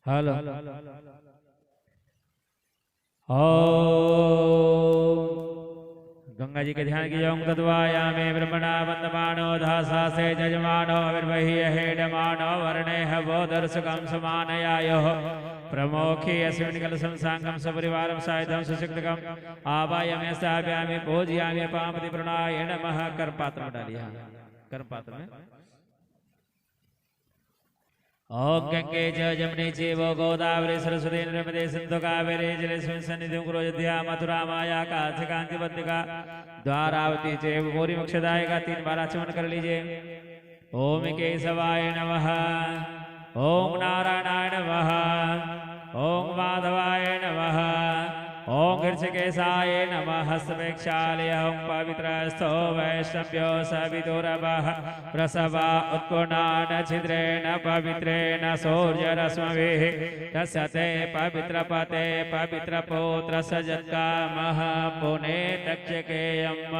Hello ओम गंगा जी के ध्यान की ओम तद्वायामे ब्रह्मणा वंदमानो धासा से जजमानो विर्वहि हेडमानो वर्णे वो दर्शकम समानयायो प्रमोखी अस्मिन् कलशं सांगम सपरिवारं सायुधं सुशिक्तकम आवायामे स्थापयामि पूजयामि पापति प्रणाय नमः। कर पात्र में डालिए, कर पात्र में ओम गंगे च जमुने चैव गोदावरी सरस्वती नर्मदे सिंधु कावेरी जलेस्मिन् सन्निधिं कुरु अयोध्या मथुरा माया कांची कांचीवतिका द्वारावती चैव गौरी मोक्षदायिका। 3 बार आचमन कर लीजिए। ओम केशवाय नमः, ओम नारायणाय नमः, ओम माधवाय नमः, ओम ऋषिकेशाय नमः। हस्तमेक्षालय ओम पवित्रस्थो वैष्णव्यो सविदुरवः प्रसवा उत्पुन्नान छिद्रेण पवित्रेण सूर्यरश्मिभिः तस्यते पवित्रपते पवित्रपुत्र सजत्कामः पुने तक्षकेयम्।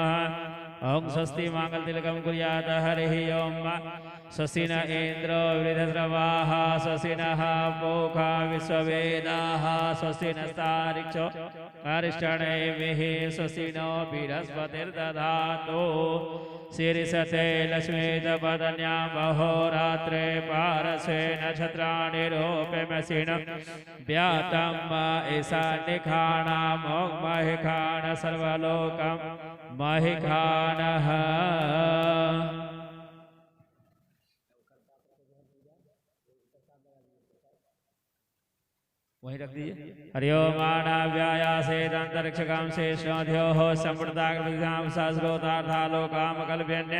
ओम स्वस्ति मांगल तिलकम कुर्यात् हरिः ओम स्वस्ति न इंद्रो वृद्धस्रवाः स्वस्ति नः पूषा विश्ववेदाः स्वस्ति नस्तारिक्षो अरिष्टनेमिः स्वस्ति नो बृहस्पतिर्दधातु शीर्षते लक्ष्मीतपदन्यां अहोरात्रे पारसे नक्षत्राणि रूपमसिन व्यातं ईशान्यखाणां महिखान सर्वलोकं महिखानः। वहीं रख दीजिए। हरिओ मानव्यायासे अंतरिक्षकाम से श्रोध्योः संवृताग्रविधाम सहस्रोतार्थालोकाम कल्प्यन्य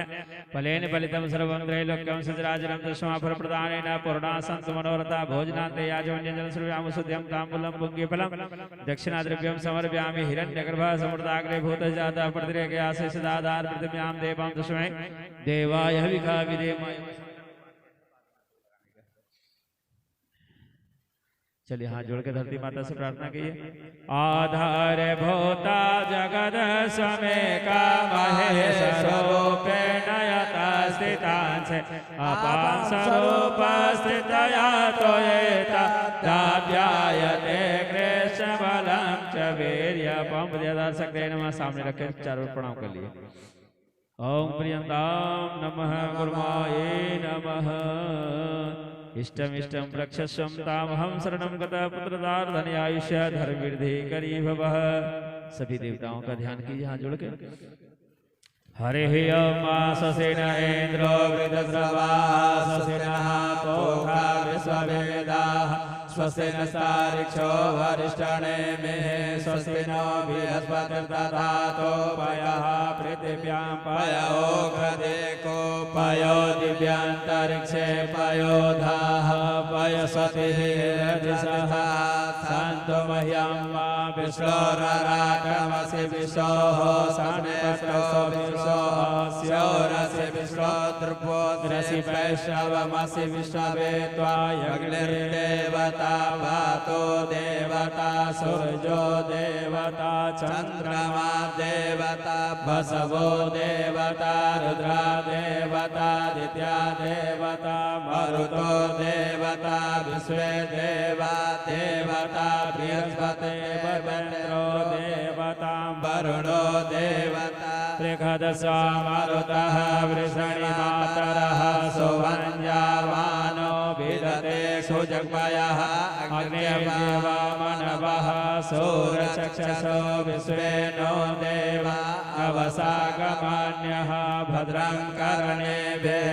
फलेन फलितं सर्वं त्रैलोक्यं सचराचरं तस्मा फलप्रदानेन पूर्णा सन्तु मनोरथा भोजनान्ते याजवन्यजलं सर्वयाम शुद्ध्यं ताम्बूलं पुङ्गीफलं दक्षिणाद्रव्यं समर्पयामि हिरण्यगर्भः समृताग्रे भूतजातः प्रतिरेकयासे सदाधार पृथिव्यां देवां तस्मै देवाय हविषा विधेमहि। चलिए हाथ जोड़ के धरती माता से प्रार्थना कीजिए। आधार भूता जगद स्वेका महेश स्वरूपे नयता स्थितांश अपां स्वरूप स्थितया तोयेता दाव्यायते कृष्ण बलं च वीर्यं विद्याधर सकते नमः। सामने रखे चारों प्रणाम कर लिए। ओम प्रियंताम नमः गुरुमाये नमः। इष्टम इष्टम रक्षस्वं तामहं शरणं गतः पुत्रदार आयुष्य धर्म वृद्धि करी भवः। सभी देवताओं का ध्यान कीजिए हाथ जोड़ के। हरिः ओम स्वस्ति न इंद्रो वृद्धस्रवाः स्वस्ति नः पूषा विश्ववेदाः स्वस्ति नस्तारिक्षो वरिष्ठनेमिः स्वस्ति नो बृहस्पतिर्दधातु पयः पृथिव्यां पयो घृदेको पयो दिव्यान्तरिक्षे पयोधाः पयस्वतिः रजसः सन्तु मह्यं विश्वोरराकमसि विशोः सन्पत्रो विशोः स्योरसि विश्वोद्रुपोद्रसि वैष्णवमसि विश्ववे त्वायग्निर्देवता भातो देवता सूर्यो देवता चन्द्रमा देवता बसवो देवता रुद्रा देवता दित्या देवता मरुतो देवता विश्वे देवा देवता बृहस्पते वरुणो देवता वरुणो देवता त्रिखदशा मरुतः वृषणि मातरः सुवञ्जावानो विदते सुजग्मयः अग्निर्देवा मनवः सूर्यचक्षसो विश्वे नो देवा अवसागमान्यः भद्रं कर्णेभिः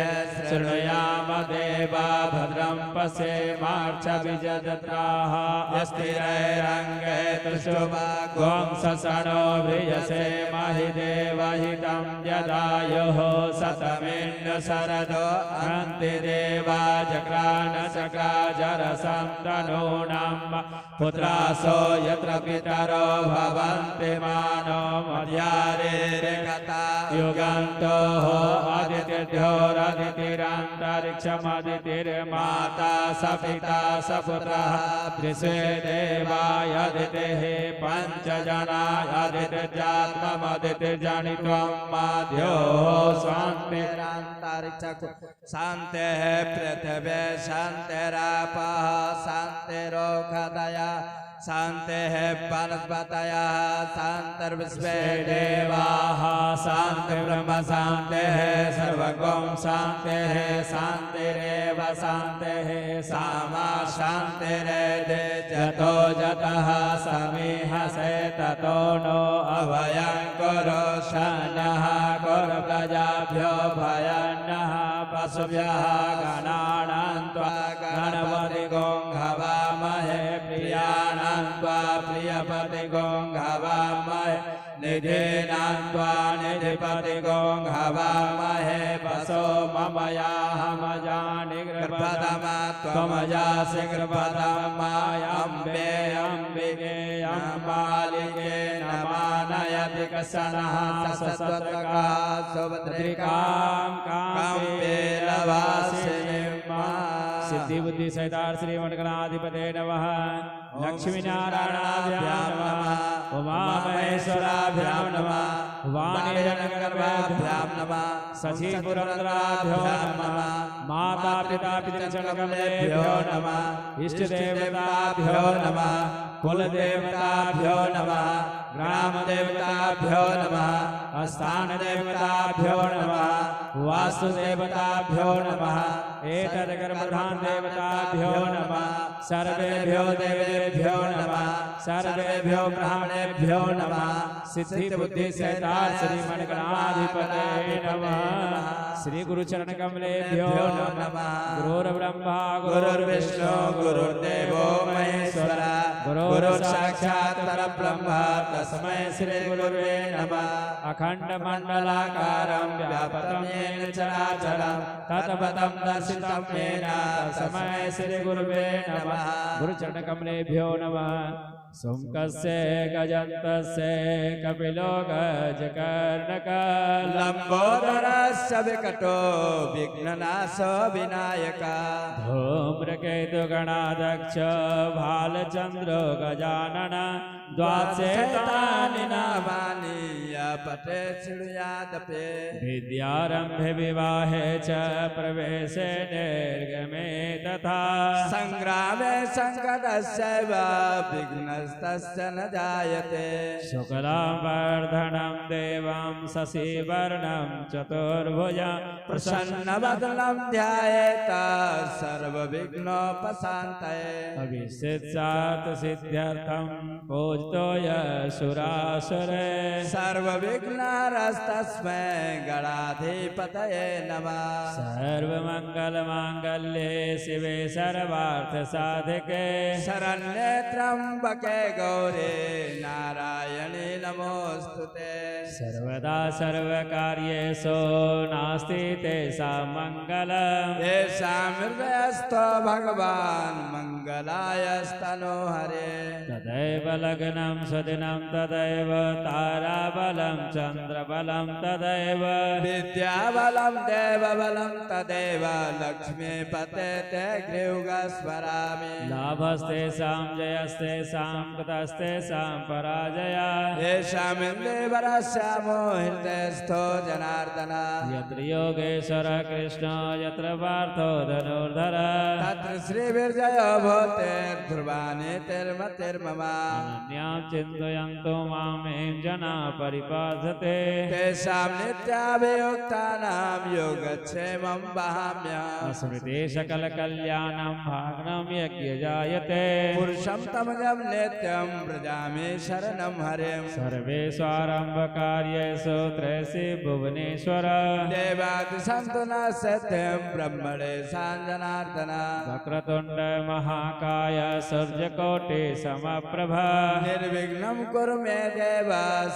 शृणुयाम देवा भद्रं पश्येमार्चविजदत्राः यस्तिरैरङ्गे त्रिशुभागों ससनो व्रियसे महि देवहितं यदायुः शतमिन्द्र शरदो हन्ति देवा जक्रान चक्राजरसं तनूनां पुत्रासो यत्र पितरो भवन्ति मानो मध्यारेकता युगन्तोः आदित्यध्योरदितिरन्तरिक्षमदितिर्माता सपिता सपुत्रः त्रिशे देवायदितिः पञ्चजनायदितिर्जात्ममदितिर्जनित्वं माध्यो शान्तिरन्तरिक्षः शान्तिः पृथिवी शान्तिरापः शान्ति शान्तिरोखतया शान्तिः परस्पतयः शान्तिर्विश्वे देवाः शान्तिर्ब्रह्म शान्तिः सर्वगं शान्तिः शान्तिरेव शान्तिः सामा शान्तिरेधि जतो जतः समीहसे ततो नो अभयं कुरु शनः कुरु प्रजाभ्यो भयन्नः पशुभ्यः गणानां त्वा गणपतिगं हवामहे प्रियाणां त्वा प्रियपतिगं हवामहे निधीनां त्वा निधिपतिगं हवामहे वसो ममयाहमजानि गृहपदमा त्वमजासि गृहपदमायम्बे अम्बिके अम्बालिके नमानयति कसनः ससत्वका सुभद्रिकां काम्बे लवासिनीं सिद्धि बुद्धि सहितार श्री मंडलाधिपते नमः लक्ष्मी नारायणाभ्यां नमः उमा महेश्वराभ्यां नमः वाणीरणगर्भाभ्यां नमः शशि पुरंदराभ्यो नमः माता पिता पितृचरणकमलेभ्यो नमः इष्ट देवताभ्यो नमः कुल देवताभ्यो नमः ग्राम देवताभ्यो नमः स्थान देवताभ्यो नमः वास्तु देवताभ्यो नमः एतद्गर्भधान देवताभ्यो नमः सर्वेभ्यो देवेभ्यो नमः सर्वेभ्यो ब्राह्मणेभ्यो नमः सिद्धि बुद्धि सहितार श्री मंडलाधिपते नमः श्री गुरुचरण कमलेभ्यो नमः गुरुर्ब्रह्मा गुरुर्विष्णु गुरुर्देवो महेश्वर गुरु साक्षात् परब्रह्म तस्मै श्री गुरुवे नमः अखंड मंडलाकारं व्याप्तं येन चराचरं तत्पदं दर्शितं येन तस्मै श्री गुरुवे नमः गुरुचरण कमलेभ्यो नमः सोमकस्य गजन्तस्य कपिलो गजकर्णक लंबोदरस्य विकटो विघ्ननाशो विनायक धूम्रकेतुगणाध्यक्ष भालचन्द्रो गजानन द्वादशेतानि नामानि पठे शृणुयादपि विद्यारम्भे विवाहे च प्रवेशे निर्गमे तथा संग्रामे संकटस्यैव विघ्नस्तस्य न जायते शुक्लांवर्धनं देवं शशिवर्णं चतुर्भुजं प्रसन्नवदनं ध्यायेत सर्वविघ्नोपशान्तये अभिषिक्तात् सिद्ध्यर्थं पूजितो यशुरासुरे सर्वविघ्नहरस्तस्मै गणाधिपतये नमः सर्वमङ्गलमाङ्गल्ये शिवे सर्वार्थसाधिके शरण्ये त्र्यम्बके गौरी नारायणी नमोऽस्तुते सर्वदा सर्वकार्येषु नास्ति तेषां मङ्गलम् येषां हृदयस्थो भगवान् मङ्गलायस्तनो हरे तदैव लग्नं सुदिनं तदैव ताराबलं चन्द्रबलं तदैव विद्याबलं देवबलं तदैव लक्ष्मीपते ते गृहस्मरामि लाभस्तेषां जयस्तेषां कृतस्तेषां पराजया येषामिन्द्रियवरस्यामो हृदयस्थो जनार्दन यत्र योगेश्वर कृष्ण यत्र पार्थो धनुर्धर तत्र श्रीविर्जयो भूतेर्ध्रुवानि तिर्मतिर्मम अनन्यां चिन्तयन्तो मामें जना परिपासते तेषां नित्याभियुक्तानां योगक्षेमं वहाम्यहम् स्मृते सकलकल्याणं भाग्नं यज्ञजायते पुरुषं तमजं नित्यं व्रजामि शरणं हरिं सर्वेष्वारम्भकार्येषु त्रयसि भुवनेश्वर देवादिसन्तु न सत्यं ब्रह्मणे साञ्जनार्दन वक्रतुण्ड महाकाय सूर्यकोटि समप्रभ निर्विघ्नं कुरु मे देव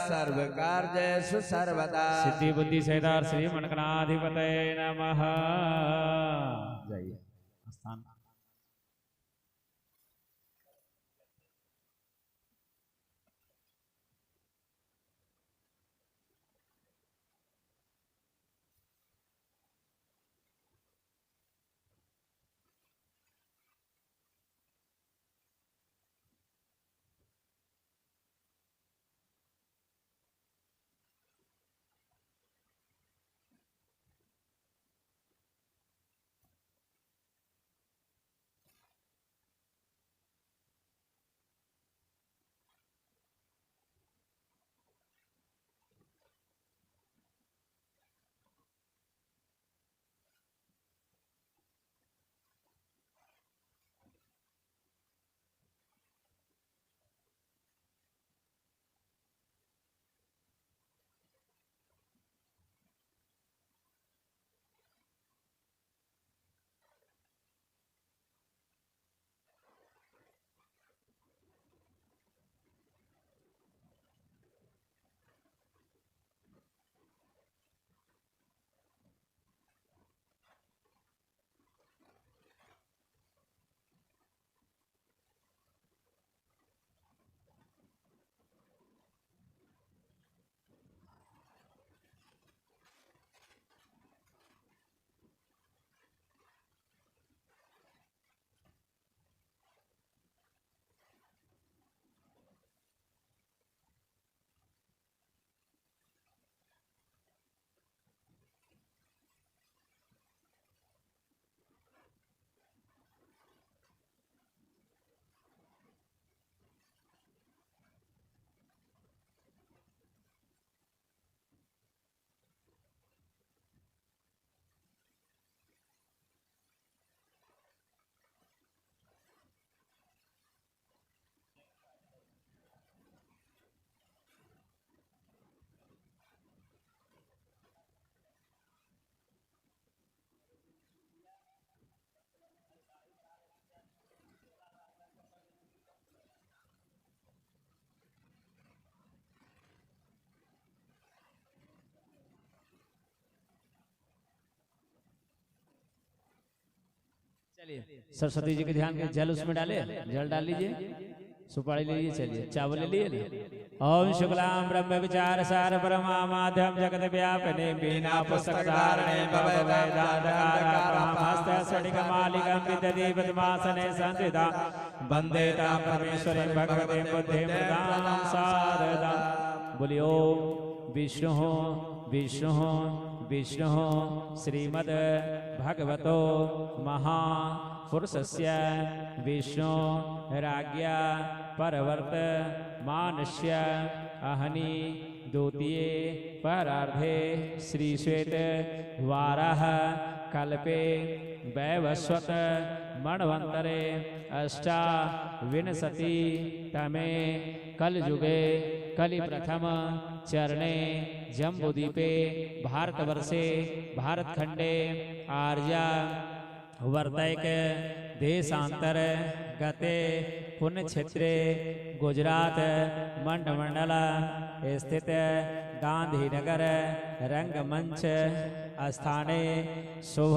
सर्वकार्येषु सर्वदा सिद्धि बुद्धि सहितार श्री मंडलाधिपतये नमः। जय स्थान सरस्वती जी के ध्यान के जल उसमें डाले, जल डाल लीजिए, सुपारी लीजिए, चलिए चावल ले लिए ना। ओम शुक्लाम ब्रह्म विचार सार परमा माध्यम जगत व्यापने बीना पुस्तक धारणे भव वेदांतकारमहस्त स्फटिक मालिकं विदधि पद्मासने संस्थिता वंदे तां परमेश्वरीं भगवतीं बुद्धिं प्रदां शारदां। बोलियो विष्णु विष्णु विष्णु श्रीमद् भगवतो महापुरुषस्य विष्णु राज्ञा परवर्त मानस्य अहनि द्वितीये परार्धे श्री श्वेत वाराह कल्पे वैवस्वत मन्वन्तरे अष्टाविंशति तमे कलयुगे कलि प्रथम चरणे जम्बूद्वीपे भारतवर्षे भारतखंडे आर्या वर्तैक देशांतर गते पुण्यक्षेत्रे गुजरात मंडल स्थित गांधीनगर रंगमंच स्थाने शुभ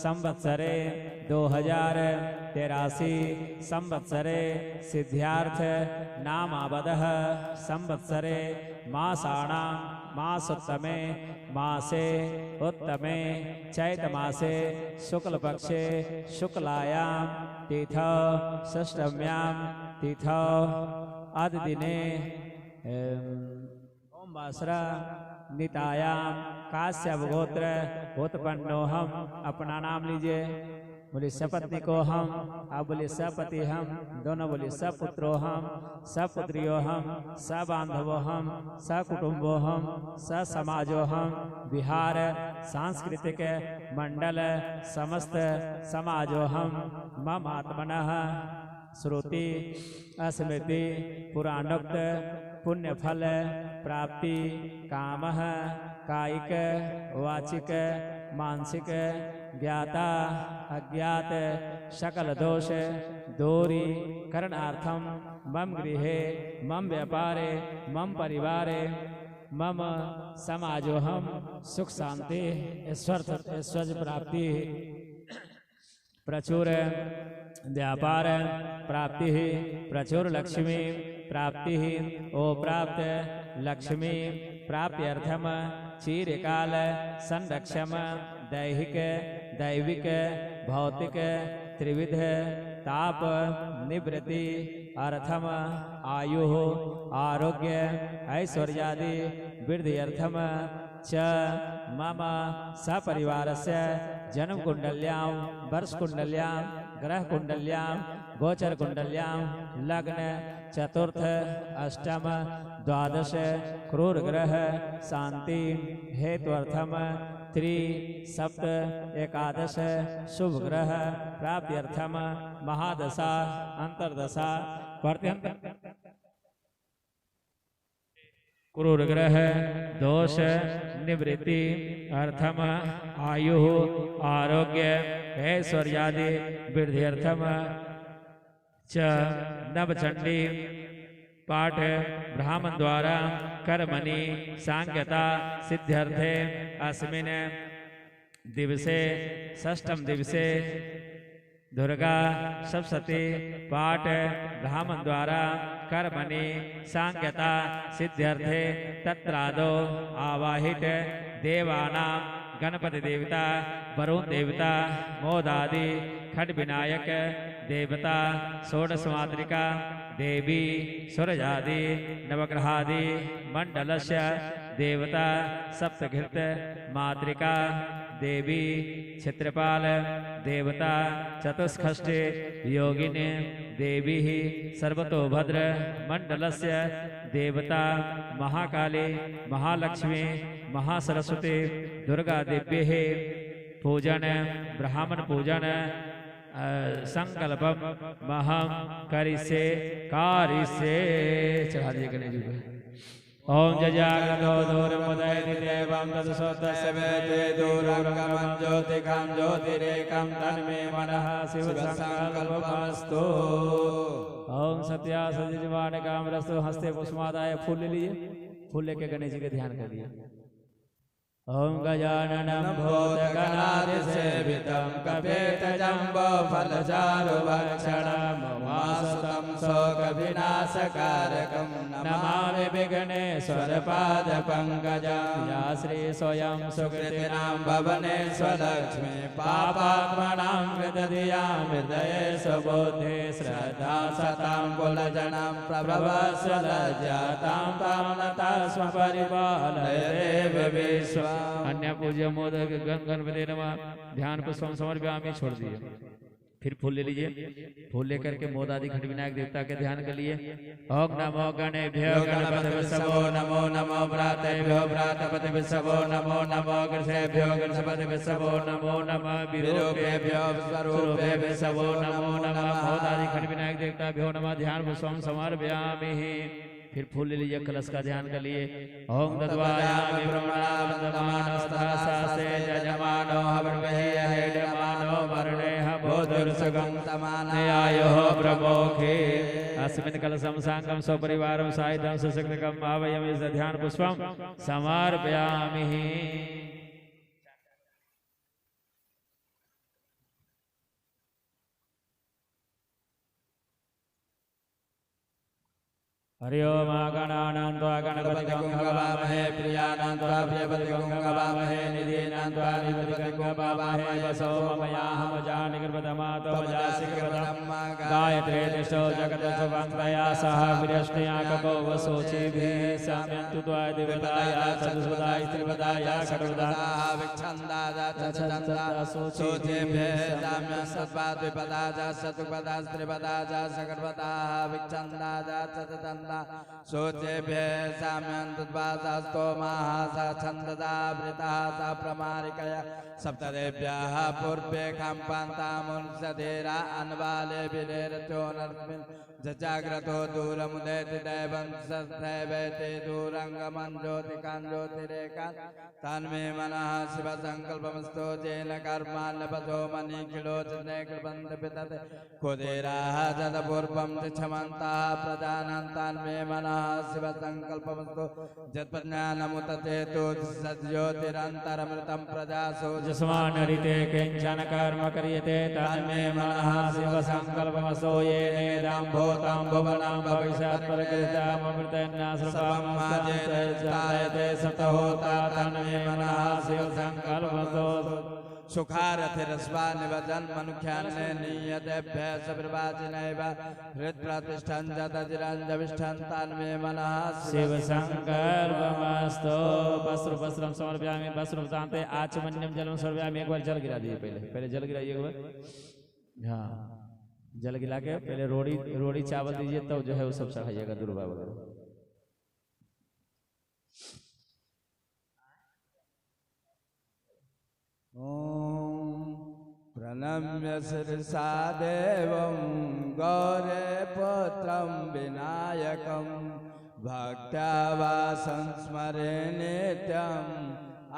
संवत्सरे 2083 संवत्सरे सिद्ध्यार्थ नामावदः संवत्सरे मासाणां मासोत्तमे मासे उत्तमे चैतमासे शुक्लपक्षे शुक्लायां तिथौ षष्ठम्यां तिथौ आदिदिने ओमवासरा नितायां काश्यप गोत्र उत्पन्नो हम। अपना नाम लीजिए। बोले सपत्नी को हम, आप बोले सपति हम, दोनों बोले सपुत्रो हम, सपुत्रियो हम, सबांधवो हम, सकुटुंबो हम, समाजो हम। बिहार सांस्कृतिक मंडल समस्त समाजो हम। मम आत्मनः श्रुति स्मृति पुराणोक्त पुण्यफल प्राप्ति कामः कायिक वाचिक मानसिक ज्ञाता अज्ञात सकल दोष दूरी करणार्थम मम गृहे मम व्यापारे मम परिवारे मम समाजोहम सुख शांति ऐश्वर्य प्राप्ति प्रचुर व्यापार प्राप्ति प्रचुर लक्ष्मी प्राप्ति ओ प्राप्त लक्ष्मी प्राप्त्यर्थम चिरकाल संरक्षम दैहिक दैविक भौतिक त्रिविध ताप निवृत्ति अर्थम आयु आरोग्य ऐश्वर्यादि वृद्धि अर्थम च मम सपरिवारस्य जन्म कुंडल्यां वर्ष कुंडल्यां ग्रह कुंडल्यां गोचर कुंडल्यां लग्न चतुर्थ अष्टम द्वादश क्रूर ग्रह शांति हेतुअर्थम त्रि सप्त एकादश शुभ ग्रह प्राप्त्यर्थम महादशा अंतर्दशा प्रत्यंत क्रूर ग्रह दोष निवृत्ति अर्थम आयु आरोग्य ऐश्वर्यादि वृद्धि अर्थम च नवचंडी पाठ ब्राह्मण द्वारा कर्मणि सांख्यता सिद्ध्यर्थे अस्मिन् दिवसे षष्ठम दिवसे दुर्गा सप्तशती पाठ ब्राह्मण द्वारा कर्मणि सांख्यता सिद्ध्यर्थे तत्रादो आवाहित देवानां गणपति देवता वरुण देवता मोदादि खड विनायक देवता षोडश मातृका देवी सूरजादि नवग्रहादि मंडलस्य देवता सप्तघृत मातृका देवी क्षेत्रपाल देवता चतुष्षष्ठी योगिनी देवी सर्वतोभद्र मंडलस्य देवता महाकाली महालक्ष्मी महासरस्वती दुर्गा देव्ये पूजन ब्राह्मण पूजन संकल्पम महम करिष्ये कारिष्ये। चढ़ा दिए गणेश जी को। ओम जजागतो दूरमुदयति देवं तत्सोतस्य वेदे दूरंगमं ज्योतिकं ज्योतिरेकं तन्मे मनः शिवसंकल्पमस्तु। ओम सत्या सजिजवाणकामरस्तु। हस्ते पुष्पादाय फूल ले लिए, फूल लेके गणेश जी के ध्यान कर दिया। ओम गजाननं भूतगणाधिसेवितं कपितजम्बोफलचारुभक्षणं उमासुतं शोकविनाशकारकं नमामि विघ्नेश्वरपादपङ्कजं या श्री स्वयं सुकृतिनां भुवनेश्वरलक्ष्मी पापात्मनां कृतधियां हृदये सुबुद्धि श्रद्धा सतां कुलजनं प्रभवस्वलज्जातां पावनता स्म परिपालय देव विश्व। अन्य पूज्य मोदक गणपति नमः। ध्यान पुष्पम समर्पयामि छोड़ दिए। फिर फूल ले लीजिए। फूल लेकर के मोदादि घट विनायक देवता के ध्यान कर लिए। ओम नमो गणेभ्यो गणपतिभ्यो नमो नमो व्रातेभ्यो व्रातपतिभ्यो नमो नमो गणेशेभ्यो गणपतिभ्यो नमो नमः विरूपेभ्यो स्वरूपेभ्यो नमो नमः मोदादि घट विनायक देवताभ्यो नमः। ध्यान पुष्पम समर्पयामि। फिर फूल ले लीजिए। कलश का ध्यान कर लिए। ओम दद्वायामि ब्रह्मणावन्दमानस्तासे यजमानो हविर्वहेयमानो वर्णेह बोधुर्सुगं तमानयायो ब्रह्मोखे अस्मिन् कलशं साङ्गं स्वपरिवारं साहित्यं सुशक्तिकं भावयामि। ध्यान पुष्पं समर्पयामि। हरि ओम गणानां त्वा गणपतिं गवामहे प्रियाणां त्वा प्रियपतिं गवामहे निधीनां त्वा निधिपतिं गवामहे वसो ममयाहं जानिकृतमातो मजासिकृतं गायत्रे तिष्ठो जगदसुवन्तया सह विरश्नया कको वसोचिभिः साम्यन्तु त्वा देवताया चतुष्पदाय त्रिपदाय षड्पदा विच्छन्दादा चतुर्चन्दा सोचेभ्यः साम्यं सत्पाद्विपदा च चतुर्पदा त्रिपदा च षड्पदा विच्छन्दादा चतुर्चन्दा सोचेभ्यः साम्यन्तद्वादस्तो माहासा छन्ददा वृता सा प्रमारिकया सप्तदेव्याः पूर्वे खाम्पान्तामुंसधीरा अन्वाले विलेरचोनर्स्मिन् जजाग्रतो दूरमुदेति दैवं सदैवेति दूरङ्गमं ज्योतिकान् ज्योतिरेकान् तन्मे मनः शिवसङ्कल्पमस्तु येन कर्मान्नपसो मनीखिलोचने कृपन्ति पितते कुदेराः जतपूर्वं क्षमन्तः प्रजानां तन्मे मनः शिवसङ्कल्पमस्तु यत्प्रज्ञानमुतचेतु सज्ज्योतिरन्तरमृतं प्रजासु जस्मान्नरिते किञ्चन कर्म क्रियते तन्मे मनः शिवसङ्कल्पमस्तु येनेदं भूतं भुवनं भविष्यत्परकृतामृतेन्नाश्रमं सतहोता तन्मे मनः शिवसङ्कल्पमस्तु सुखारथिरस्वा निवजन् मनुष्यान्ने नीयतेभ्यः सविर्वाचिनैव हृत्प्रतिष्ठं जतजिरञ्जविष्ठं तन्मे मनः शिवसङ्कल्पमस्तु। वस्त्रं समर्पयामि। वस्त्रवृतान्ते आचमन्यं जलं समर्पयामि। एक बार जल गिरा दीजिए। पहले जल गिराइए एक बार। हाँ, जल गिरा के पहले रोड़ी चावल दीजिए, तब जो है वो सब चढ़ाइएगा दुर्वा वगैरह। ओम प्रणम्य शिरसा देवं गौरीपुत्रं विनायकं भक्त्या वा संस्मरे नित्यम्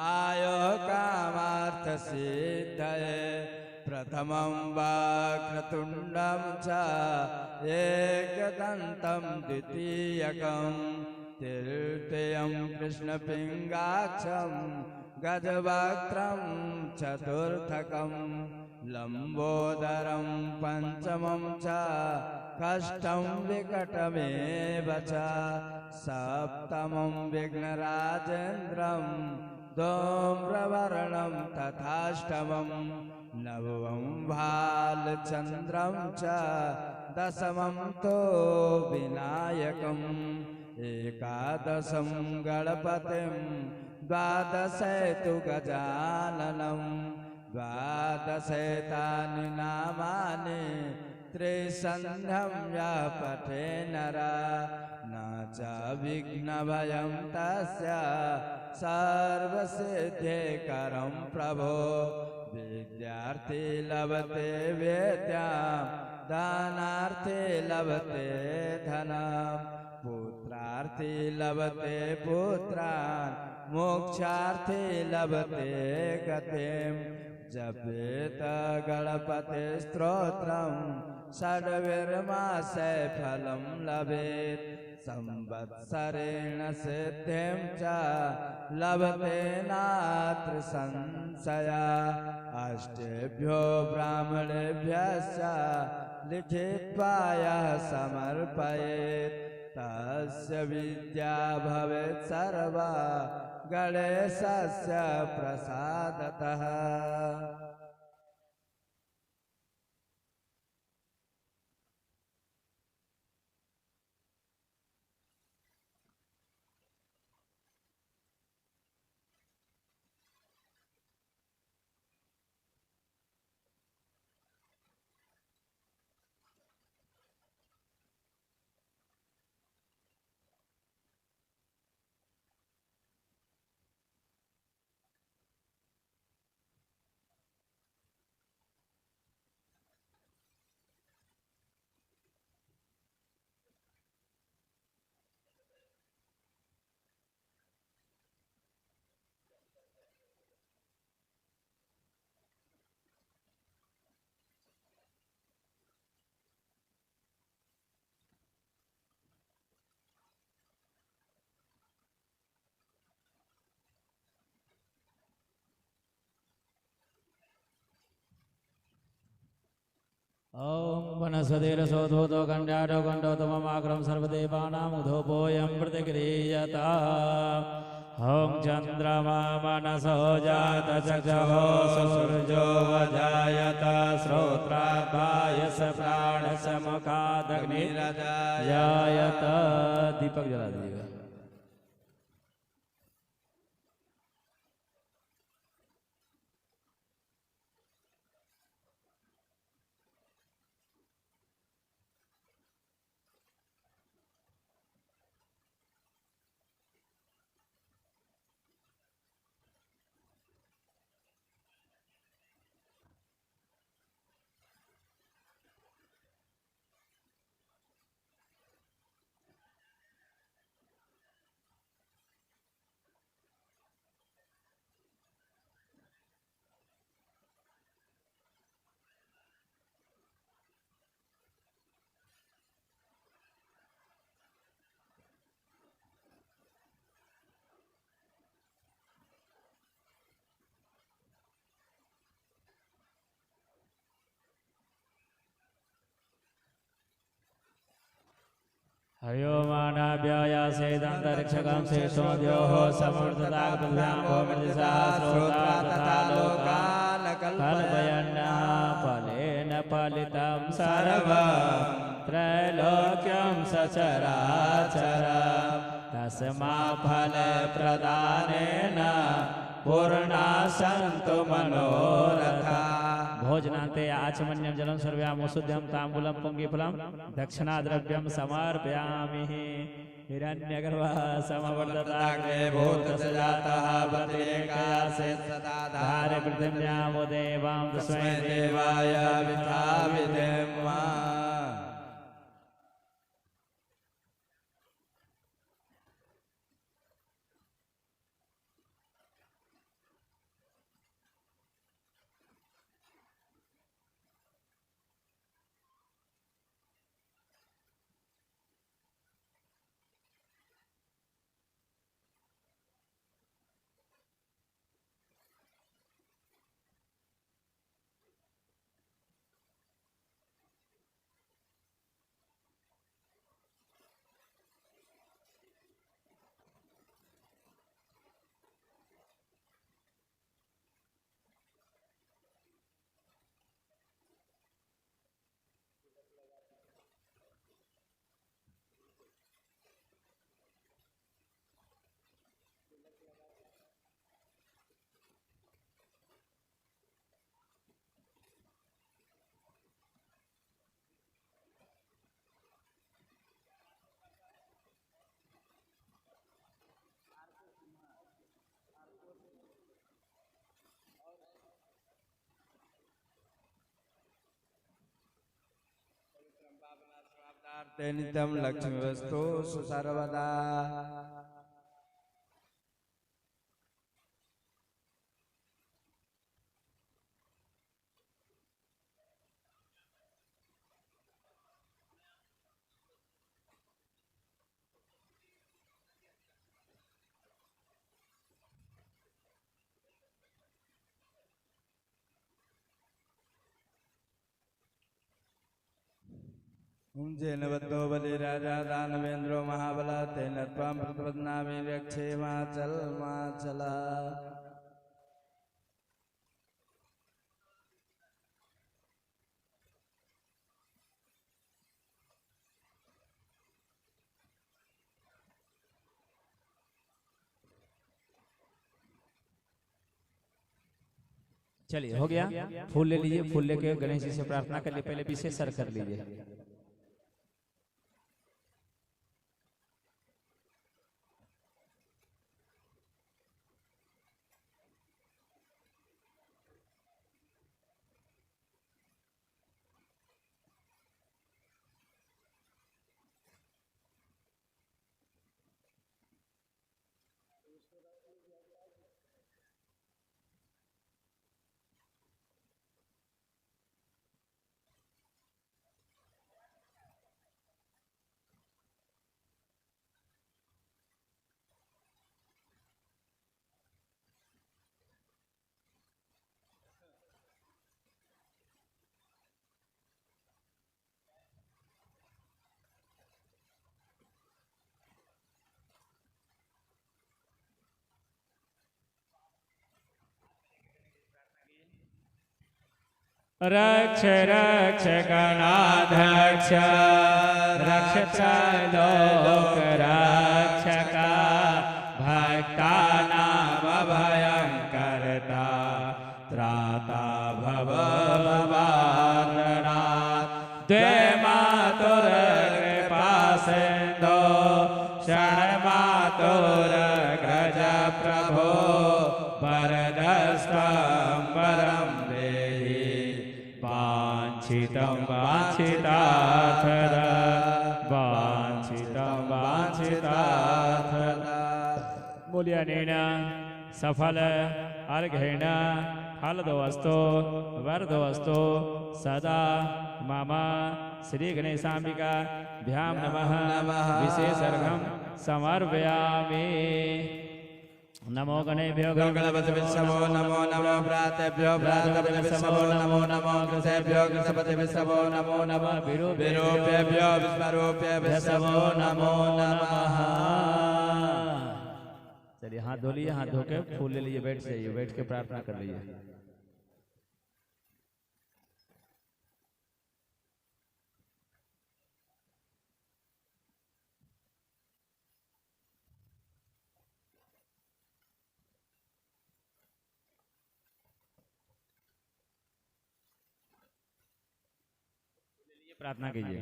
आयो कामार्थसिद्धये प्रथमं वक्रतुण्डं च एकदन्तं द्वितीयकं तृतीयं कृष्णपिङ्गाक्षं गजवक्त्रं चतुर्थकं लम्बोदरं पञ्चमं च कष्टं विकटमेव च सप्तमं विघ्नराजेन्द्रं धूम्रवर्णं तथाष्टमं नवमं भालचन्द्रं च दशमं तो विनायकम् एकादशं गणपतिं द्वादशे तु गजाननं द्वादशेतानि नामानि त्रिसन्ध्यं या पठे नरा न च विघ्नभयं तस्य सर्वसिद्धिकरं प्रभो विद्यार्थी लभते विद्यां दानार्थी लभते धनं पुत्रार्थी लभते पुत्रान् मोक्षार्थी लभते गतिं जपेत गणपति स्तोत्रं षड्भिर्मासे फलं लभेत् संवत्सरेण सिद्धिं च लभते नात्र संशया अष्टेभ्यो ब्राह्मणेभ्यश्च लिखित्वा यः समर्पयेत् तस्य विद्या भवेत् सर्वा गणेशस्य प्रसादतः। ओम वनस्पतिरसोधोतो गंडाडो गंडोतममाग्रम सर्वदेवानामुधोपोयं प्रतिक्रियता। ओम चंद्रमा मनसो जात चक्षुः सूर्यो वजायत श्रोत्रापायस प्राणस मुखादग्निरजायत। दीपक जला दीजिएगा। हरि ओम अनाभ्यायासेदन्तरिक्षकं शेषोद्योः समृद्धताग्भ्यां भूमिर्दिशा तथा लोकान् कल्पयन्नः फलेन फलितं सर्वं त्रैलोक्यं सचराचरं तस्मात् फलप्रदानेन पूर्णा सन्तु मनोरथा। भोजनान्ते आचमन्यं जलं सर्व्यामुशुद्ध्यं ताम्बूलं पुङ्गिफलं दक्षिणाद्रव्यं समर्पयामि। हिरण्यगर्भः समवर्धताग्रे भूतसजातः प्रतिरेकयासे सदा धारे पृथिव्यामो देवां तस्मै देवाय विद्याविधेम। नित्यं लक्ष्मीवस्तु सर्वदा। जेन बद्धो बलि राजा दानवेन्द्रो महाबल तेन त्वां प्रतिपद्नामि रक्षे माचल माचल। चलिए हो गया। फूल ले लीजिए, फूल लेके गणेश जी से प्रार्थना कर लिए, पहले पीछे सर कर लीजिए। रक्ष रक्ष गणाध्यक्ष रक्ष लोक रक्षका भक्तानाम भयंकरता त्राता भव भवार्णनाथ द्वे मातुर कृपा सिंधो शरण मातुर ग्रज प्रभो वरदस्त्वं वरं वांछितं वांछितार्थद वांछितं वांछितार्थद। मूल्यनेन सफल अर्घेण फलदोऽस्तु वरदोऽस्तु सदा मम श्री गणेशाम्बिका भ्यां नमः विशेषर्घं समर्पयामि। नमो गणेभ्यो गणपतिभ्यो नमो नमो भ्रातेभ्यो भ्रातृभ्यो नमो नमो कृतेभ्यो कृतपतिभ्यो नमो नमः विरूपेभ्यो विश्वरूपेभ्यो नमो नमः। चलिए हाथ धो लीजिए, हाथ धो के फूल ले लीजिए, बैठ जाइए, बैठ के प्रार्थना कर लीजिए। प्रार्थना कीजिए।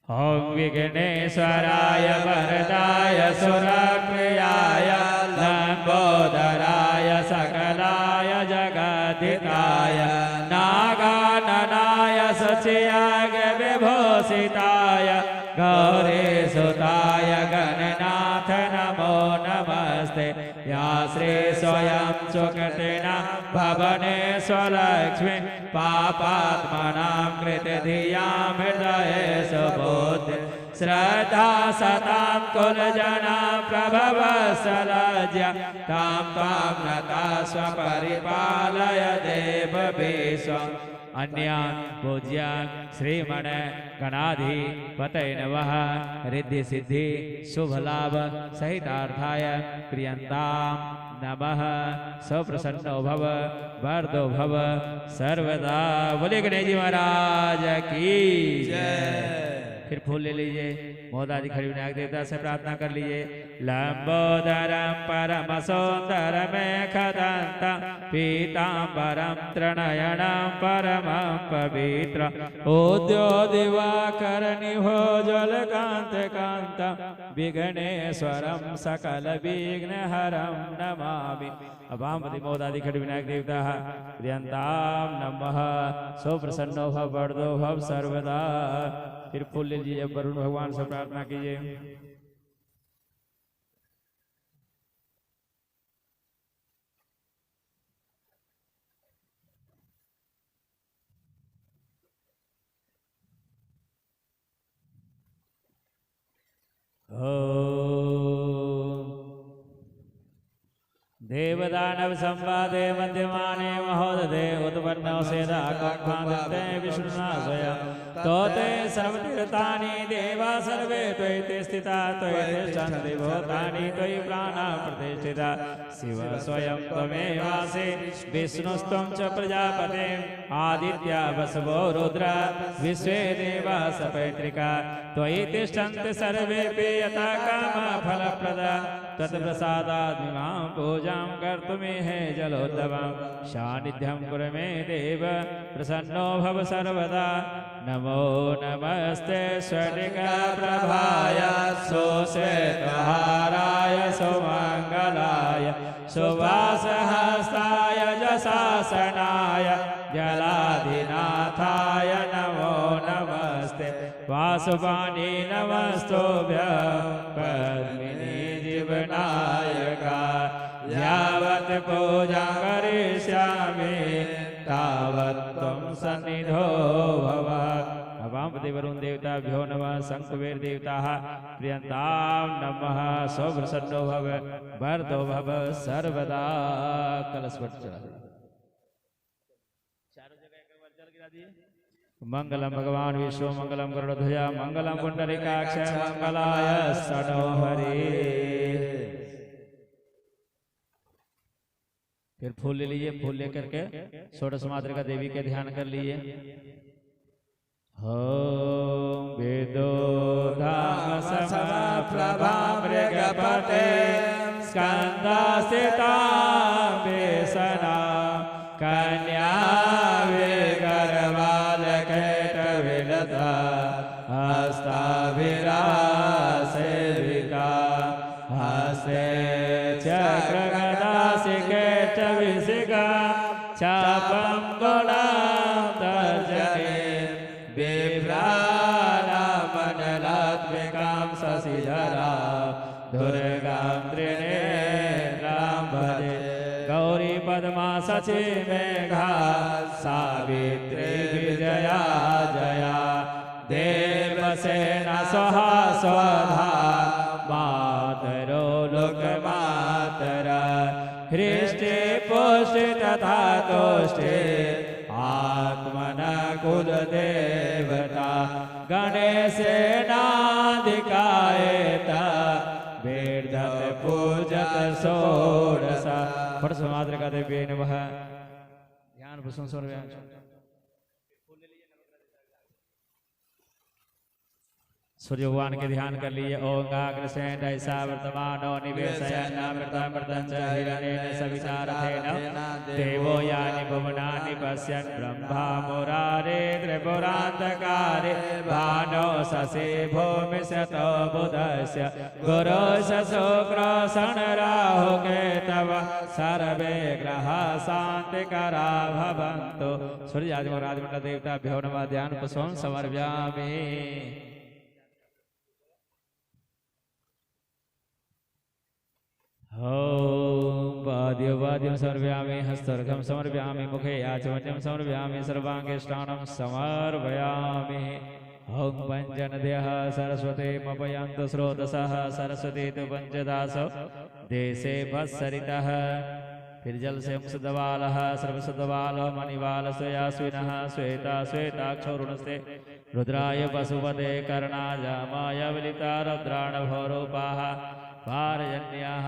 ओम विघ्नेश्वराय वरदाय सुरप्रियाय लंबोदराय सकलाय जगद्धिताय नागाननाय सचियाय विभूषिताय गौरीसुताय गणनाथ नमो नमस्ते। या श्री स्वयं सुकृतिना भवनेश्वरलक्ष्मी पापात्मनां कृते धियां हृदये सुबोधे श्रद्धा सतां कुलजना प्रभवत्सलज्ञा तां त्वां नता स्वपरिपालय देव विश्वम्। अन्यान् पूज्यान् श्रीमण गणाधिपतये नमः। रिद्धि सिद्धि शुभ लाभ सहितार्थाय प्रियंतां नमः। सप्रसन्नो भव वरदो भव सर्वदा। बोले गणेश जी महाराज की जय। फिर फूल ले लीजिए, मोदादि खड़ी विनायक देवता से प्रार्थना कर लीजिए। लंबोदरं परम सुंदरमेखदन्तं पीतांबरं त्रिनयनं परमं पवित्र उद्योदिवाकर निभोज्वलकान्तिकान्तं विघ्नेश्वरं सकल विघ्नहरं नमामि। अभामति मोदादि खड़ी विनायक देवता प्रियंतां नमः। सुप्रसन्नो भव वरदो भव सर्वदा। फिर फूल ले लीजिए, वरुण भगवान से प्रार्थना कीजिए। देवदानव संवादे मध्यमाने महोदधे उत्पन्नो सेदा कक्षान्ते विष्णुना स्वयं तोते सर्वतीर्थानि देवा सर्वे त्वयि ते स्थिता त्वयि तिष्ठन्ति भूतानि त्वयि प्राणा प्रतिष्ठिता शिव स्वयं त्वमेवासि विष्णुस्त्वं च प्रजापते आदित्या वसवो रुद्र विश्वे देवा सपैत्रिका त्वयि तिष्ठन्ति सर्वेऽपि यथा कामफलप्रदा तत्प्रसादाद्मिमां पूजां कर्तुमिहे जलोद्भवं सान्निध्यं कुरु मे देव प्रसन्नो भव सर्वदा नमो नमस्ते स्फटिकप्रभाय सुश्वेतहाराय सुमङ्गलाय सुवासहस्ताय जशासनाय जलाधिनाथाय नमो नमस्ते वासुपाणि नमस्तुभ्यं पद्मिनी जीवनायका यावत् पूजां करिष्यामि तावत् त्वं सन्निधो भव वामदेवरुण देवताभ्यो नमः शंकुवीर देवताः प्रियंतां नमः सौप्रसन्नो भव वरदो भव सर्वदा कलशवट चढ़ा चारों जगह एक बार जल गिरा दिए मंगलम भगवान विष्णु मंगलम गरुड़ध्वजा मंगलम पुंडरीकाक्ष मंगलाय सनोहरि फिर फूल ले लीजिए फूल लेकर के षोडश मातृका देवी के ध्यान कर लीजिए ओम वेदो धाम समप्रभा मृगपते स्कंदास्थिता बेसना कन्या विगर्भालकेटविलता हस्ताभिरासेविका हस्ते चक्रगदासिकेटविशिखा चापं गुणां तर्जने बिभ्राणामनलात्मिकां शशिधरा दुर्गां त्रिनेत्रां भजे गौरी पद्मा शची मेघा सावित्री विजया जया देवसेना स्वहा स्वधा मातरो लोकमातरा हृष्टे पुष्टे तथा तोष्टे आत्मना कुलदेवता गणेशेनाधिकायेता वेदत पूजत षोडशा परसमाद्रिका देवी नमः ध्यान पुष्पं समर्पयामि सूर्य भगवान के ध्यान कर लिए ओम गाग्रसेन ऐसा वर्तमानो निवेशयन्नामृतमृतं च हिरण्येन सविता रथेन देवो यानि भुवनानि पश्यन् ब्रह्मा मुरारे त्रिपुरान्तकारे भानो शशि भूमिशतो बुधस्य गुरुश शुक्र शनिराहु केतव सर्वे ग्रहा शान्तिकरा भवन्तु सूर्य आदि महाराज देवताभ्यो नमः ध्यान पुष्पं समर्पयामि ओम वाद्यं समर्पयामि हस्तर्घं समर्पयामि मुखे आचमन्यं समर्पयामि सर्वांगे स्नानं समर्पयामि ओम पंचनद्यः सरस्वती मपयन्तु स्रोतसः सरस्वती तु पंचदासो देशे भस्सरितः फिर जल से मुसदवालः सर्वसदवालो मणिवाल स्वयास्विनः श्वेता श्वेताक्षोरुणस्ते रुद्राय पशुपते कर्णाजामाय वलिता रुद्राणभोरूपाः पारजन्याः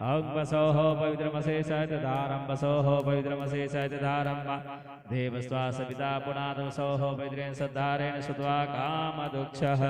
अग्वसोः पवित्रमसे सहितधारं वसोः पवित्रमसे सहितधारं देवस्वा सविता पुनादवसोः पवित्रेण सद्धारेण श्रुत्वा कामदुक्षः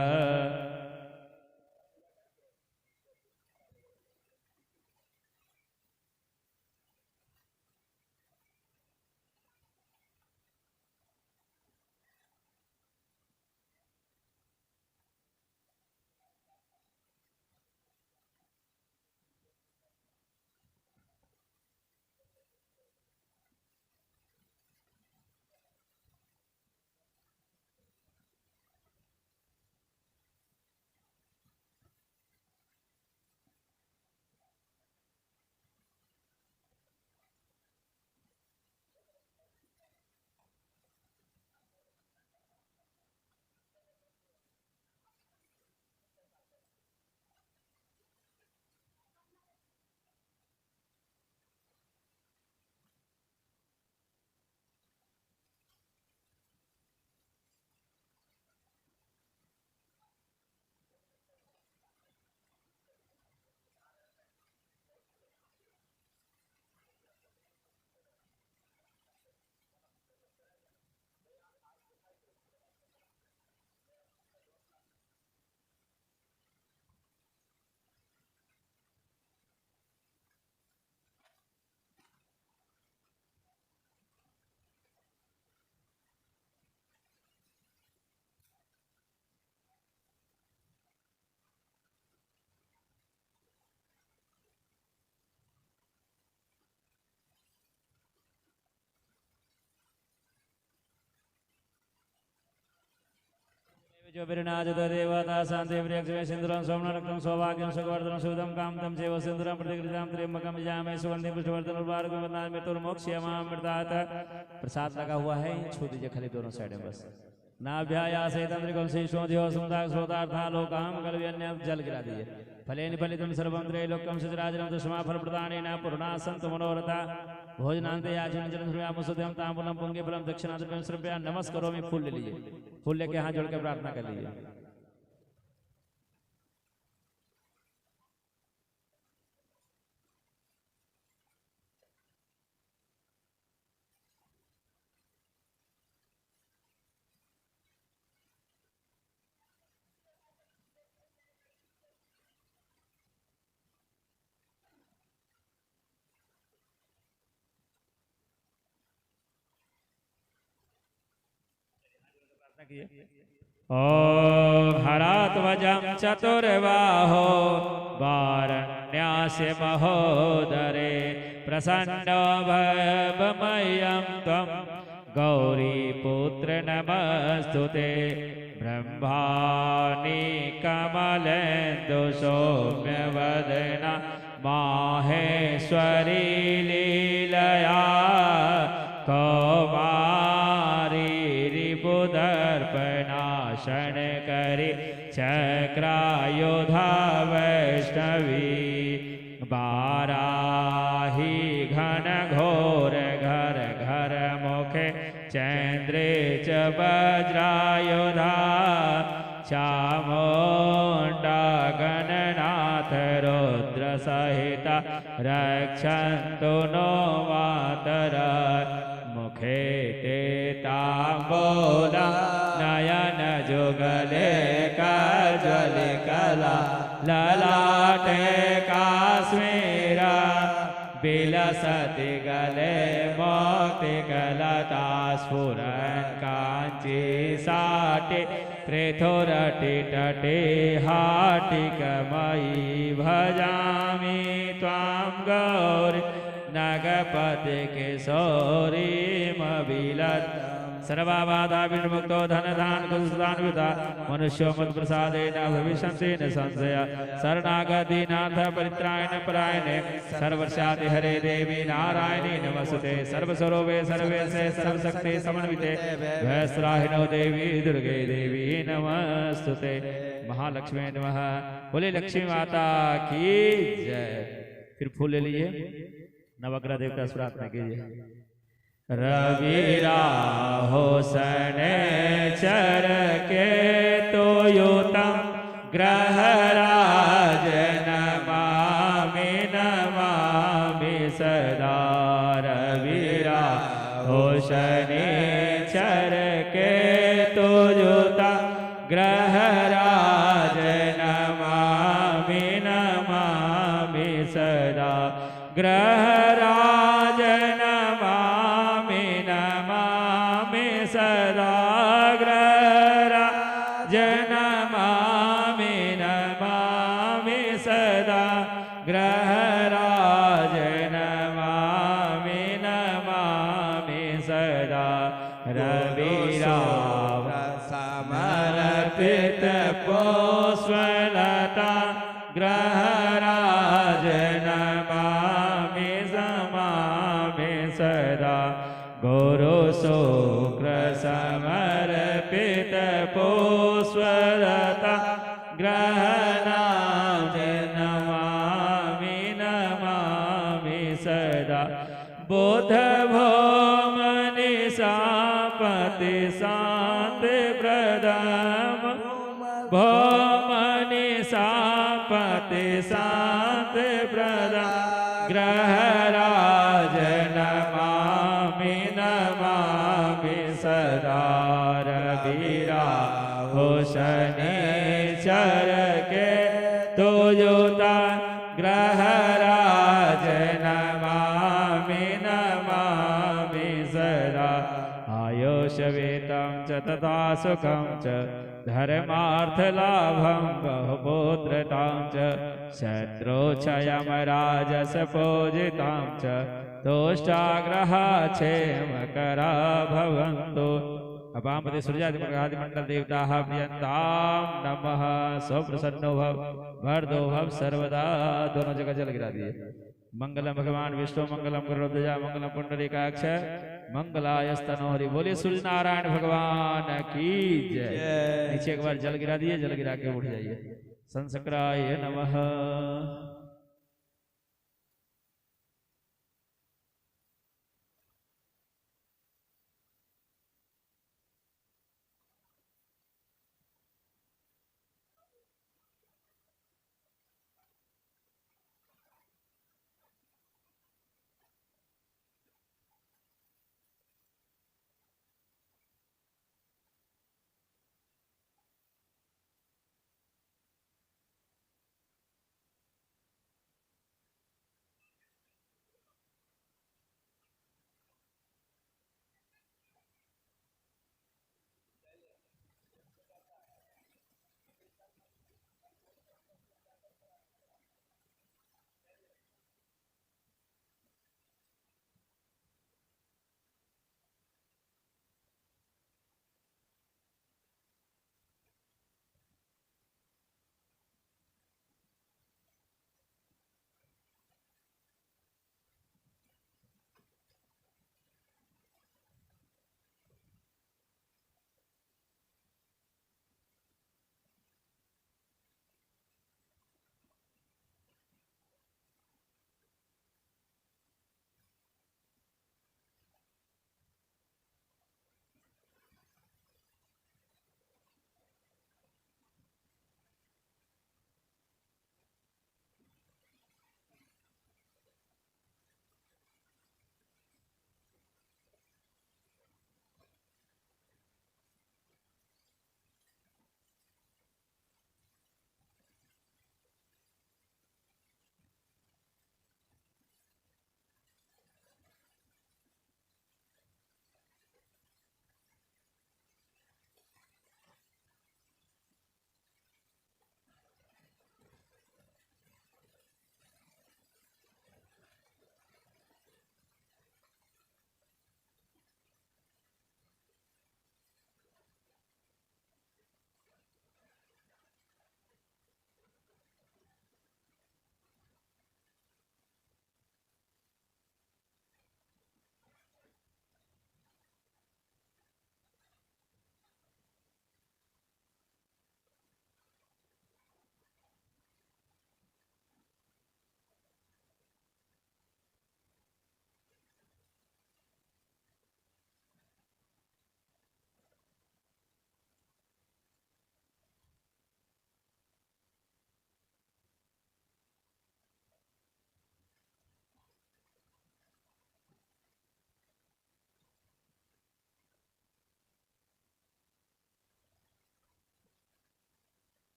जो विरनाजत देवता शांति प्रियक्षमे सिंदूरं सोमनरक्तं सौभाग्यं सुखवर्धनं सुविधं कामतं चैव सिंदूरं प्रतिकृतां त्र्यंबकं यजामहे सुगंधिं पुष्पवर्धनं उर्वारुकं वंदनामि मृत्युर्मोक्षयमामृतात्। प्रसाद लगा हुआ है, छू दीजिए खाली दोनों साइड में बस। नाभ्यायासे तंत्रिकं शेषोऽधियो सुमदाग श्रोतार्थाः लोकां कलव्यन्य जल गिरा दीजिए। फलेन फलितं सर्वं त्रैलोक्यं सचराचरं तस्मा फलप्रदानेन पूर्णाः सन्तु मनोरथा। भोजनान्ते याचनं ताम्बूलं पुंगे फलं दक्षिणाद्रव्यं श्रव्या नमस्करोमि। फूल ले लीजिए, फूल लेके हाथ जोड़ के प्रार्थना कर लीजिए। ओम हरात्वजं चतुर्बाहो वारण्यास्य महोदरे प्रसन्नो भवमह्यं त्वं गौरीपुत्र नमस्तुते। ब्रह्माणि कमलेन्दु सौम्यवदना माहेश्वरी लीलया कौमारी रिपुदर्पणाशन करि चक्रायुधा वैष्णवी। बाराही घन घोर घर घर मुखे चंद्रे च वज्रायुधा। चामुंडा गणनाथ रुद्र सहिता रक्षन्तु नो मातरः। मुखे ते ताम्बूला नयन जुगले काजल कला ललाटे काश्मीरा। बिलसति गले मोक्ति कलता स्फुरन् कांची साटे त्रिथुरटि तटे हाटिकमयी। भजामि त्वां गौरी नगपति किशोरी मबिलत्। सर्वबाधा विमुक्तो धन धान कुलदान्विता मनुष्यो मद प्रसादेन भविष्यन्ति न संशय। शरणागति नाथ परित्रायण परायणे सर्वशाति हरे देवी नारायणी नमस्ते। सर्वस्वरूपे सर्वेशे सर्वशक्ति समन्विते भयस्त्राहिनो देवी दुर्गे देवी नमस्तुते। महालक्ष्मी नमः। बोले लक्ष्मी माता की जय। फिर फूल ले लीजिए, नवग्रह देवता से प्रार्थना कीजिए। रवि राहो शनैश्चर केतु युतं ग्रहराज नमामि नमामि सदा। रवि राहो शनैश्चर केतु युतं ग्रहराज नमामि नमामि सदा। ग्रहराज नमामि नमामि सदा। ग्रहराज नमामि नमामि सदा। ग्रहराज नमामि नमामि सदा। रविराव समर्पित पुष्पलता ग्रहराज नमामि समामि सदा। गुरु शुक्र समर्पित पुष्पलता ग्रहराज नमामि नमामि सदा। बुध भौम निशापति शांति प्रदम। भौम निशापति शांति प्रदम ग्रहराज नमामि नमामि सदा। रवि राहो शनैश्चर केतु युतं ग्रहराज नमामि नमामि सदा। आयुष्यवेतं च तथा सुखं च धर्मार्थलाभं बहुपुत्रतां च। शत्रुक्षयं राजसपूजितां च तुष्टाग्रहा क्षेमकरा भवन्तु। अपामपति सूर्यादि मृगादि मंडल देवताः प्रियंताम नमः। सौ प्रसन्नो भव भरदो भव सर्वदा। दोनों जगह जल गिरा दिए। मंगलम भगवान विष्णु मंगलम गरुड़ध्वजा मंगलम पुंडरीकाक्ष मंगलायस्तनो हरि। बोले सूर्य नारायण भगवान की जय। नीचे एक बार जल गिरा दिए, जल गिरा के उठ जाइए। संसक्राय नमः।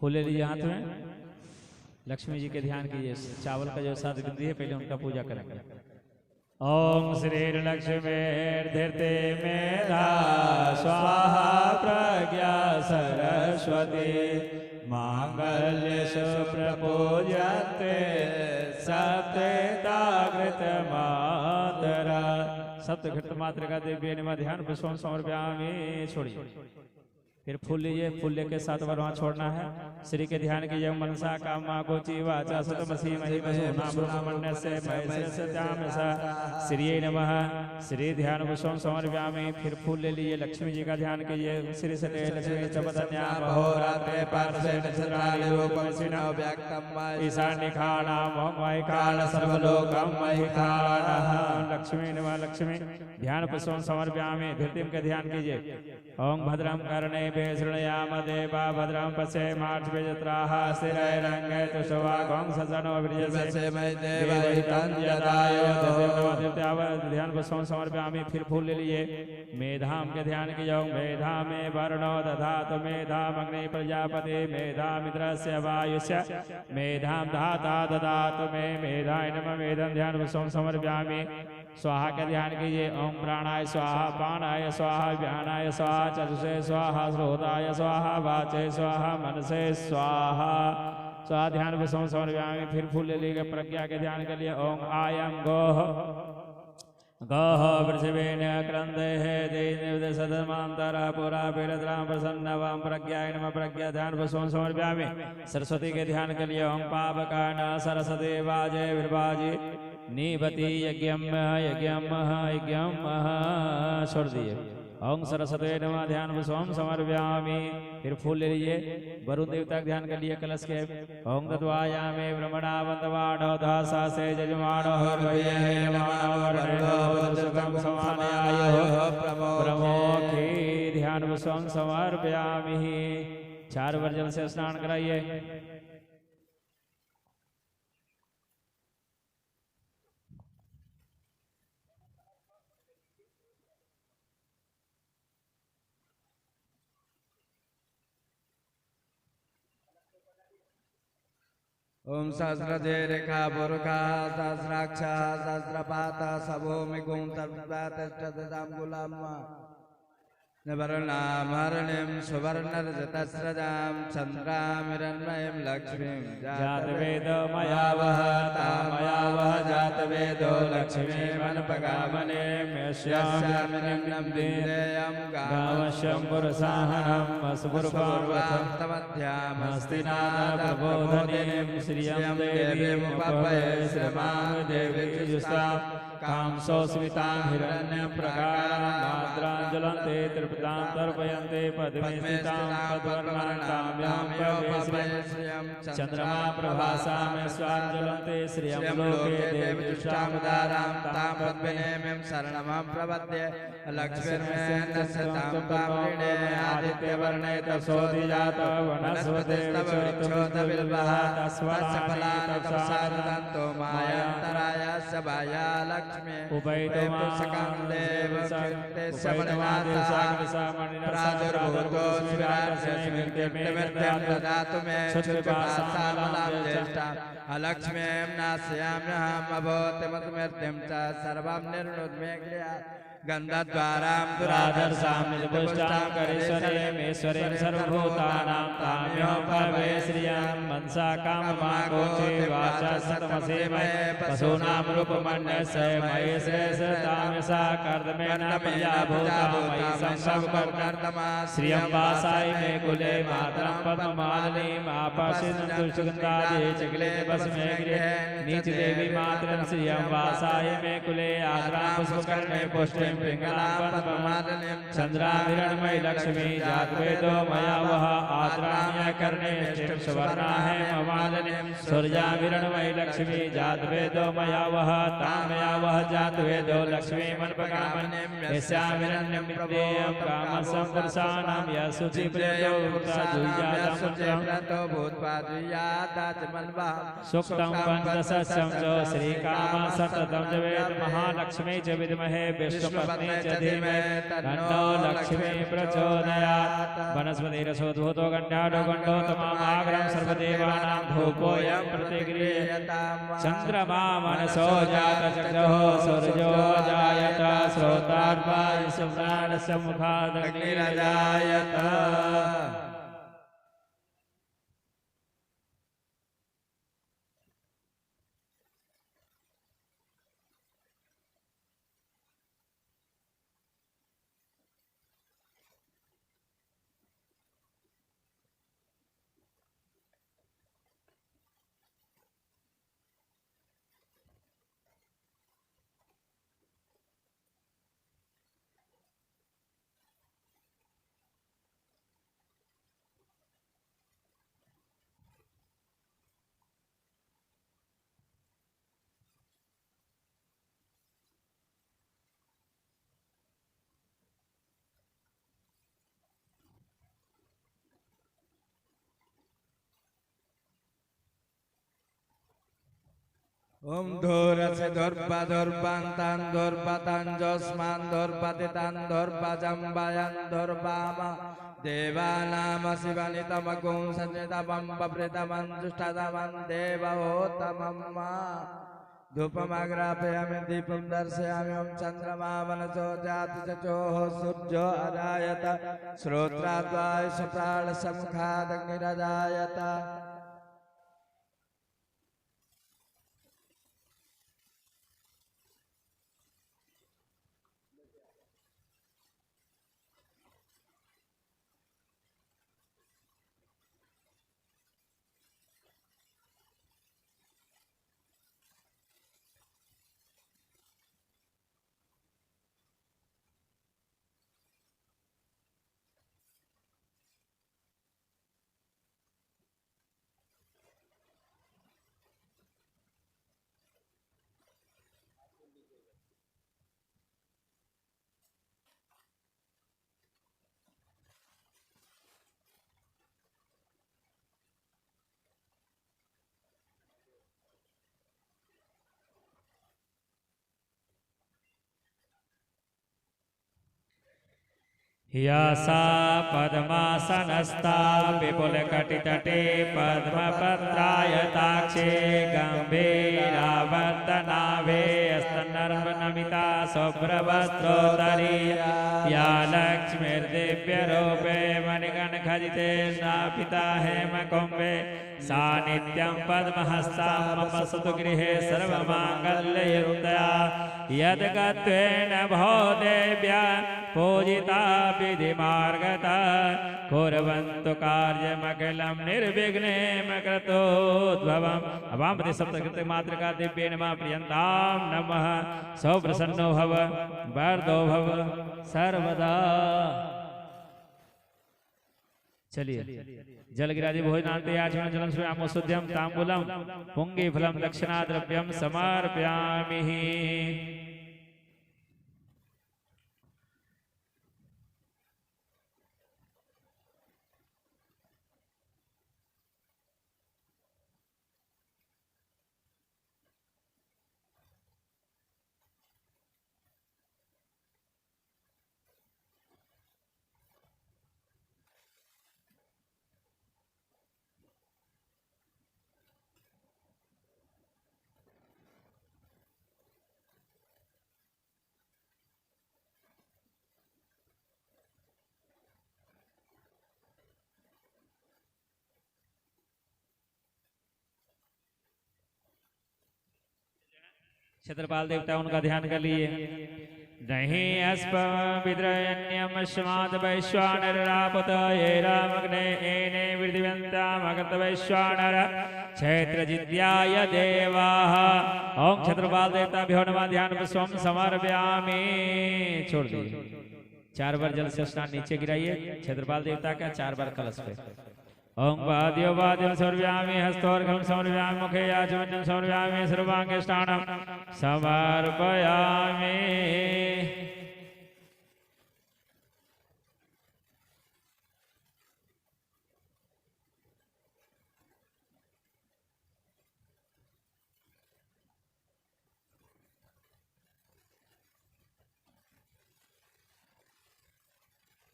फूल ले लीजिए हाथ में। लक्ष्मी जी के ध्यान कीजिए। चावल का जो सात गिनती है पहले उनका पूजा करेंगे। ओम श्री लक्ष्मीर्धीर्ते मेधा स्वाहा प्रज्ञा सरस्वती मांगल्य सुप्रपूज्यते सप्ताकृत मातरा। सप्तघृत मात्र का दिव्य निमा ध्यान पुष्पों समर्पयामि। छोड़िए। फिर फूल लीजिए। फूल लेके 7 बार वहाँ छोड़ना है। श्री के ध्यान कीजिए। मनसा कामा कोचि वाचा सतमसी महिमसो नाम ब्रह्मण्यस्य महेश्वरस्य त्यामसा श्री नमः। श्री ध्यान पुष्पों समर्पयामि। फिर फूल ले लीजिए। लक्ष्मी जी का ध्यान कीजिए। श्री सते लक्ष्मी चपतन्या अहोरात्रे पार्श्वे नक्षत्राणि रूपमसिनो व्यक्तम् ईशान्यखानां वैखान सर्वलोकं वैखानः। लक्ष्मी नमः। लक्ष्मी ध्यान पुष्पों समर्पयामि। धृतिम के ध्यान कीजिए। ओम भद्रं कर्णे शृणयाम देवा भद्रं पश्येमार्चविजत्राः स्थिरैरङ्गै तुष्टवागं सजनो विजयसे ध्यान पुष्पों समर्पयामि। फिर फूल ले लीजिए। मेधाम के ध्यान कीजिए। मेधा में वर्णो दधातु मेधाम अग्नि प्रजापति मेधामिन्द्रस्य वायुस्य मेधां धाता ददातु मे मेधाय नमः। मेधं ध्यान पुष्पों समर्पयामि। स्वाहा का ध्यान कीजिए। ओम प्राणाय स्वाहा पानाय स्वाहा व्यानाय स्वाहा चतुषे स्वाहा श्रोताय स्वाहा वाचे स्वाहा मनसे स्वाहा। स्वाहा ध्यान पुष्पों समर्पयामि। फिर फूल ले लीजिए। प्रज्ञा के ध्यान के लिए ओम आयं गोह गोह वृषभेन क्रंदेः सदमांतरा पुरा पीड़द्रां प्रसन्नवां प्रज्ञाय नमः। प्रज्ञा ध्यान पुष्पों समर्पयामि। सरस्वती के ध्यान के लिए ओम पावकान सरस्वती वाजे विर्वाजे नीवती यज्ञम यज्ञम यज्ञम छोड़ दिए। ओम सरस्वती नमः। ध्यान पुष्पों समर्पयामि। फिर फूल ले लीजिए। वरुण देवता ध्यान के लिए कलश के ओम तद्वायामे ब्रह्मणा वंदवाणो दासा से जजमानो सुखं समानयायो ब्रह्मोखी। ध्यान पुष्पों समर्पयामि। 4 बार जल से स्नान कराइए। ओम सहस्रजे रेखा पुरुखा सहस्राक्षा सहस्रपाता सभूमि गुंतर्ताम वर्णामरणिं सुवर्णरजतस्रजां चन्द्रामिरण्मयीं लक्ष्मीं जातवेदो मया वह तामया वह जातवेदो लक्ष्मीमनुपगामने मेष्यामिरण्यं दीदेयं गावश्यं पुरुषाहनं वसुपुरपार्वतं तमध्यामस्तिनाद प्रबोधनीं श्रियं देवीमुपभये श्रमां देवी जुष्टां कांसो स्मितां हिरण्यप्रकारां माद्राञ्जलन्ते तृप्तां तर्पयन्ते पद्मे स्थितां पद्मवर्णां श्रियं चन्द्रमा प्रभासां स्वाञ्जलन्ते श्रियं लोके देवजुष्टामुदारां तां पद्मिनीं शरणमं प्रपद्ये लक्ष्मीर्मेन्दस्तां पावृणे आदित्यवर्णे तपसोऽधिजातो वनस्पते वृक्षोतबिल्वः तस्वराणि मायान्तराय सभाया लक्ष्मी उपैतो सकं देव शक्ते समनवासा प्रादुर्भूतो स्मिरार्चमिर्त्यमिर्त्यं ददातु मे शुचिपासामलां ज्येष्ठां अलक्ष्मीं नास्याम्यहम् अभूतिमतुमिर्त्यं च सर्वं निर्णुद्मे क्रिया गन्धद्वारां दुराधर्षां निजपुष्टां करेश्वरीमेश्वरीं सर्वभूतानां ताम्यो भवे श्रियं मनसा काममागोचे वाचा सतमसे मये पशूनां रूपमन्यस्य मयि श्रेष्ठतामसा कर्दमेन मया भूता मयि संसर्गकर्तमा श्रियं वासाय मे कुले मातरं पद्ममालिनीम् आपाशिनं दुष्गन्धादे चिक्ले भस्मे गृहे नीचदेवी मातरं श्रियं वासाय मे कुले आद्रां पुष्पकर्णे पुष्टिं चंद्राभिरणमयी लक्ष्मी जातवेदो मया वह आद्राम्य कर्णे सुवर्णा है ममालिनी सूर्याभिरणमयी लक्ष्मी जातवेदो मया वह तामया वह जातवेदो लक्ष्मी मनपकामन्यं यस्याभिरण्यं विद्येयं कामसंपुरुषाणां यशुचि प्रियो वृत्ताजुयातं सुक्तं पंचसस्यं च श्रीकाम सततं च वेद महालक्ष्मी च विद्महे विष्णु पत्नी च धीमहि तन्नो लक्ष्मी प्रचोदयात् वनस्पतिरसोद्भूतो गण्डाढो गण्डोत्तममाग्रं सर्वदेवानां धूपोऽयं प्रतिगृह्यताम् चन्द्रमा मनसो जातचक्षुः सूर्यो जायत श्रोतात्मा यशप्राणस्य मुखादग्निरजायत ओम धूरस्य धूर्पा धूर्पान्तान् धूर्पतान् जोस्मान् धूर्पतितान् धूर्पजम्बायान् धूर्पाम देवानाम शिवनितमगुं सञ्चितमं पप्रितमं जुष्टतमं देवहोतमं धूपमाग्रापयामि दीपं दर्शयामि ओम चन्द्रमा वनसो जातचक्षुः सूर्यो अजायत श्रोत्राद्वायुष प्राणसमुखादग्निरजायत यासा पद्मासनस्था विपुलकटितटे पद्मपत्रायताक्षे गम्भीरावर्तनाभे स्तनर्वनमिता शुभ्रवस्त्रोदरी या लक्ष्मीर्दिव्यरूपे मणिगणखचिते स्नापिता हेमकुम्भे सा नित्यं पद्महस्ता मम वसतु गृहे सर्वमाङ्गल्ययुक्तया यद्गत्वेन भो देव्या पूजिता विधिमार्गता कुर्वन्तु कार्यमखिलं निर्विघ्नेन क्रतोद्भवम् अवामति सप्तकृत मातृका दिव्येन मा प्रियन्तां नमः सौप्रसन्नो भव वरदो भव सर्वदा। चलिए जलगिरादि भोजनान्ते याचनं जलं स्वयामो शुद्ध्यं ताम्बूलं पुंगीफलं दक्षिणाद्रव्यं समर्पयामि। क्षेत्रपाल देवता उनका ध्यान कर लिए। नहीं अस्पम विद्रयण्यमश्माद वैश्वानरापुत ये रामग्ने एने वृद्धिवन्ता मगत वैश्वानर क्षेत्र जिद्याय देवाः। ओम क्षेत्रपाल देवता भ्यो नमः ध्यान स्वम समर्पयामि। छोड़ दीजिए 4 बार जल से स्नान नीचे गिराइए क्षेत्रपाल देवता का 4 बार कलश पे। ओम वाद्यो वाद्यं समर्पयामि हस्तोर्घं समर्पयामि मुखे आचमनं समर्पयामि सर्वांगे स्नानं समर्पयामि।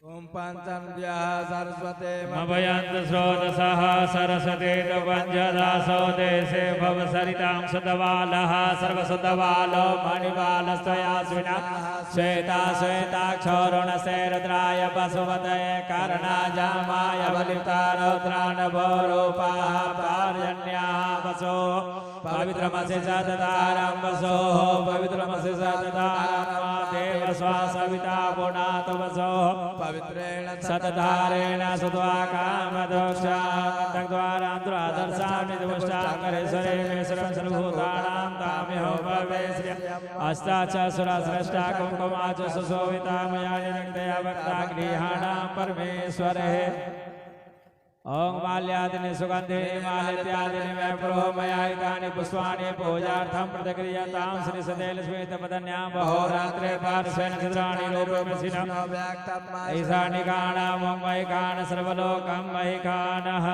ओम पंचम्भ्यः सरस्वते मभयन्त स्रोतसः सरस्वती पञ्चदासो देशे भव सरितां सुतबालः सर्वसुतबालो मणिबालस्त्वयास्विना श्वेता श्वेताक्षोरुणसे रुद्राय पशुपतये कर्णाजामाय बलितारौद्राणभोरूपाः पार्जन्याः वसो पवित्रमसि सततारं वसो पवित्रमसि सततारं देव स्वासविता पुनात वसो पवित्रेण सततारेण सुत्वा कामदोक्षान्तद्वारान्तरादर्शामि दुष्टाकरेश्वरे मेश्वरं सर्वभूतानां ताम्यो भवे श्रिय अस्ताचसुरा स्रष्टा कुङ्कुमा च सुशोभिता मया निरक्तया भक्ता गृहाणां परमेश्वरे ओम माल्यादिनि सुगन्धिनि मालित्यादिनि मे प्रोहमयायिकानि पुष्पाणि पूजार्थं प्रतिक्रियतां श्री सदेल श्वेतपदन्यां बहोरात्रे पार्श्वेन छिद्राणि रूपमसिनं ईशानिकाणां मयिकान् सर्वलोकं मयिकानः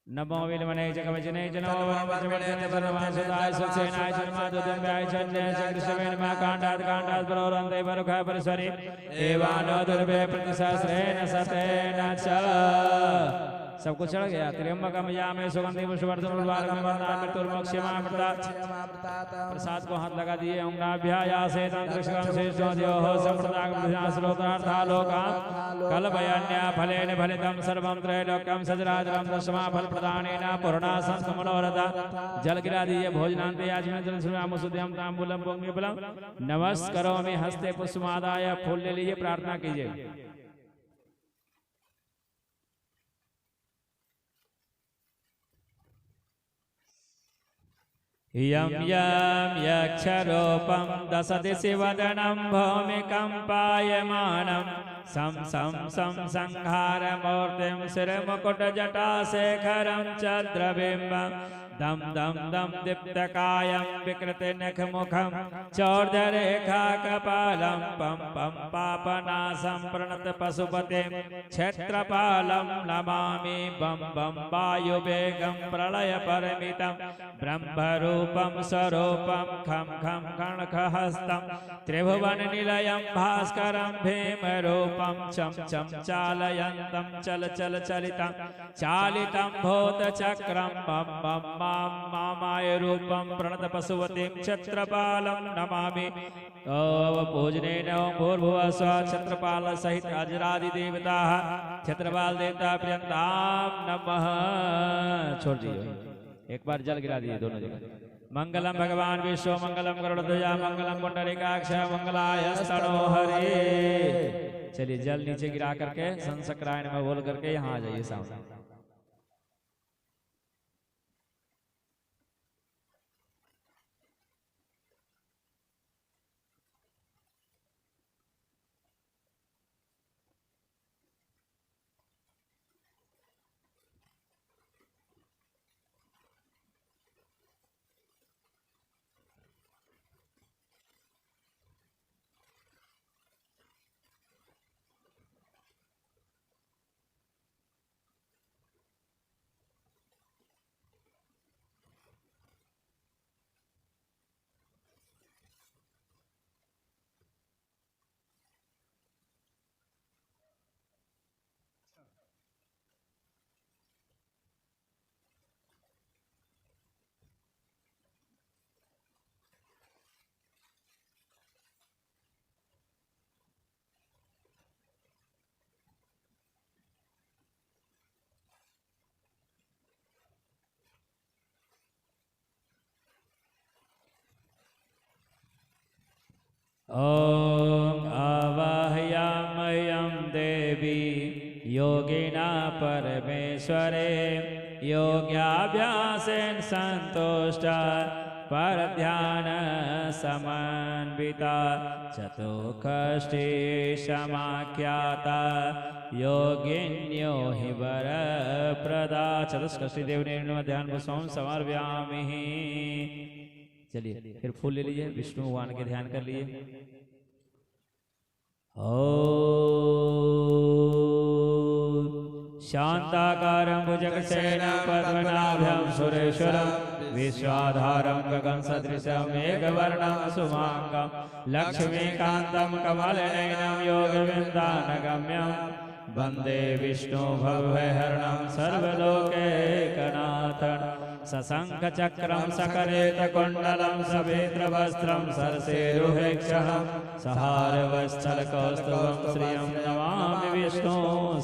नमो विलमने जगवचने जनो वरमचवचने परमासुदाय सुसेनाय जन्मादुदम्याय चन्ने चक्रशवेन मा कांडाद परोरन्ते परुखा परिसरि एवानो दुर्भे प्रतिसहस्रेण सतेन च सब कुछ चढ़ गया त्र्यंबकम यामे सुगंधि पुष्पवर्धन उर्वारुकम वरदान मृत्युर्मोक्षमामृतात् प्रसाद को हाथ लगा दिए ओम नाभ्यायासे तंत्रक्षकं शेषोद्योः संप्रदागं श्रोतार्थालोकां कल्पयन्या फलेन फलितं सर्वं त्रैलोक्यं सचराचरं दशमा फल प्रदानेन पूर्णा संतमनोरथ जल गिरा दिए भोजनान्ते याचमेन जल सुनाम सुद्यम तांबूलम पुण्यफलम नमस्करोमि हस्ते पुष्पमादाय फूल ले लीजिए प्रार्थना कीजिए यं यं यक्षरूपं दशदिशि वदनं भौमिकम्पायमानं सं संहारमूर्तिं शिरमुकुटजटाशेखरं चन्द्रबिम्बं दं दं दं दीप्तकायं विकृतिनखमुखं चौर्धरेखाकपालं पं पं पापनाशं प्रणतपशुपतिं क्षेत्रपालं नमामि बं बं वायुवेगं प्रलयपरिमितं ब्रह्मरूपं स्वरूपं खं खं खण्खहस्तं त्रिभुवननिलयं भास्करं भीमरूपं चं चं चालयन्तं चल चल चलितं चालितं भूतचक्रं बं बं मामाय रूपं प्रणतपशुपतिं क्षत्रपालं नमामि पूजनेन भूर्भुवः स्वः क्षत्रपाल सहित अजरादिदेवताः क्षत्रपाल देवता प्रियंतां नमः छोड़ दिए एक बार जल गिरा दिए दोनों जगह मंगलम भगवान विश्व मंगलम गरुड़ध्वजा मंगलम पुंडरीकाक्ष मंगलाय स्तनोहरि चलिए जल नीचे गिरा करके संसक्रायण में बोल करके यहाँ आ जाइए सामने ओम आवाहयामयं देवी योगिना परमेश्वरे योग्याभ्यासेन संतुष्टा पर ध्यान समन्विता चतुष्षष्टि समाख्याता योगिन्यो हि वरप्रदा चतुष्षष्टि देवने ध्यान को समर्पयामि। चलिए फिर फूल ले लीजिए विष्णु भगवान के ध्यान कर लिए शान्ताकारं भुजगशयनं पद्मनाभं सुरेश्वरं विश्वाधारं गगनसदृशं मेघवर्णं शुभाङ्गं लक्ष्मीकान्तं कमलनयनं योगविन्दानगम्यं वन्दे विष्णु भवभयहरणं सर्वलोकैकनाथं सशङ्खचक्रं सकलेतकुण्डलं सवेत्रवस्त्रं सरसेरुहेक्षणं सहारवत्सलकौस्तुभं श्रियं नमामि विष्णु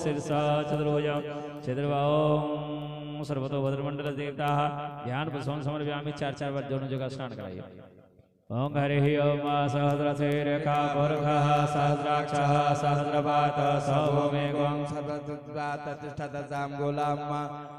शिरसा चतुर्भुजं चतुर्बाहुं सर्वतो भद्रमण्डलदेवताः ध्यान पुष्पं समर्पयामि। 4 बार दोनों जगह स्नान कराइए। ओम हरिः ओम सहस्रशीर्षः पुरुषः सहस्राक्षः सहस्रपातः सौभौमेकं सर्वततिष्ठतां गुलाम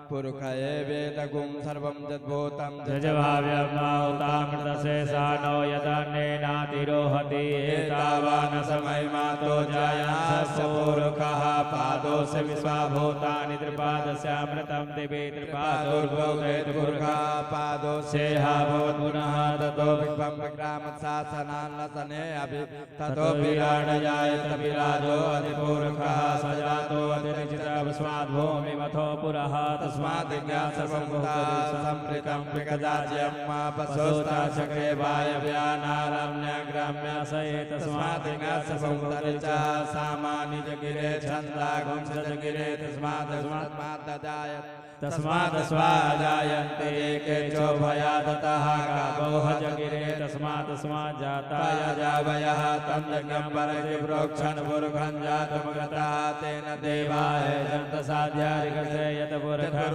पुरुष वेदगुं सर्वं यद्भूतं जजभाव्यमाहुतामृतशेषानो यदन्नेनातिरोहति एतावान् समयमातो जायास पुरुषः पादोऽस्य विश्वाभूतानि त्रिपादस्यामृतं दिवे त्रिपादोर्भूतेति पुरुषः पादोऽस्येहा भवद्पुनः ततो विश्वं विक्रामशासनान्नतने अभि ततो विराडयायत विराजो अधिपुरुषः सजातो अधिनिचितस्माद्भूमिमथो पुरः तस्मादिज्ञासर्वभूतासम्प्रीतं विगजाज्यं पशोस्ताचक्रे वायव्यानारम्यग्राम्य सये तस्मादिज्ञासर्वभूतरिच सामान्यजगिरे छन्दागुंसजगिरे तस्मात् स्वाजायन्ते एके चोभयादतः गावोह जगिरे तस्मात् जाताय जावयः तं यज्ञं परगे प्रोक्षन् पुरुषं जातमगतः तेन देवाय जन्तसाध्यारिकस्य यत् पुरुषं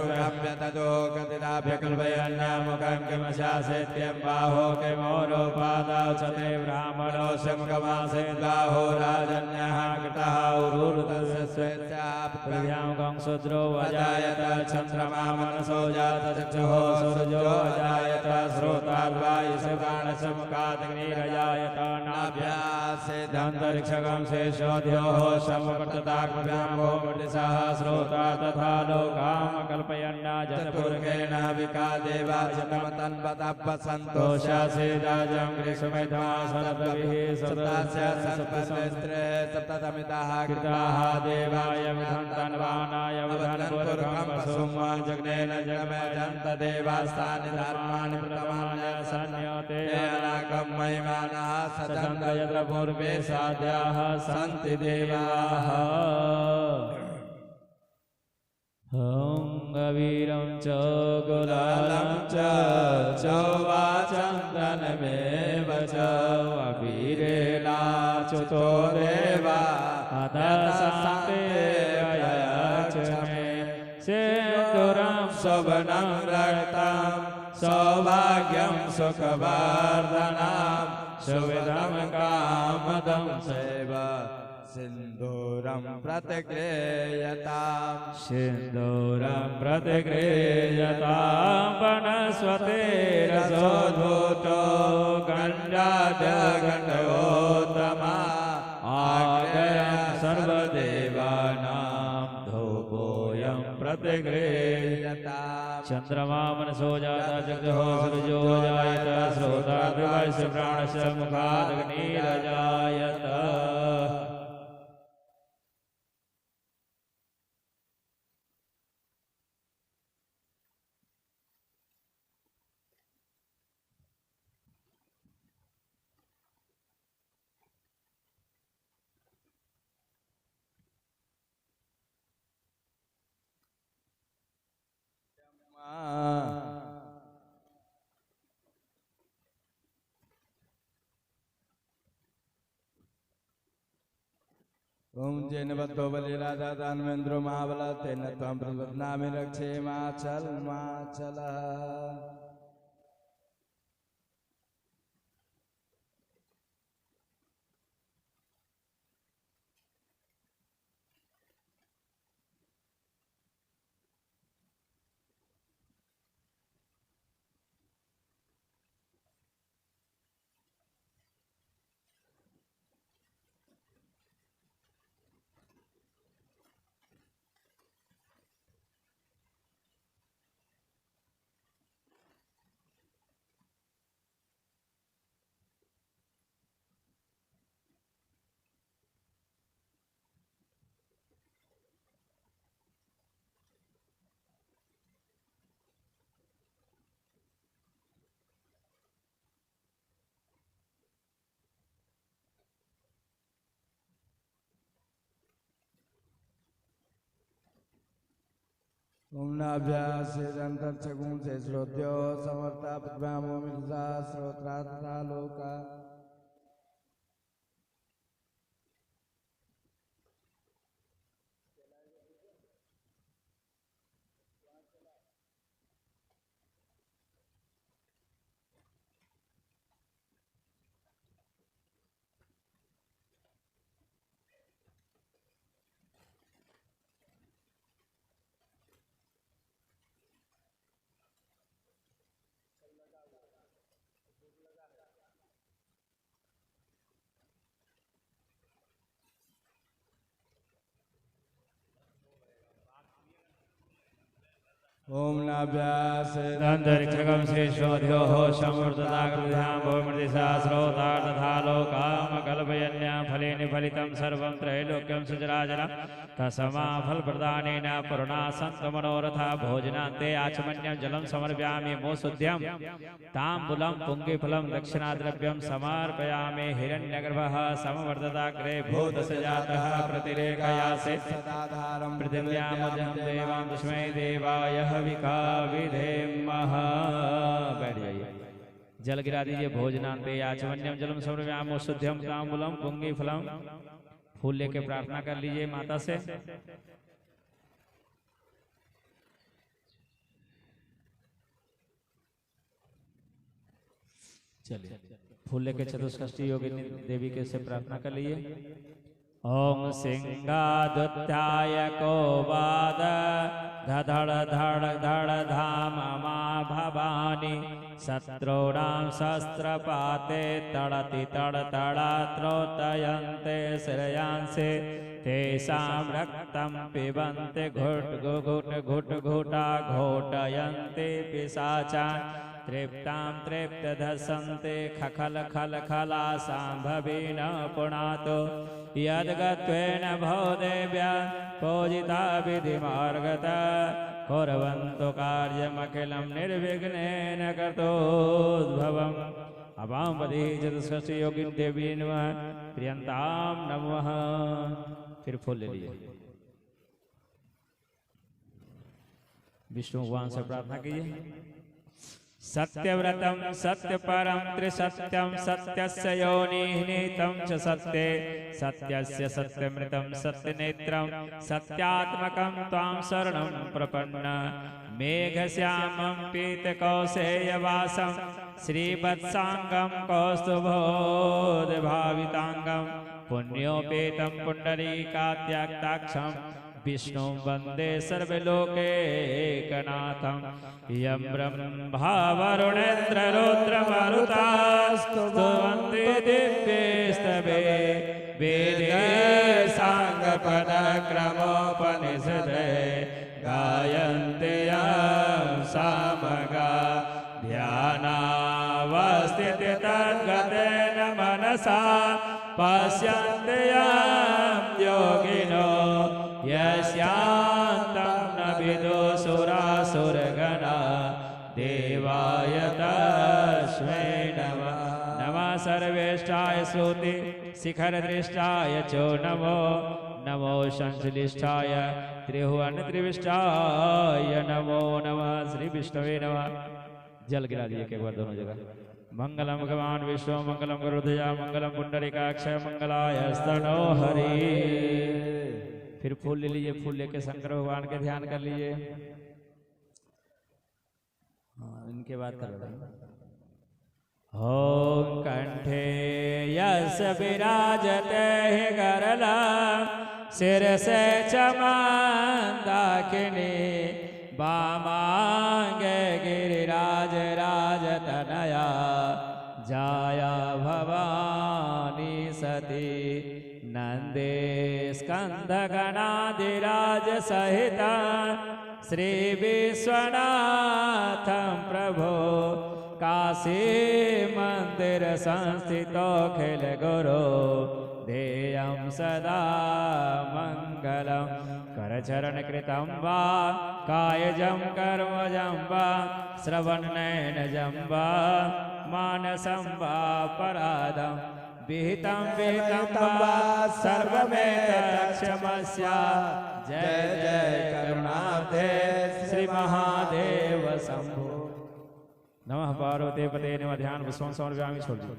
ततो गतिराभ्यकल्पयन्नामुखं किमशासेत्यं बाहो किमोरोपादाौ च ते ब्राह्मणो शमुखमासे बाहो राजन्यः कृतः उरुरुतस्वेत्याप्तभ्यां गं शूद्रो वजायत चन्द्रमा मनसो जात चक्षुः सूर्यो अजायत श्रोताद्वायुषु प्राणस्य मुखादग्निरजायत नाभ्यासेदन्तरिक्षगं शेषोऽध्योः समवर्तताग्भ्यां भोमटिसः श्रोता तथा लोकाम कल्पयन्ना जतपुरुषेण विकादेवाजतमतन्वतपसन्तोषासेदाजं ग्रीष्मैधमासनद्भिः सप्तास्य सप्तसहस्रे सप्ततमिताः कृताः देवाय विधं तन्वानाय विधं पुरुषं पशुं जग्नेन जगमयजन्त देवास्तानि धर्माणि प्रथमानि संयोते अनाकं महिमानः सचन्द यत्र पूर्वे साध्याः सन्ति देवाः। वीरं च गुलालं च चौवाचन्दनमेव च वीरेणाच्युतो देवा अतः सिन्दूरं शोभनं रक्तं सौभाग्यं सुखवर्धनं सुविधं कामदं सेव सिन्दूरं प्रतिगृह्यताम् वनस्पतिरसोद्धूतो गण्डाद्यगण्डयोत्तमा आग्रयं सर्वदेवानां धूपोऽयं प्रतिगृह्यताम्। चन्द्रमा मनसो जाता जगतो सूर्यो जायत श्रोता दिवस्य प्राणस्य मुखादग्निरजायत। ओम जैन बद्धो बलि राजा दानवेंद्रो महाबल तेन त्वं प्रबध्नामि रक्षे माचल माचल। ओम नाभ्यासेदंतर्चगुं से श्रोत्यो समर्था पद्मामो मिलसा श्रोत्रात्रा लोका ओम नाभ्यासेदंतरिक्षगं श्रीश्वध्योः समृद्धताकृतिधां भूमिर्दिशास्रोतार् तथा लोकामकल्पयन्या फलेन फलितं सर्वं त्रैलोक्यं सुजराजरं तस्माफलप्रदानेन पूर्णा सन्तु मनोरथा भोजनान्ते आचमन्यं जलं समर्पयामि मोसुद्यं ताम्बूलं पुङ्गिफलं दक्षिणाद्रव्यं समर्पयामि हिरण्यगर्भः समवर्धताग्रे भूतसजातः प्रतिरेखयासे सदाधारं पृथिव्यामजं देवां तस्मै देवाय हविका विधेमः। बैठ जाइए, जल गिरा दीजिए। भोजनान्ते आचमन्यम जलम समर्पयामि शुद्धम ताम्बूलम पुंगीफलम। फूल लेके प्रार्थना कर लीजिए माता से। चलिए फूल लेके चतुष्षष्ठी योगिनी देवी के से प्रार्थना कर लीजिए। ओम सिंहादुत्याय कोवाद धड़ धड़ धड़ धाम मा भवानी शत्रूणां शस्त्रपाते तड़ति तड़ तड़ा त्रोतयन्ते श्रेयांसे तेषां रक्तं पिबन्ते घुट घुट घुट घुटा घोटयन्ते पिशाचान् तृप्तां तृप्तधसन्ते खखल खल खला सांभवीन पुनातो यद्गत्वेन भवदेव्या पूजिता विधिमार्गता कुर्वन्तु कार्यमखिलं निर्विघ्नेन कर्तोद्भवम्। अवामवधि चतुष्षष्ठी योगिनी देवी नमः प्रियन्तां नमः। फिर फूल ले लीजिए। विष्णु भगवान से प्रार्थना कीजिए। सत्यव्रतं सत्यपरं त्रिसत्यं सत्यस्य योनिः नीतं च सत्ये सत्यस्य सत्यमृतं सत्यनेत्रं सत्यात्मकं त्वां शरणं प्रपन्न। मेघश्यामं पीतकौशेयवासं श्रीवत्साङ्गं कौस्तुभोदभाविताङ्गं पुण्योपेतं पुण्डरीकात्याक्ताक्षं विष्णुं वन्दे सर्वलोकैकनाथं। यं ब्रह्मा वरुणेन्द्ररुद्रमरुतास्तुवन्ति दिव्यैस्तवे वेदे साङ्गपदक्रमोपनिषदे गायन्ते यं सामगा ध्यानावस्थिते तद्गतेन मनसा पश्यन्ते यं योगिनो यस्यान्तं न विदुषुरासुरगणा देवाय तस्मै नमः। नमः सर्वेष्ठाय श्रुति शिखरदृष्टाय चो नमो नमो संश्लिष्टाय त्रिभुवन त्रिविष्टाय नमो नमः। श्री विष्णवे नमः। जल गिरा दिए एक बार दोनों जगह। मंगलम भगवान विष्णु मंगलम गरुड़ध्वजा मंगलम पुंडरीकाक्ष मंगलाय स्तनो हरि। फिर फूल ले लीजिए। फूल लेके शंकर भगवान के ध्यान कर लीजिए। इनके बाद कर रहे हैं। ओम कंठे यस विराजते गरला सिर से चमंदाकिनी बामांगे गिरिराज राजतनया जाया भवानी सती नंदे स्कंदगणाधिराज सहिता श्री विश्वनाथं प्रभो काशी मंदिर संस्थितो खिल गुरु ध्येयं सदा मंगलम। करचरण कृतं वा कायजं कर्मजं वा श्रवणनयनजं वा मानसं वा परादं विहितं विहितं वा सर्वमेतत्क्षमस्व जय जय करुणाब्धे श्री महादेव शंभो नमः पार्वती पते नमः ध्यान पुष्पं समर्पयामि छोड़ दो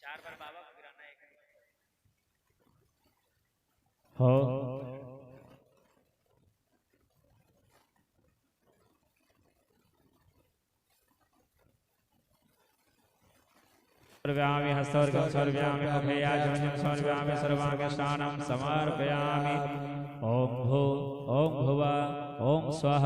चार बार बाबा को गिराना है हो सर्वयामि हस्तवर्गं सर्वयामि मुखयाजनं सर्वयामि सर्वांगे स्नानं समर्पयामि ओम भुवः ओम स्वः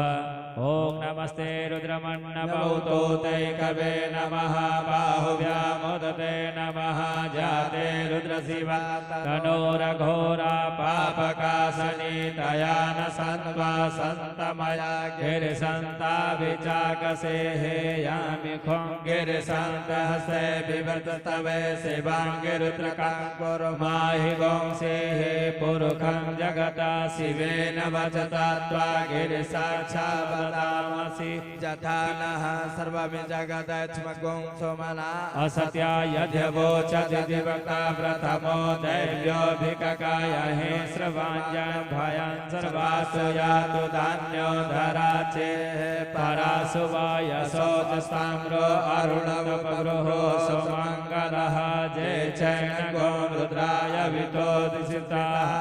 ओम नमस्ते रुद्रमन्नभूतो तैकवे नमः बाहुव्यामोदते नमः जाते रुद्रशिवा तनोरघोरा पापकासनी तया न सन्त्वा सन्तमया गिरिसन्ता विचाकसे हे यामि खों गिरिसन्तहसे विवर्तस्तवे शिवाङ्गे रुद्रकाङ्कुरुमाहि वंशे हे पुरुखं जगता शिवेन वचता त्वा गिरिसाक्षावदामसि यथा नः सर्वमि जगदच्मगुं सोमना असत्या यद्यवोचति दिवक्ता प्रथमो दैव्योऽभिककाय हे श्रवाञ्जन भयं सर्वासु यातु धान्यो धराचे परासु वा यशोजस्ताम्रो अरुणवपगृहो सोमङ्गलः जय चैनगो रुद्राय वितोदिशिताः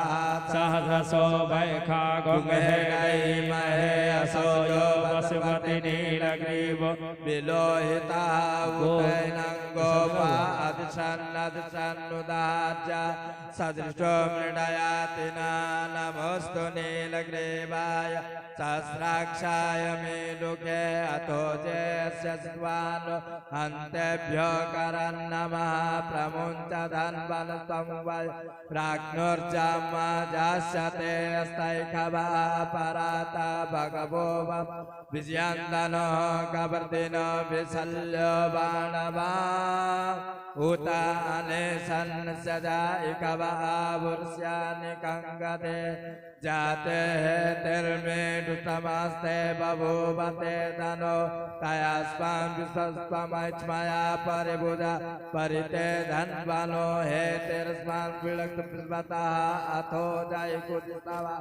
सहस्रशो वैखागो महे असोयो वसुमति नीलग्रीवो विलोहिता उतैनङ्गो वा अधिसन्नुदार्य सदृशो मृडयाति नमोऽस्तु नीलग्रीवाय सहस्राक्षाय मे लोके अतो जयस्य स्वानो अन्तेभ्यो करन्नमः प्रमुञ्च धन्वनस्त्वं वै प्राज्ञोर्जमा जास्यते स्थैखवा पराता भगवो विजयन्दनो कवर्दिनो विशल्यो बाणवा उताने सन्सजाइकवा वुर्ष्यानि कङ्गते जाते तिर्मे दुष्टमस्ते बभूवते धनो तयास्मान् विश्वस्त्वमैच्छमया परिभुजा परिते धन्वनो हे तिरस्मान् विलक्तपिस्वतः अथो जयकुदितवा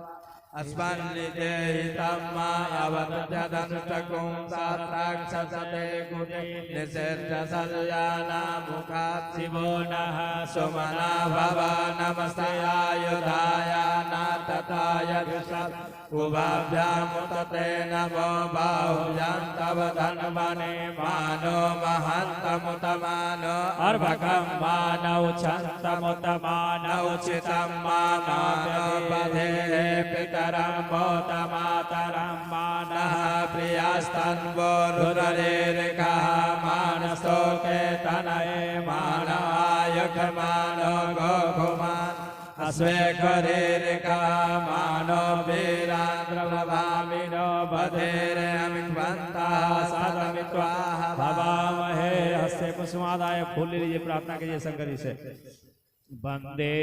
अस्मन्निदेहितं मायावतजदनुष्टकुं सात्राक्षसते कुजे निषिद्धशल्यानामुखात् शिवो नः सुमना भव नमस्ते आयुधाय नाथताय विशत् उभाभ्यामुतते नमो बाहुभ्यां तव धन्वने मानो महन्तमुत मानो अर्भकं मानौ छन्तमुत मानौ चितं मानो बधे पितरं मोत मातरं मानः प्रियास्तन्वो रुदरेरिकः मानस्तोके तनये मानायुख मानो गोकुमान् अस्वेखरेरिका मानो वीरान्द्रभवामिनो बधेरमिन्वन्तः सदमित्वा भवामहे हस्ते कुसुमादाय फूल लीजिए प्रार्थना कीजिए शंकर जी से वंदे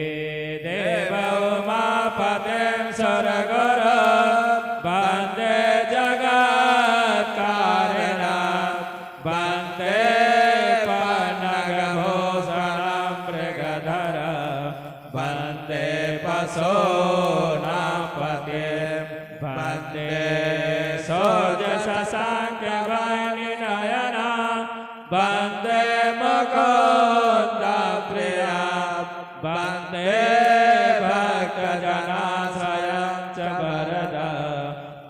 देव उमापतिं सुरगुरु वंदे जगत्कारिणं वंदे पन्नगभूषणं मृगधरं वंदे पशूनां वंदे शौर्यशशाङ्कवाणिनयनं वंदे मुकुन्दप्रिया वंदे भक्तजनाश्रयं च वरद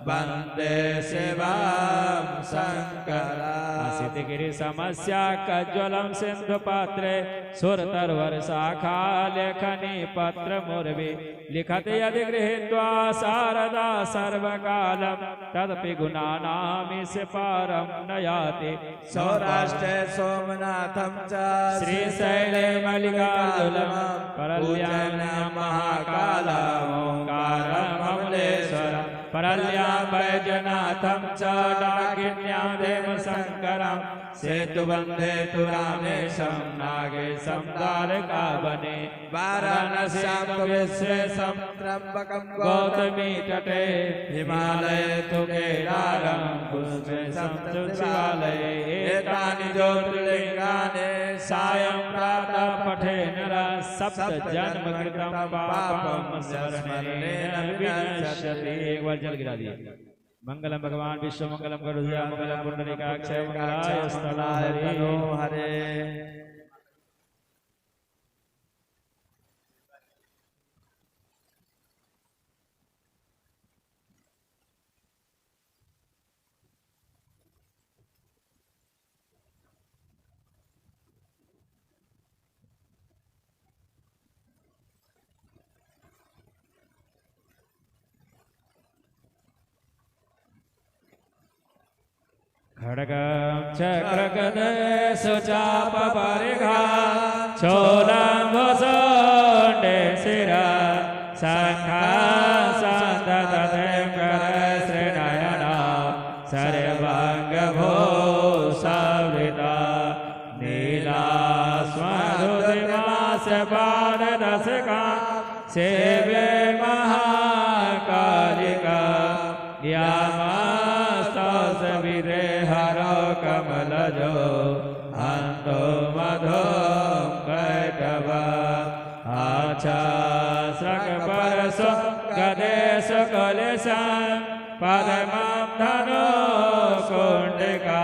वंदे वन्दे शिवं शङ्करा सिद्धगिरि समस्या कज्ज्वलं सिन्धुपात्रे सुरतर्वर्षाखा लेखनी पत्र मुर्वी लिखति यदि गृहीत्वा शारदा सर्वकालं तदपि गुणानामीश पारं न याति सौराष्ट्रे सोमनाथं च श्रीशैले मल्लिकार्जुनं परल्यां महाकालमोङ्कारममलेश्वरं परल्यां वैजनाथं च डाकिन्यां देवशङ्करं सेतुबन्धे तु रामेशं नागेशं द्वारकावने वाराणस्यां विश्वेशं त्र्यम्बकं गौतमी तटे हिमालये तु केदारं पुष्पेशं च शिवालये एतानि ज्योतिर्लिङ्गानि सायं प्रातः पठे नरः सप्तजन्मकृतं पापं स्मरणेन विनश्यति। एक बार जल गिरा दिए। मंगलम भगवान विश्व मंगलम गरुड़ध्वजा मंगलम पुंडरीकाक्षय मंगलाय स्थलाय तनो हरे। खड्गं चक्रगदे सुचापपरिघा चोलम्बुसोण्डे शिरा शङ्खासन्दधं करश्रीनयना सर्वाङ्गभूषावृता नीलास्मरुदिमास्यपाददशका सेवे महाकालिका यामास्तविरे हरो कमलजो अन्तो मधो कैटव आचास्रकपरसो गदेशो कलेशं पद्मं धनो कुण्डिका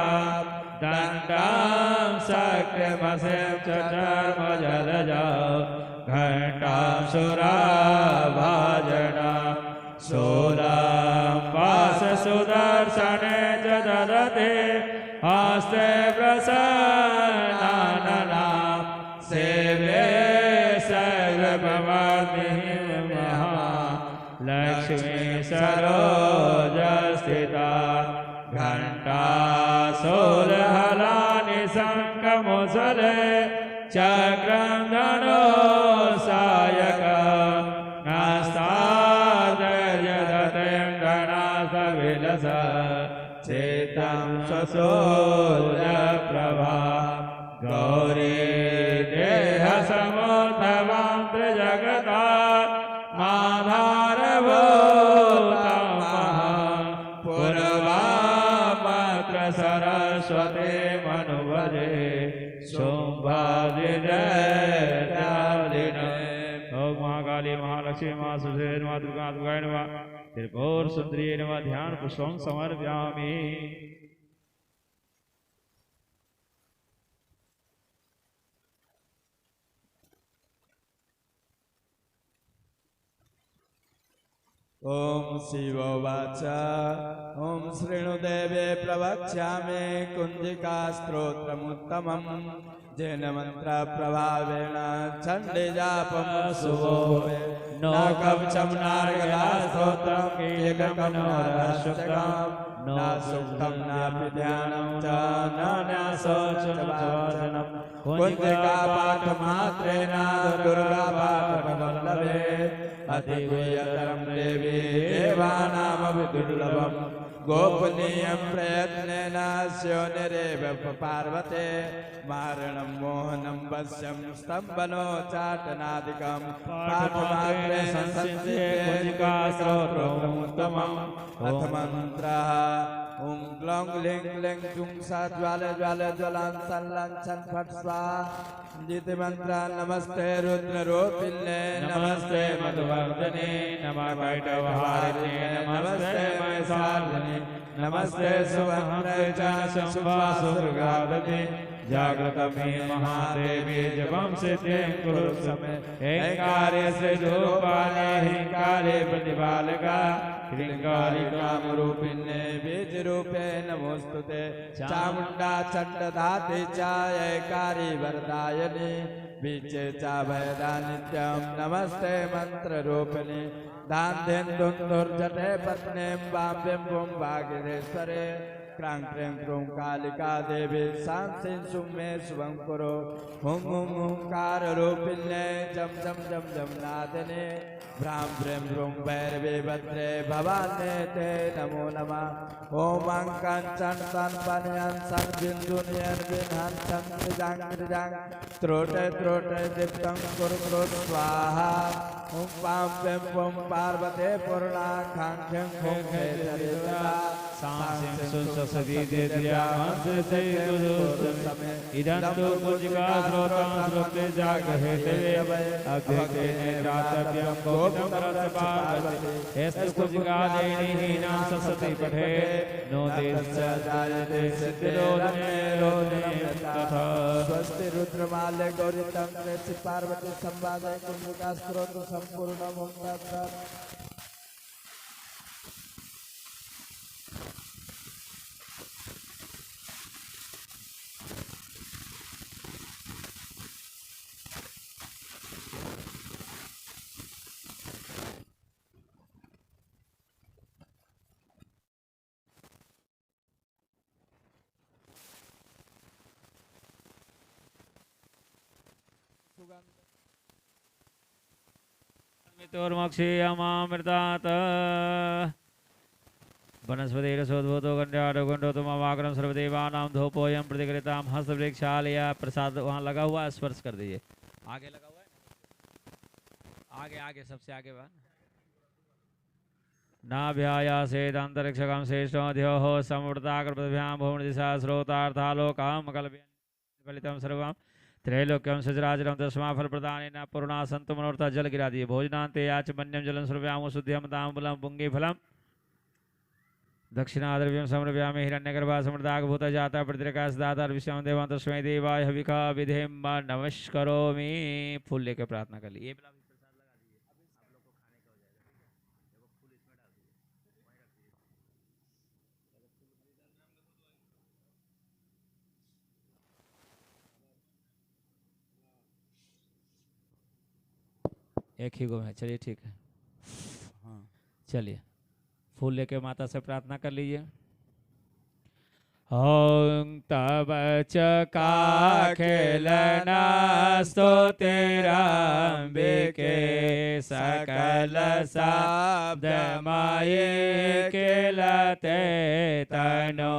दण्डं शक्तिमसिं चर्मजलजो घण्टां सुराभाजना शूलं वाससुदर्शने च ददते हस्ते प्रसन्नानना सेवे सर्वमर्दिनीं महालक्ष्मी सरोजस्थिता घण्टाशूलहलानि शङ्खमुसले चक्रं धनुर्सायका चेतं स्वसूर्यप्रभा गौरी देहसमुद्भवां त्रिजगता माधारभूतं पूर्वामत्र सरस्वती मनुवजे शुम्भादिने। ओम महाकाली महालक्ष्मी महासुषे नमः दुर्गा दुर्गाय नमः त्रिपुर सुंदरी नमः ध्यान पुष्पं समर्पयामि। ओम शिवोवाच ओम श्रेणुदेवे प्रवक्ष्यामि कुंजिका स्तोत्रमुत्तमं जेन मंत्र प्रभावेण चण्डे जापं शुभो नो कवचं नारगला स्तोत्रं कीलकमनोरशुक्तं न सुक्तं नापि ध्यानं च न न्यासो च वादनं कुंजिका पाठमात्रेण दुर्गा पाठमवल्लभे अतिगुह्यतरं देवी देवानामपि दुर्लभं गोपनीयं प्रयत्नेन स्योनिरेव पार्वते मारणं मोहनं वश्यं स्तम्भनोच्चाटनादिकं पाठमात्रे संसिद्धे कुंजिका स्तोत्रमुत्तमम् अथ मन्त्रः ओम ग्लौं ग्लिं ग्लिं जुं सा ज्वाले ज्वाले ज्वलां सल्लं चं फट् स्वाहा जिति मंत्र नमस्ते रुद्ररूपिणे नमस्ते मधुवर्धने नमः कैटवहारिणे नमस्ते महिषार्दिने नमस्ते सुवह्ने च शम्भासुरगादते जागृतमे महादेवी जपं सिद्धिं कुरु मे हेंकारे से रूपाले हेंकारे प्रतिपालका क्लिंगारी कामरूपिण्ये बीजरूपे नमोस्तुते चामुण्डा चण्डधाते चायकारी वरदायिनी बीचे चाभयदा नित्यं नमस्ते मंत्ररूपिणी दान्धेन्दुन्दुर्जटे पत्नीं वाम्यं बुं भागिरेश्वरे क्रां क्रीं क्रूं कालिका देवी सांसिं सुमे शुभं कुरु हुं हुं हुंकाररूपिण्ये जं जं जं जं नादिने भ्रां भ्रीं भ्रूं भैरवे भद्रे भवान्ये ते नमो नमः ॐ कंचन सन पनयन सन बिन्दुनियन बिन्हन सन त्रिजांग त्रोटे त्रोटे दीप्तं कुरु कुरु स्वाहा ॐ पां पें पुं पार्वते पूर्णा खां ख्यं खुं खे चरिता सांसिं सुससदी देद्यामस से गुरुसमे इदन्तु कुजिका श्रोतां श्रोते जागहेते अभ्यते नेत्रातव्यं गोप्तं रसपावते एस्तु कुजिका देनिहीनां ससति पठे नो देस्य जायते सिद्धिरोधने रोधने तथा स्वस्ति रुद्रमाले गौरीतं श्री पार्वती संवादे कुजिका स्त्रोत संपूर्ण मुक्ता मितोर्मक्षीयमामृतात् वनस्पतिरसोद्भूतो गण्ड्याडगण्डोतमाग्रम सर्वदेवानां धूपोऽयं प्रतिकृतां हस्तवृक्षालया प्रसाद वहाँ लगा हुआ है, स्पर्श कर दीजिए। आगे लगा हुआ है, आगे आगे सबसे आगे बा नाभ्यायासेदन्तरिक्षकं श्रेष्ठोऽध्योः समवृताकृपद्भ्यां भूमिदिशा श्रोतार्थालोकामकल्पयन् सर्वं त्रैलोक्यं सचराचरं तस्मा फल प्रदानेन पूर्णा सन्तु मनोरथा जल गिरा दिए भोजनान्ते याचमन्यं जलं सर्व्यामो शुद्ध्यं ताम्बूलं पुंगे फलम् दक्षिणाद्रव्यं समर्पयामि हिरण्यगर्भा समृद्धागभूता जाता प्रतिरकाशदाता विश्वं देवां तस्मै देवाय हविका विधेम नमस्करोमि। फूल लेकर प्रार्थना कर ली। एक ही गो है, चलिए ठीक है। हाँ चलिए फूल लेके माता से प्रार्थना कर लीजिए। ओं तब का खेलना स्तोतिरंबिके सकल शब्द माये खेलते तनो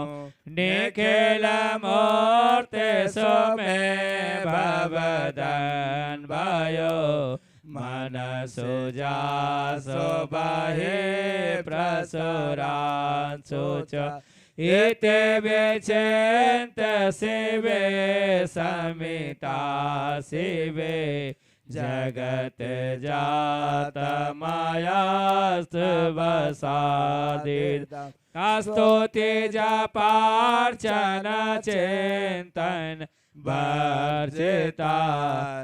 निखिल मूर्ति सोमे भवदन भयो मन सुजासो बाहे प्रसुरान सोच इते विचिंत शिवे समिता शिवे जगत जात मायास्त वसादित स्तुति जपार्चन चिंतन वर्जिता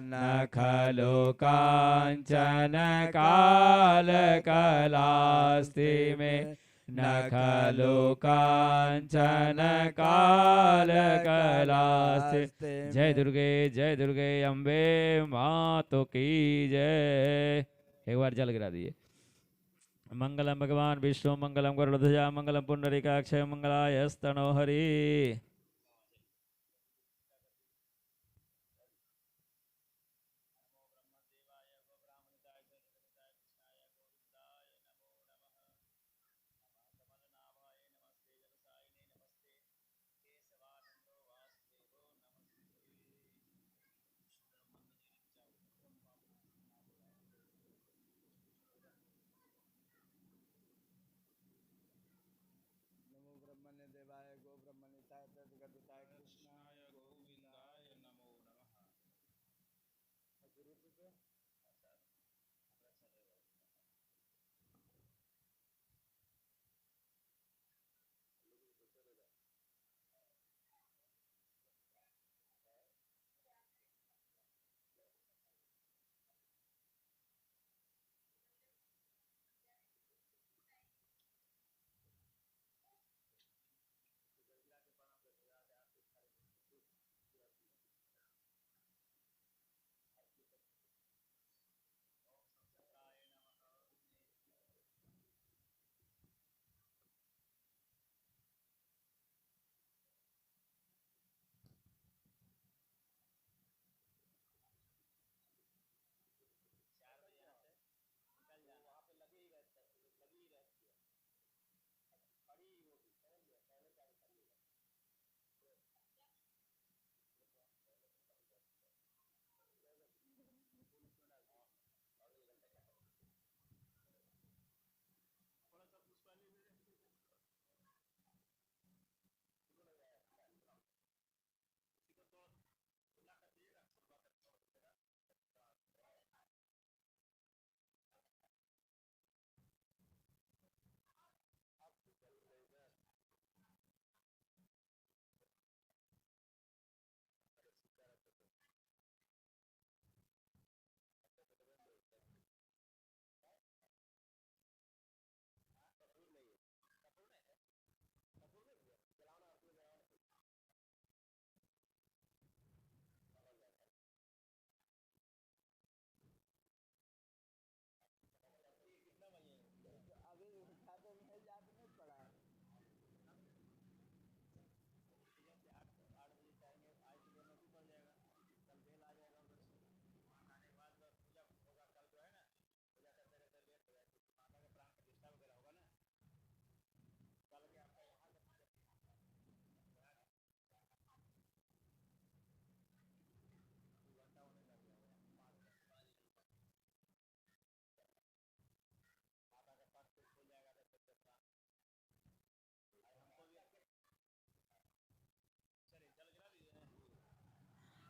न खलु कांचन काल कलास्ति में न खलु कांचन काल कलास्ति। जय दुर्गे अम्बे मातो की जय। एक बार जल गिरा दिए। मंगलम भगवान विष्णु मंगलम गरुड़ध्वजा मंगलम पुंडरीकाक्ष मंगलाय स्तनो हरि।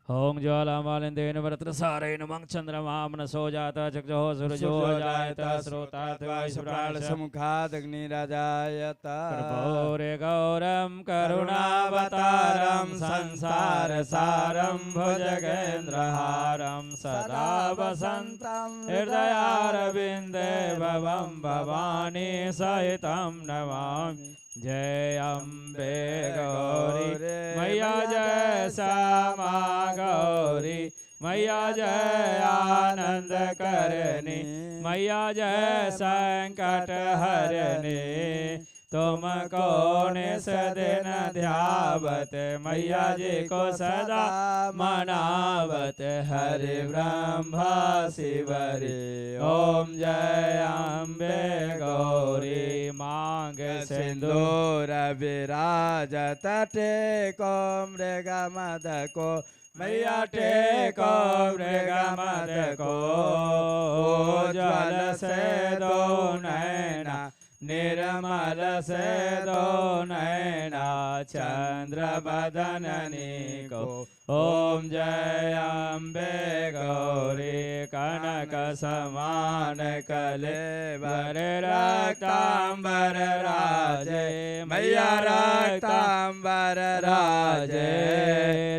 ओं ज्वालामालिन्देन वरत्रसारेण मं चन्द्रमा मनसो जातः चक्षुः सूरजो जायत श्रोतात् वायुसमुखादग्निराजायत कर्पूरे गौरं करुणावतारं संसारसारं भुजगेन्द्रहारं सदा वसन्तं हृदयारविन्दे भवं भवानी सहितं नमामि जय अम्बे गौरी मैया जय श्यामा गौरी मैया जय आनंद करनी मैया जय संकट हरनी तुमको निस दिन ध्यावत मैया जी को सदा मनावत हरि ब्रह्मा शिवरी ओम जय अम्बे गौरी मांग सिंदूर विराजत टेको मृग मद को मैया टेको मृग मद को ज्वल से दो नैना निर्मल से दो नैना चंद्र बदननी को ओम जय अम्बे गौरी कनक समान कले वर रक्तांबर राजे मैया रक्तांबर राजे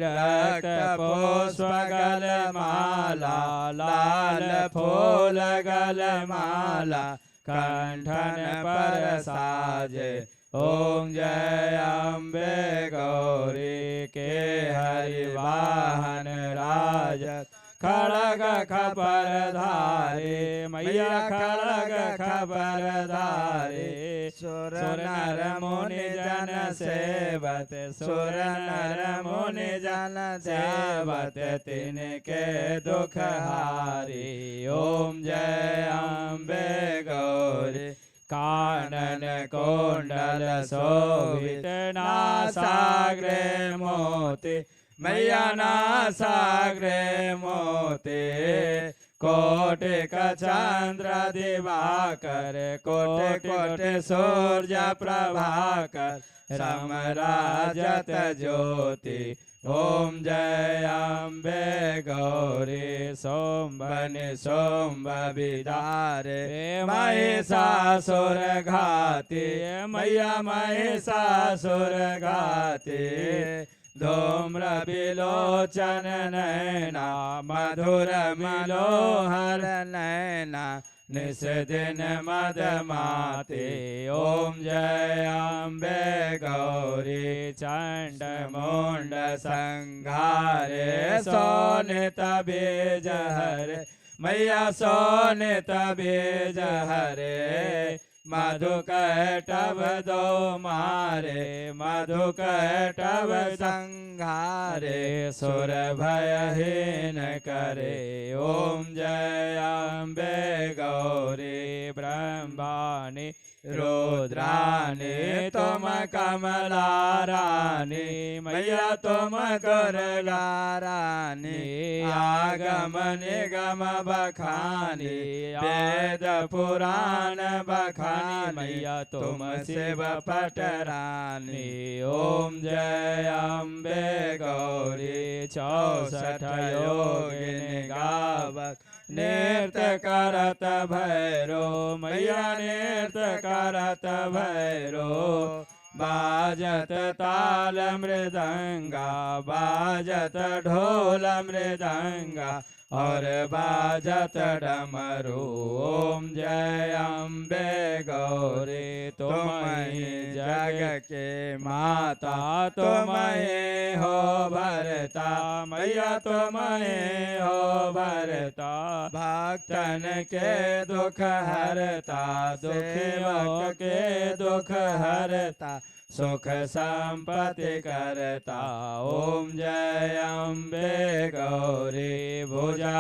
रक्त पुष्प गल माला लाल फूल गल माला कंठन पर साजे ओम जय अम्बे गौरी के हरि वाहन राजत खड़ग खबर धारे मैया खड़ग खबर धारे सुर नर मुनि जन सेवत सुर नर मुनि जन सेवत तिनके दुख हारी ओम जय अम्बे गौरी कानन कुंडल शोभित नासाग्रे मोती मैया नासाग्रे मोती कोटिक चंद्र दिवाकर कोटि कोटि सूर्य प्रभाकर समराजत ज्योति ओम जय अम्बे गौरी सोम्बन सोम्ब बिदारे महिषासुर घाती मैया महिषासुर घाती धूम्र बिलोचन नैना मधुर मिलोहर नैना निस दिन मद माते ओम जय अम्बे गौरी चंड मुंड संघारे सोनित बीज हरे मैया सोनित बीज हरे मधु कैटव दो मारे मधु कैटव संघारे सुर भयहीन करे ओम जय अम्बे गौरी ब्रह्माणी रुद्राणी तुम कमला रानी मैया तुम करला रानी आगम निगम बखानी वेद पुराण बखानी मैया तुम शिव पटरानी ओम जय अम्बे गौरी 64 योगिनी गावत नृत्य करत भैरो मैया नृत्य करत भैरो बाजत ताल मृदंगा बाजत ढोल मृदंगा और बाजत डमरू ओम जय अम्बे गौरी तुम ही जग के माता तुम ही हो भरता मैया तुम ही हो भरता भक्तन के दुख हरता दुखियों के दुख हरता सुख संपत्ति करता ओम जय अम्बे गौरी भुजाचार्यति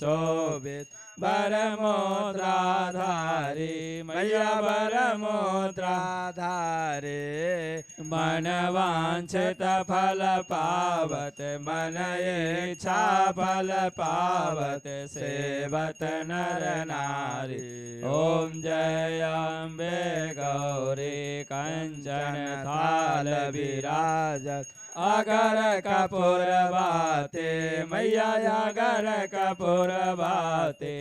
शोभित वरमुद्राधारी मैया वरमुद्राधारे मन वांछित फल पावत मन इच्छा फल पावत सेवत नर नारी ओम जय अम्बे गौरी कंचन थाल विराजत अगर कपूर बाते मैया अगर कपूर बाते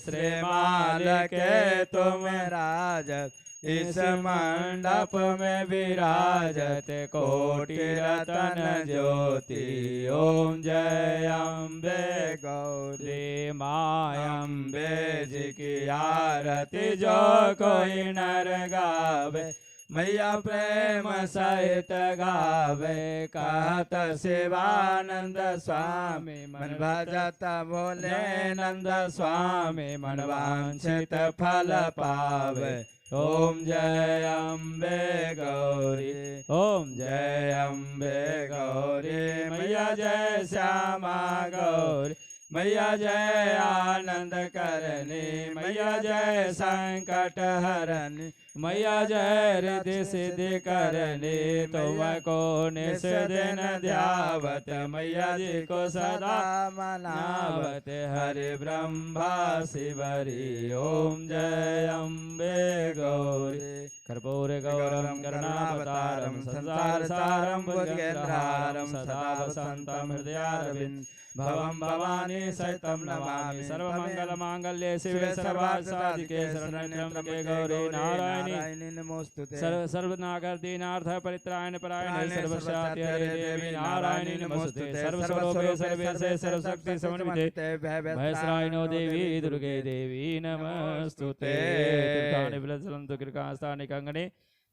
श्रीमाल के तुम राजत इस मंडप में विराजत कोटि रतन ज्योति ओम जय अम्बे गौरी माय अम्बे जी की आरती जो कोई नर गावे मैया प्रेम सहित गावे कहत शिवानंद स्वामी मन भजत भोले नंद स्वामी मन वांछित फल पावे ओम जय अम्बे गौरी ओम जय अम्बे गौरी मैया जय श्यामा गौरी मैया जय आनंद करनी मैया जय संकट हरनी मैया जय रिद्धि सिद्धि करनी तुमको निस दिन ध्यावत मैया जी को सदा मनावत हरि ब्रह्मा शिवरी ओम जय अम्बे गौरी कर्पूर गौरम करुणावतारम संसार सारम भुजगेन्द्रहारम सदा वसंतम हृदयारविंद भवं भवानी सहितं नमामि सर्वमंगल मांगल्ये शिवे सर्वार्थसाधिके शरण्ये त्र्यंबके गौरी नारायणी नमोस्तुते सर्वनागर्ति नार्थ परित्रायण परायणे सर्वशान्ति देवी नारायणी नमोस्तुते सर्वस्वरूपे सर्वेशे सर्वशक्ति समन्विते भयस्रायिनो देवी दुर्गे देवी नमोस्तुते तीर्थानि विलसन्तु कृकास्तानि कंगणे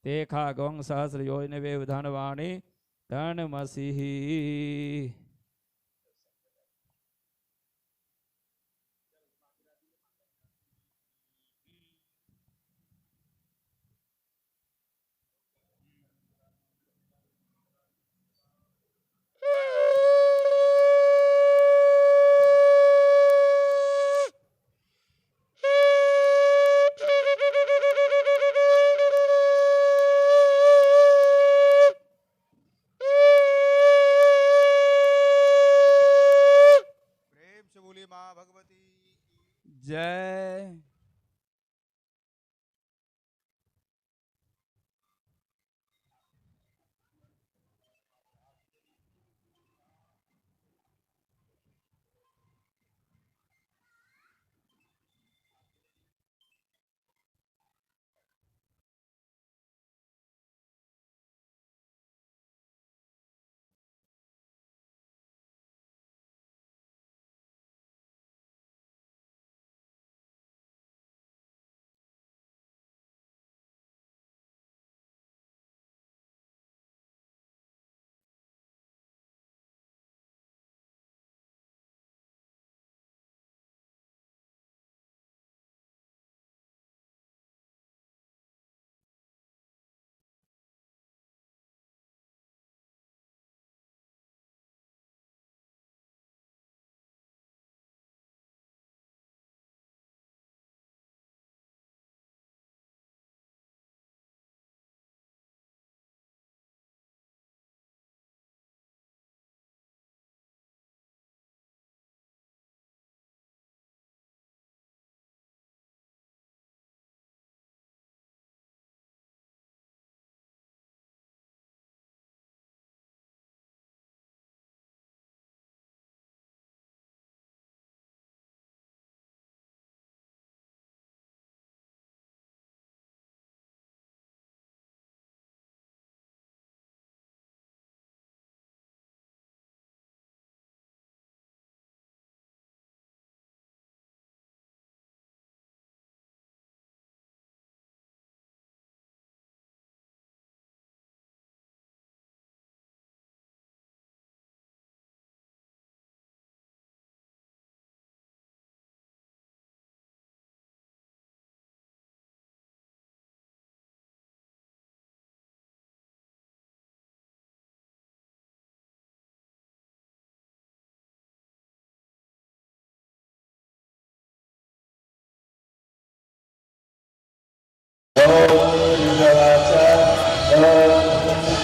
ते खागं सहस्र योजने वे विधानवाणी तन्मसिः। जय।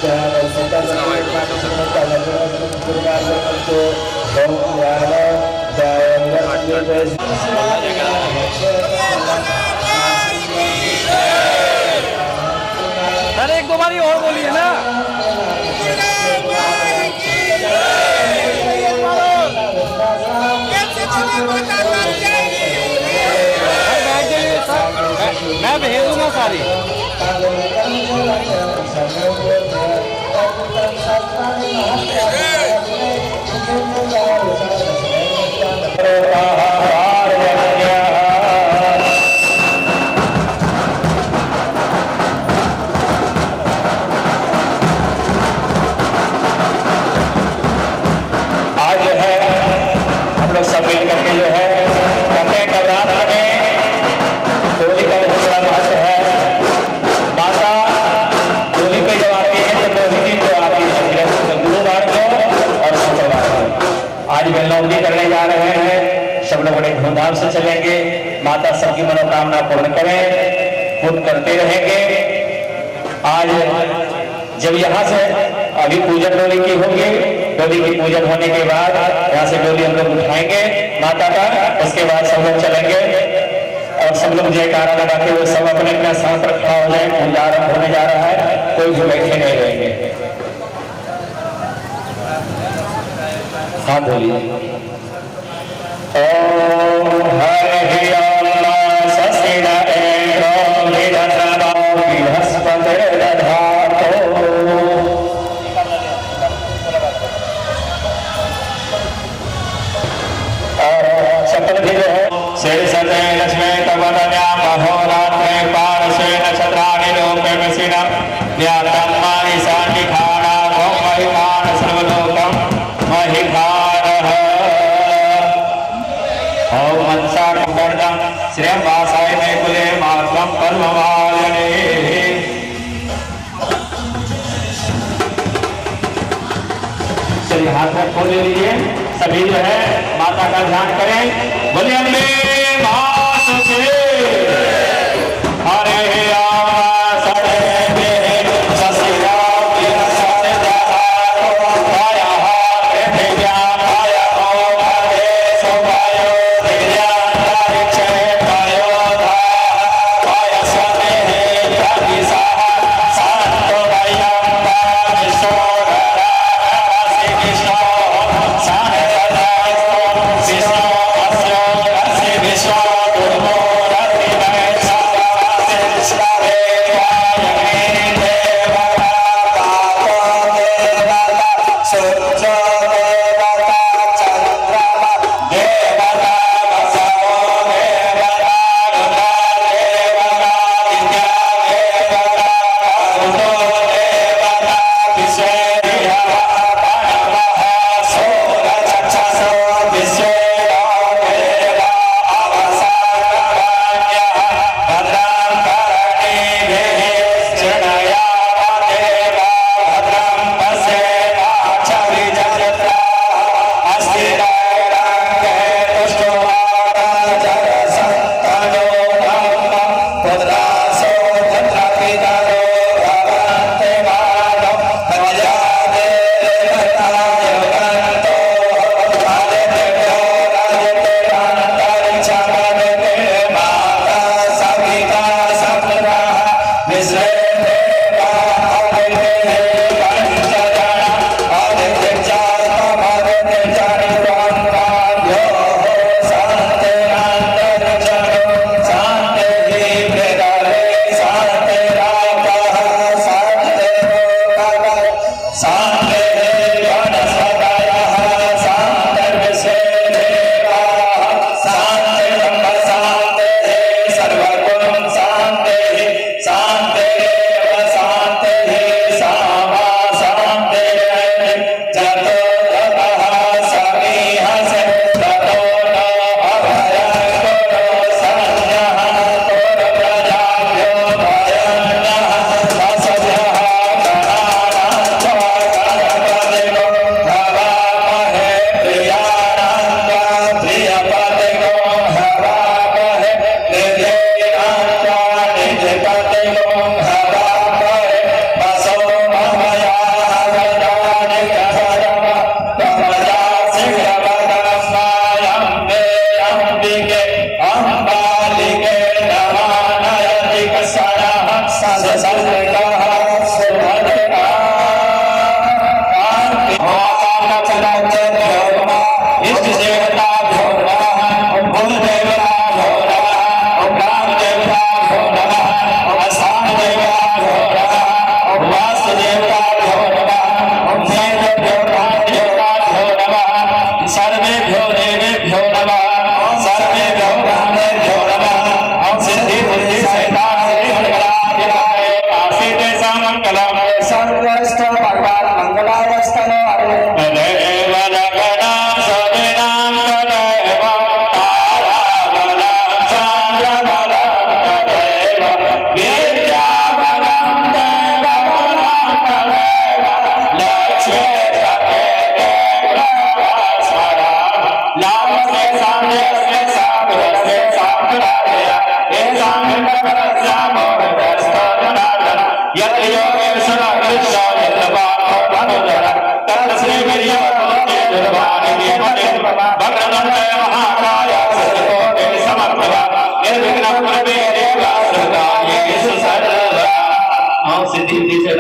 अरे एक दो बारी और बोलिए ना। मैं भेज दूंगा सारी। सब मिल करके जो है कहते हैं नवरात्र में होली का बहुत बड़ा महत्व है। माता होली पे जब आती है तो दो ही दिन तो आती है, गुरुवार को और शुक्रवार को। आज बेलौंदी करने जा रहे हैं, सब लोग बड़े धूमधाम से चलेंगे। माता सबकी मनोकामना पूर्ण करें, पूर्ण करते रहेंगे। आज जब यहाँ से अभी पूजन डोली की होगी, डोली की पूजन होने के बाद यहाँ से डोली हम लोग उठाएंगे माता का, उसके बाद सब लोग चलेंगे और सब लोग जयकारा लगाते हुए सब अपने अपने स्थान पर खड़ा हो जाए। पूजा आरंभ होने जा रहा है, कोई भी बैठे नहीं रहेंगे। हाथ धोलिए। ओम हरि ओम सस्ति न इंद्रो निधनवा बृहस्पतिर्दधातु। शपथ भी जो है श्री सत्य लक्ष्मी तवदन्या महोरात्रे पारसे नक्षत्राणि लोके विसिना न्यातम्मानि सान्निखाना भोम महिमान सर्वलोकम महिखानः। ओम मनसा कुंडम श्रेयं वासाय मे कुले मातरं परमवायने। चलिए हाथ में खोल लीजिए, सभी जो है माता का ध्यान करें। बोलिए अम्बे मात की। हरे विश्व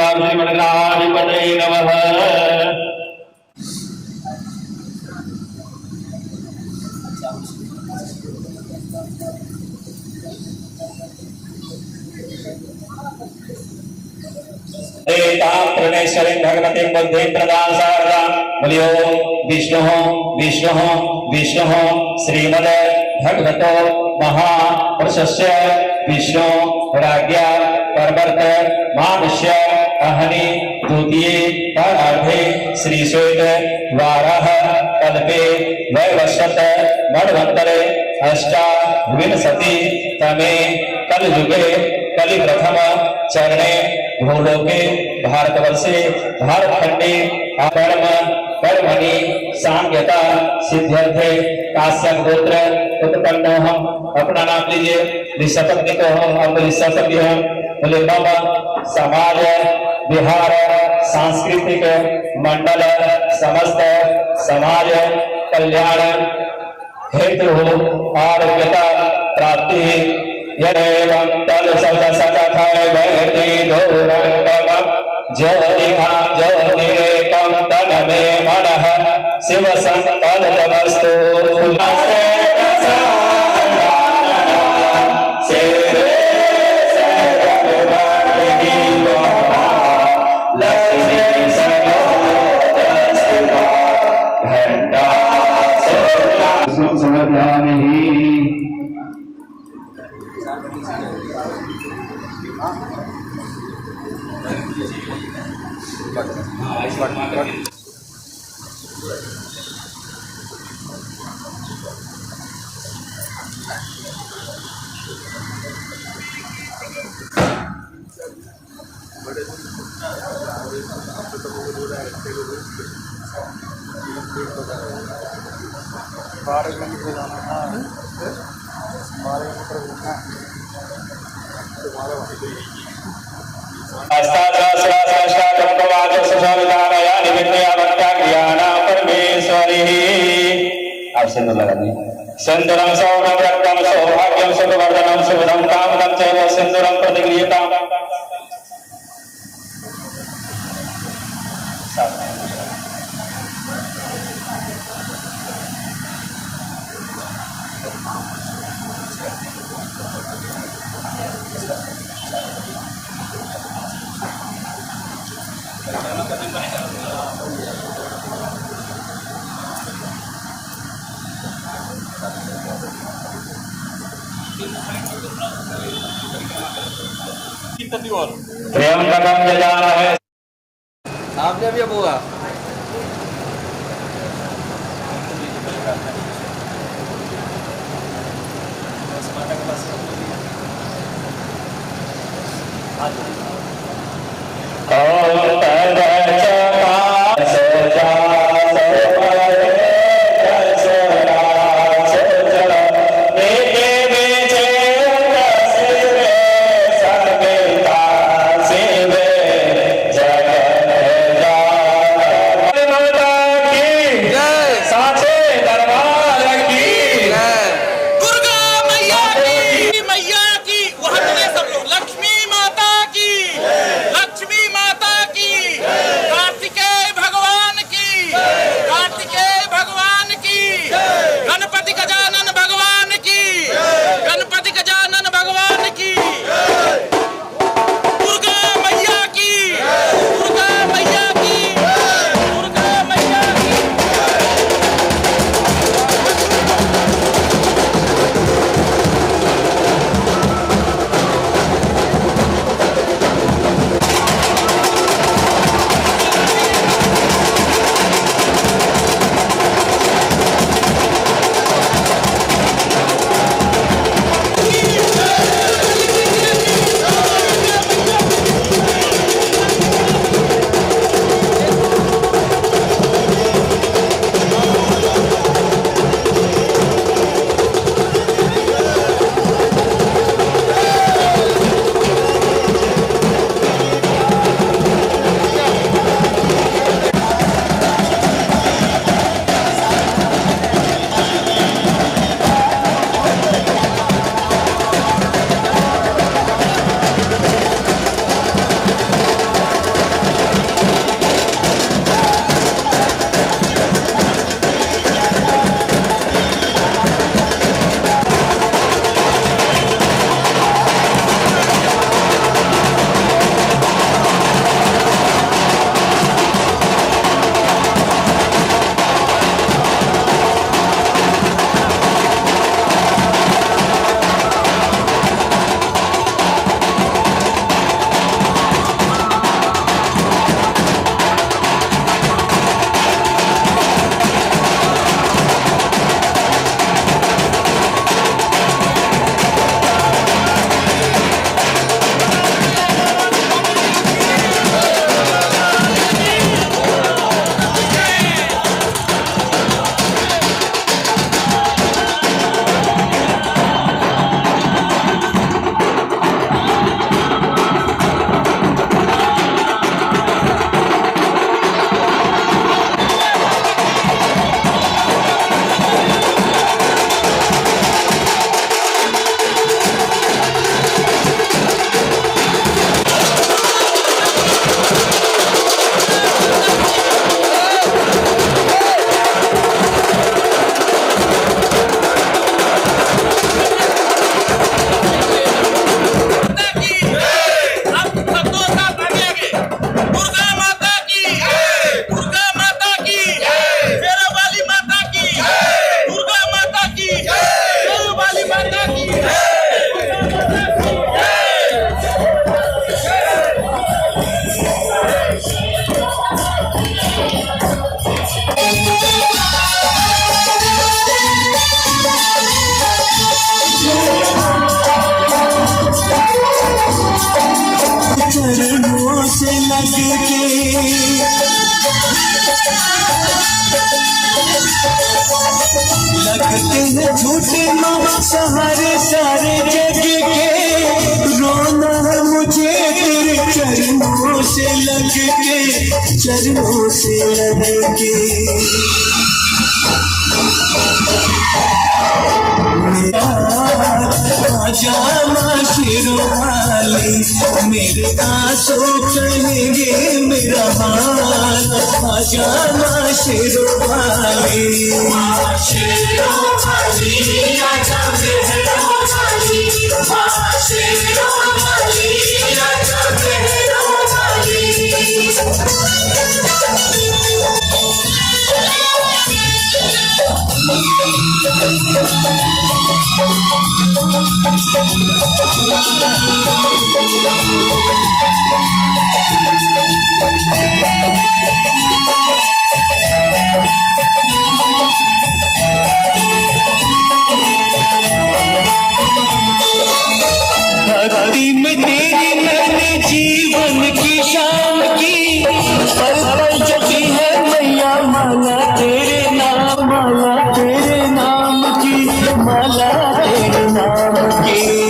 श्रीमद्राम श्रीमद्राधिपतये नमः। प्रणेश्वरी भगवती बुद्धि प्रदान शारदा बोलियो विष्णु विष्णु विष्णु श्रीमद भगवतो महापुरुषस्य विष्णु राज्ञा परवर्त मानुष्य अहनि द्वितीये परार्धे श्री श्वेत वाराह कल्पे वैवस्वत मन्वन्तरे अष्टाविंशति तमे कलयुगे कलि प्रथम चरणे भूलोके भारतवर्षे भारतखंडे कर्म कर्मणि सांख्यता सिद्ध्यर्थे काश्यप गोत्र उत्पन्नो हम। अपना नाम लीजिए। शपथ को हम अपनी शपथ हम बोले बाबा समाज बिहार सांस्कृतिक मंडल समस्त समाज कल्याण हेतु आरोग्यता प्राप्ति यदेवं तल सदा सदा थाय वैति धोरंगम ज्योतिखां ज्योतिरेकं तन मे मनः शिव संकल्पमस्तु। सिंदूरं सौरभं रक्तं सौभाग्यं सुखवर्धनं शुभदं कामदं चैव सिंदूरं प्रतिगृह्यताम्। त्र्यंबकं यजामहे। आपने अभी अब हुआ मैया की वहां सब लोग लक्ष्मी माता की के लगते हैं झूठे सहारे सारे जग के रोना है मुझे तेरे चरणों से लग के चरणों से लग के आजा माशिरों वाली मेरे आंसू कहेंगे मेरा हाल आजा माशिरों वाली माशिरों वाली आजा मेहरों वाली माशिरों वाली आजा मेहरों वाली भक्ति में तेरी मैंने जीवन की शाम की पल पल जपी है मैया माला तेरे नाम की माला तेरे नाम की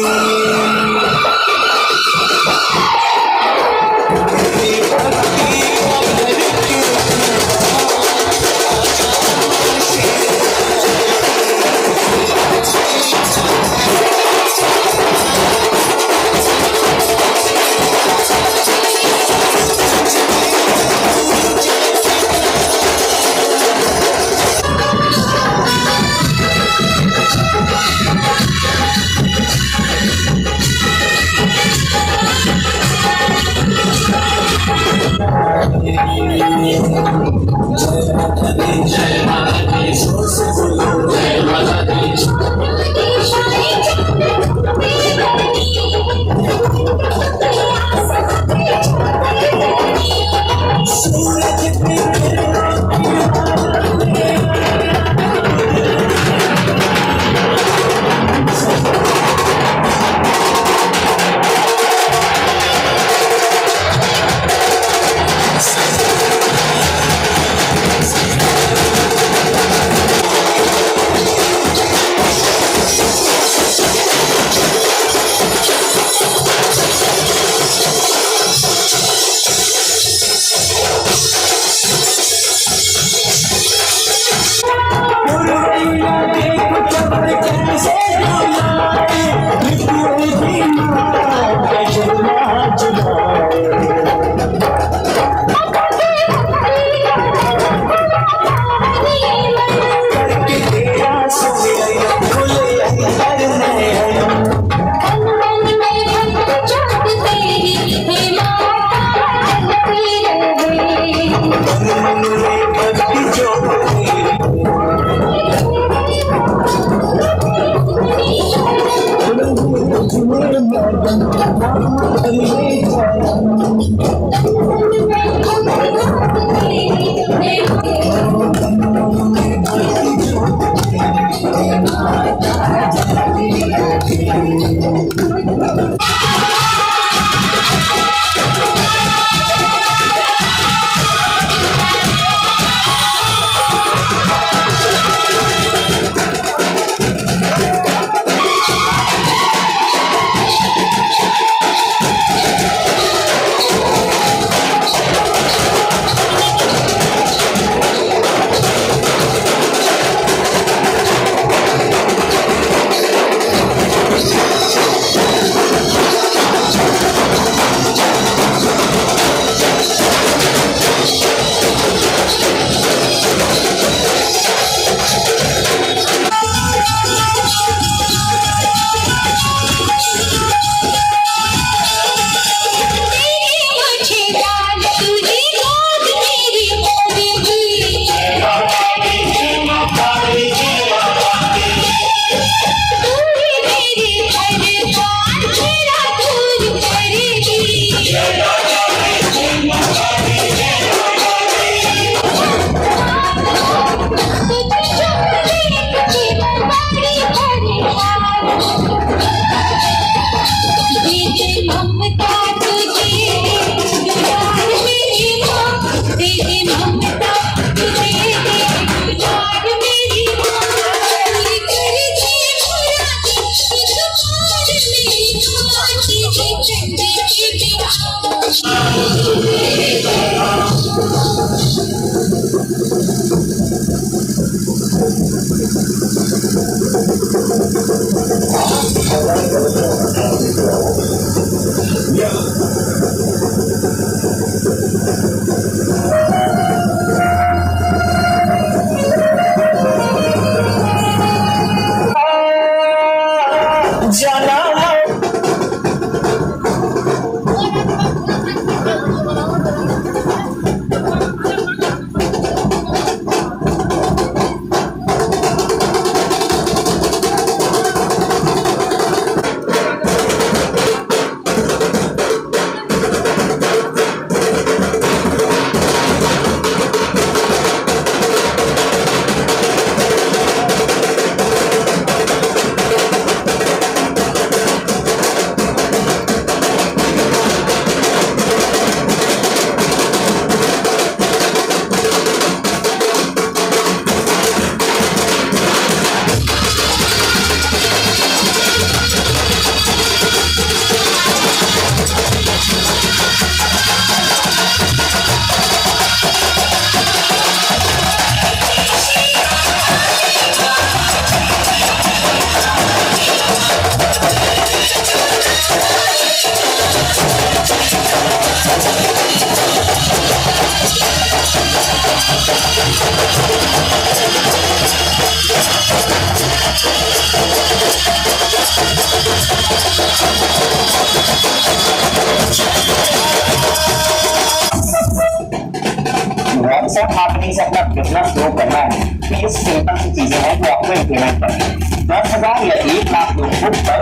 सर आपने से अपना बिजनेस ग्रो करना है तो ये सिंपल सी चीजें हैं जो आपको इम्प्लीमेंट करनी है। 10,000 या 1 लाख लोगों को पर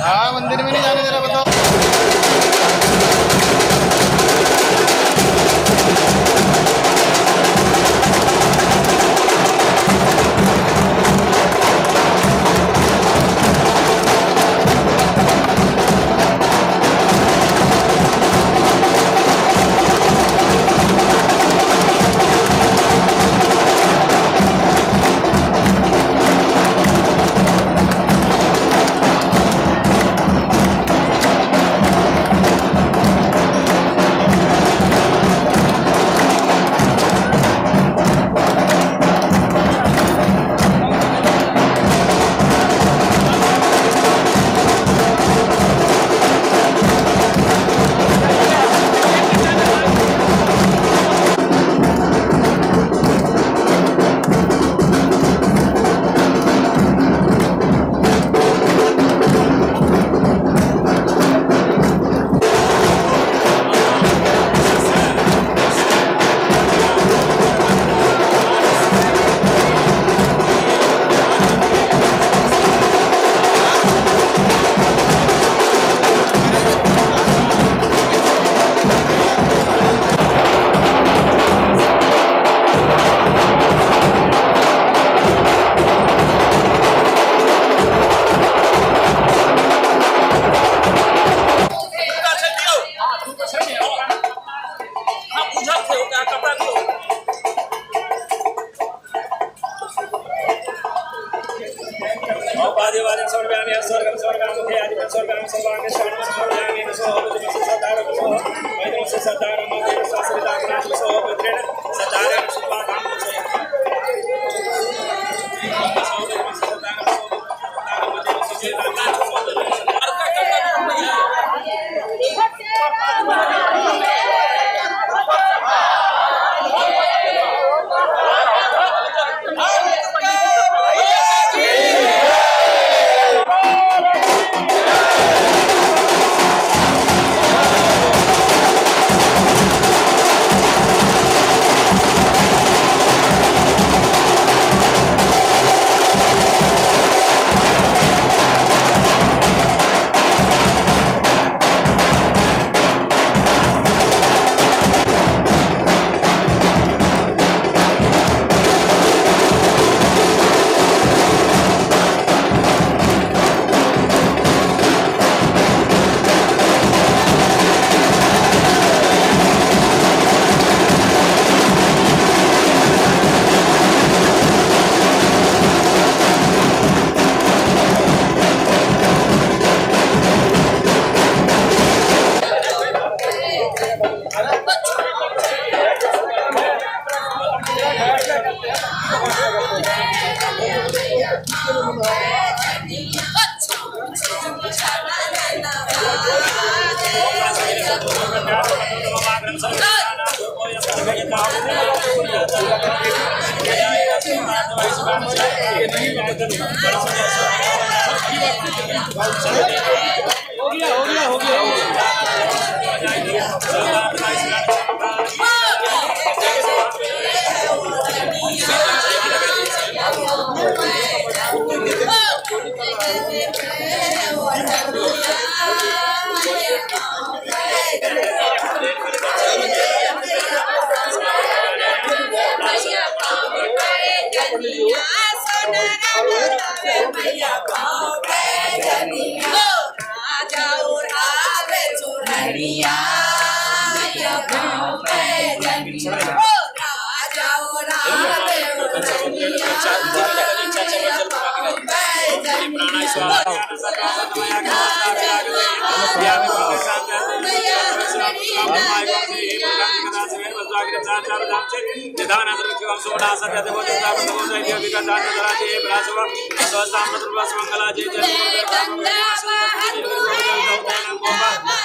हाँ मंदिर में नहीं जाने जरा बताओ। लागिर चार चार धाम से निधान आदर के हम सोना सत्य देव देवता प्रभु जय देव विका दान दरा जय ब्रासव स्वस्ता मंगल मंगला जय जय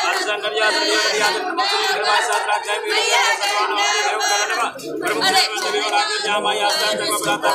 अर्जन या दरिया नमः कृपा सात्रा जय वीर भगवान देव करणवा प्रभु देव राम जामा या स्थान जग प्राता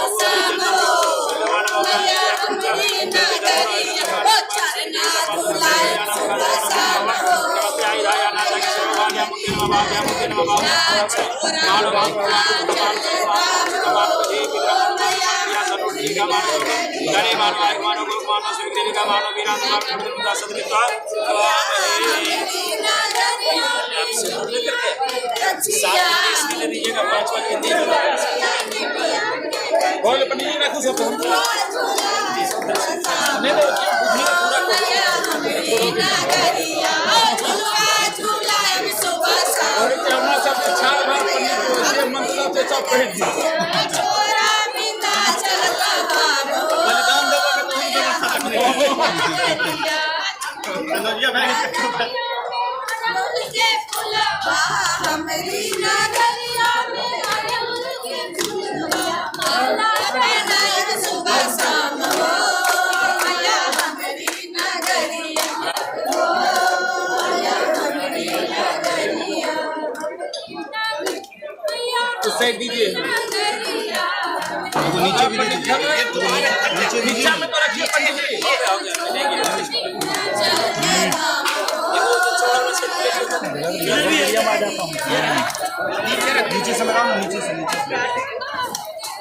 नीचे से लगाओ, नीचे से हो गया।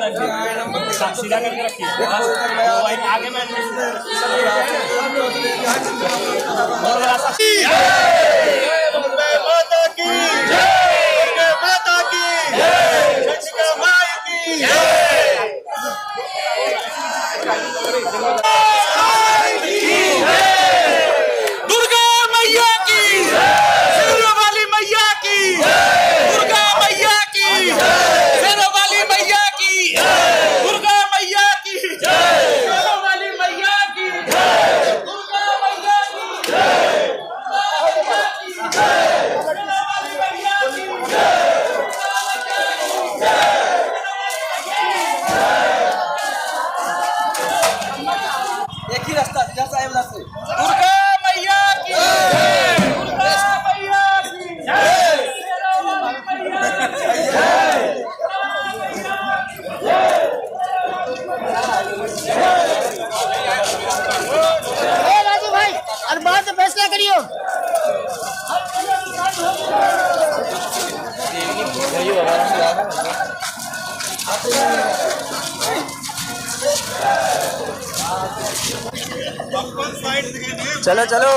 सीधा करके रखिए आगे में माता की जय, माता की जय, जय माई की जय। दुर्गा मैया की शेरों वाली मैया की दुर्गा मैया की शेरों वाली मैया की दुर्गा मैया की शेरों वाली मैया की दुर्गा मैया की एक ही रास्ता जैसा है वैसे दुर्गा मैया की दुर्गा मैया की जय राजू भाई और बात फैसला करियो। चलो चलो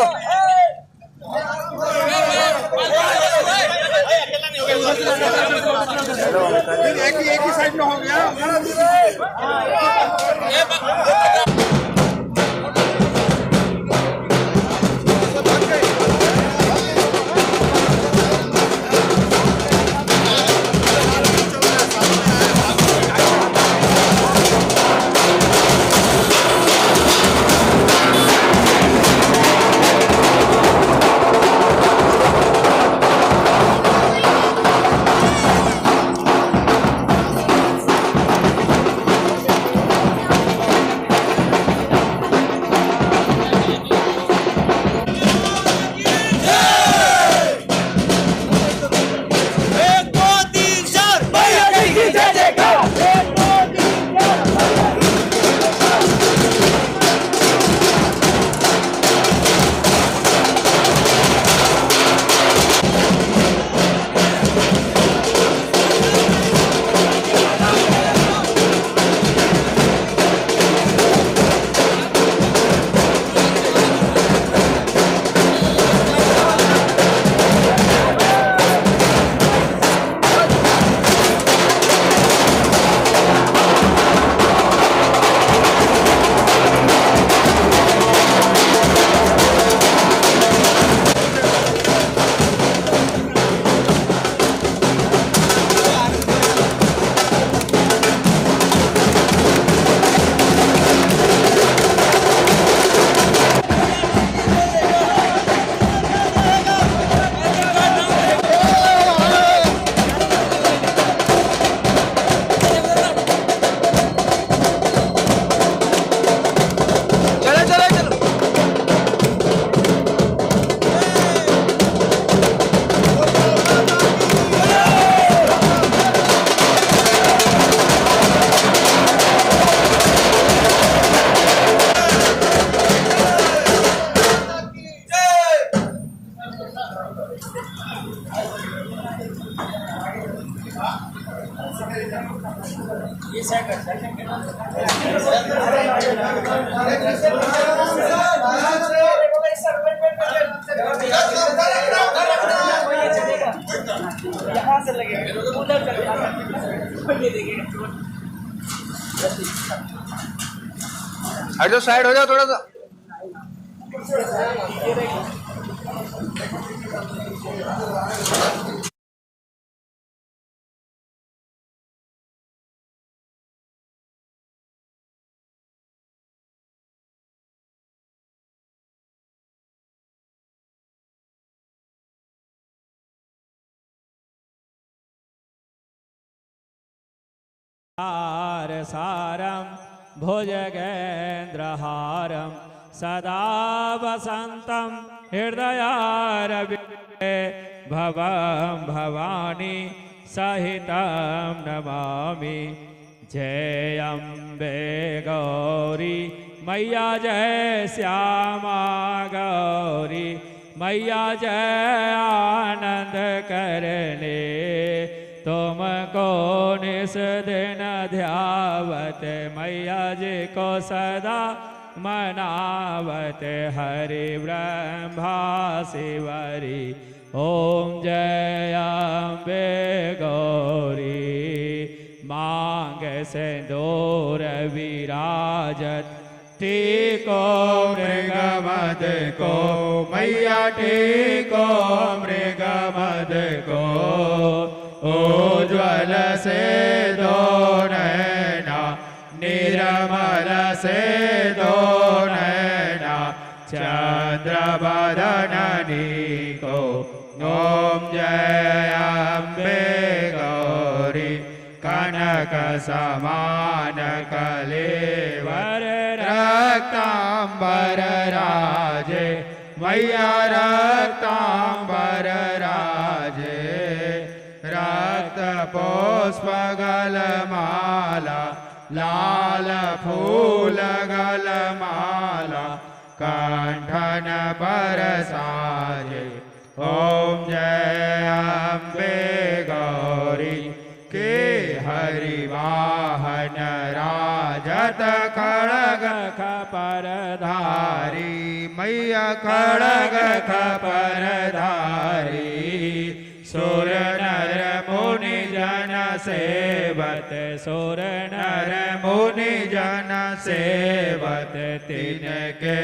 एक ही साइड में हो गया। हट जाओ, साइड हो जाओ थोड़ा सा। सारं भुजगेन्द्रहारं सदा वसन्तं हृदयारविन्दे भवं भवानी सहितं नमामि। जय अम्बे गौरी मैया, जय श्यामा गौरी मैया, जय आनंद करने तुमको निस दिन ध्यावत मैया जी को सदा मनावत हरि ब्रह्मा शिवरी। ओम जय अम्बे गौरी मांग सिंदूर विराजत टीको मृगमद को मैया, टीको मृगमद को उज्ज्वल से दो नैना निर्मल से दो नैना चंद्र बदननी को। ओम जय अम्बे गौरी कनक समान कलेवर रक्तांबर राजे मैया, रक्तांबर राजे रक्त पुष्पगल माला लाल फूल गल माला कंठन पर साजे। ओम जय अम्बे गौरी के हरि वाहन राजत खड़ग खपरधारी मैया, खड़ग खपरधारी सुर नर मुनि जन सेवत सुर नर मुनि जन सेवत तिनके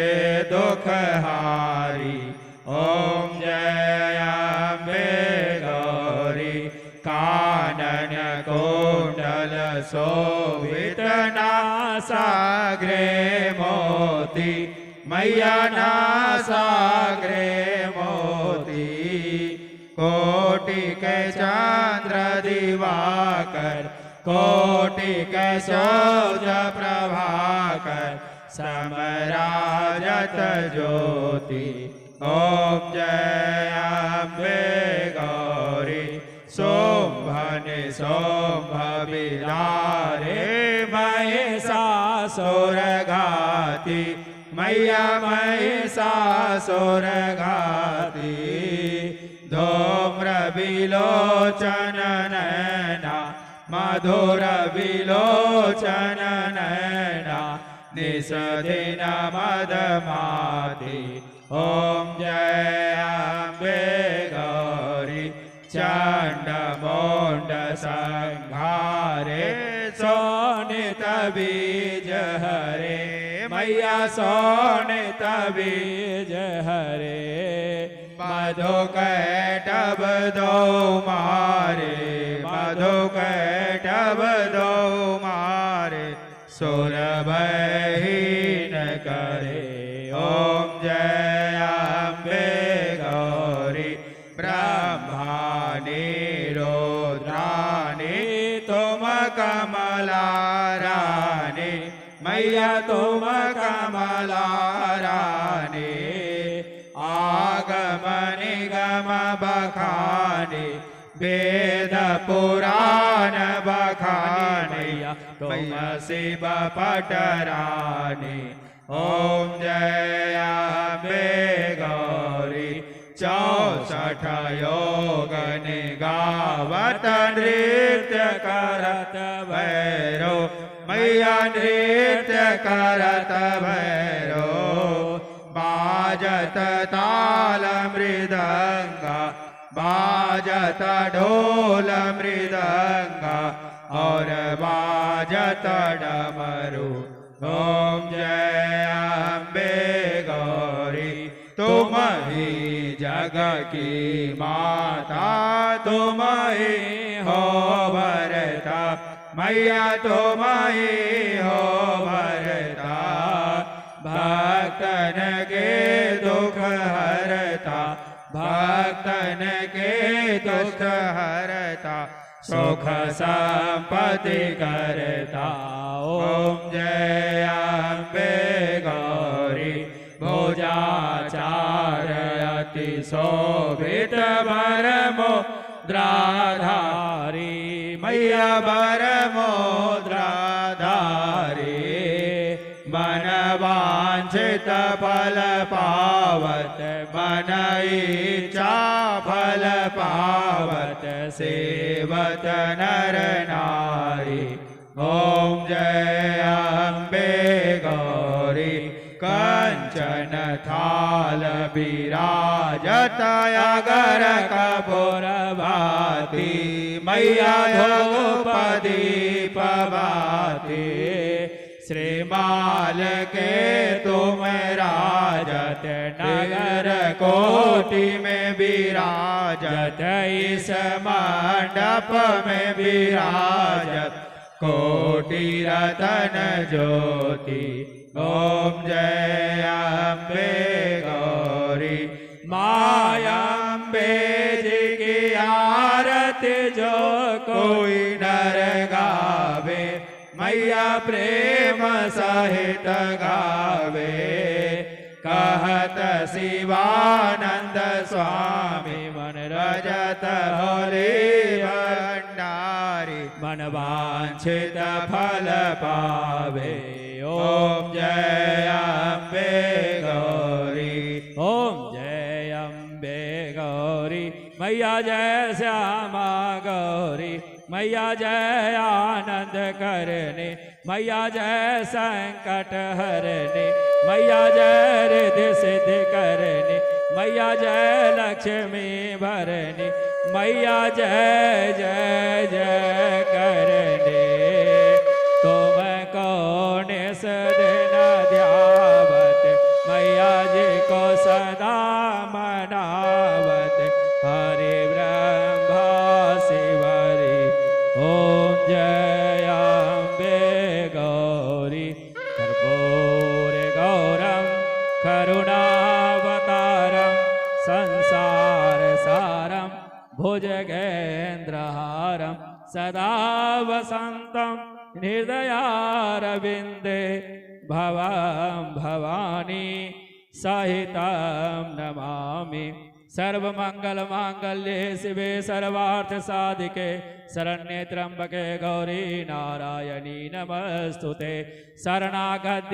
दुख हारी। ओम जय अम्बे गौरी कानन कुंडल शोभित नासाग्रे मोती मैया, नासाग्रे मोती कोटि के चंद्र दिवाकर कोटि के सूरज प्रभाकर समराजत ज्योति। ओम जय अम्बे गौरी शोभन शोभ बिलारे महिषासुर घाती मैया, महिषासुर घाती धूम्र विलोचन नैना मधुर विलोचन नैना निषदिन मदमाती। ओम जय अम्बे गौरी चंड मोंड संघारे सोनित बीज हरे मैया, सोनित बीज हरे मधु कैटब दो मारे मधु कैटब दो मारे सुर बहीन करे। ओम जय अम्बे गौरी ब्रह्माणी रुद्राणी तुम कमला रानी मैया, तुम कमला रानी आगम निगम बखानी वेद पुराण बखानी तुम शिव पटरानी। ओम जय अम्बे गौरी 64 योग निगावत नृत्य करत भैरो मैया, नृत्य करत भैरो बाजत ताल मृदंगा बाजत ढोल मृदंगा और बाजत डमरू। ओम जय जग की माता तुम ही हो भरता, मैया तुम ही हो भरता, भक्तन के दुख हरता, भक्तन के दुख हरता, सुख संपत्ति करता। ओम जय अम्बे गौरी भुजाचार अति शोभित वर मुद्राधारी, मैया वर मुद्राधारी, मन वांछित फल पावत, मन इच्छा फल पावत, सेवत नर नारी। ओम जय अम्बे गौरी कंचन थाल विराजत अगर कपूर भाती, मैया धूप दीप भाती, श्रीमाल के तुम राजत, नगर कोटि में विराजत, इस मंडप में विराजत, कोटि रतन ज्योति। ओम जय अम्बे गौरी माया अम्बे जी की आरती जो कोई नर गावे, मैया प्रेम सहित गावे, कहत शिवानंद स्वामी मन रजत होली भंडारी, मन वांछित फल पावे। ओम जय अम्बे गौरी, ओम जय अम्बे गौरी, मैया जय श्यामा गौरी, मैया जय आनंद करने, मैया जय संकट हरने, मैया जय रिद्धि सिद्धि करने, मैया जय लक्ष्मी भरने, मैया जय जय जय करने। तुम कौन सदन ध्यावत, मैया जी को सदा मनावत, हरि ब्रह्मा शिवरी। ओम जय अम्बे गौरी कर्पूर गौरम करुणावतारम संसार सारम भुजगेन्द्रहारम सदा वसंतम हृदयारविंदे भवं भवानी सहितं नमामि। सर्वमंगल मांगल्ये शिवे सर्वार्थ साधिके शरण्ये त्र्यंबके गौरी नारायणी नमस्तुते। शरणागत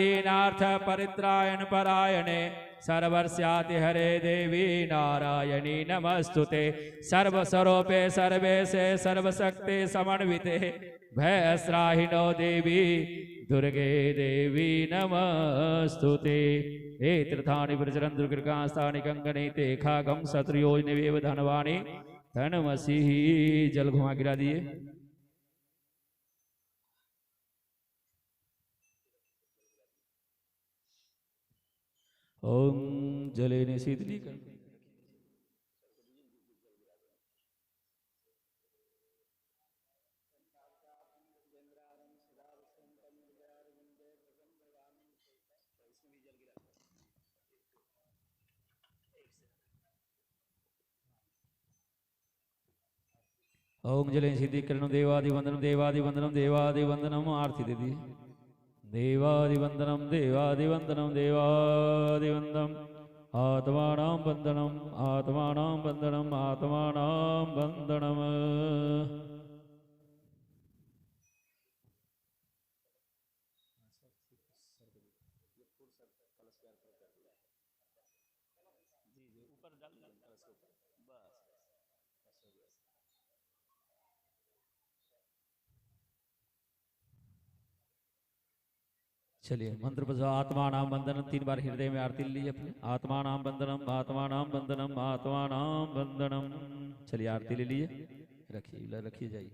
परित्रायण परायणे सर्वर्ष्याति हरे देवी नारायणी नमस्तुते। सर्वस्वरूपे सर्वेशे सर्वशक्ति समन्विते भयस्राहिनो देवी दुर्गे देवी नमस्तुते। हे तीर्थानि प्रचरन् दुर्गृहास्थानि कंगने ते खागम शत्रुयोजनवेव धनवाणी धनमसी। जल घुमा गिरा दिए। ओम जले ने शीतली कर ओम जले सिद्धिकरण देवादिवंदनम देवादिवंदनम देवादिवंदनम। आरती दे दी। देवादिवंदनम देवादिवंदनम देवादिवंदनम। आत्मानां वंदनम आत्मानां वंदनम आत्मानां वंदनम। चलिए मंत्र बजा। आत्मा नाम बंधनम 3 बार हृदय में आरती लीजिए अपने। आत्मा नाम बंधनम आत्मा नाम बंधनम आत्मा नाम बंधनम। चलिए आरती ले लीजिए। रखिए रखिए जाइए।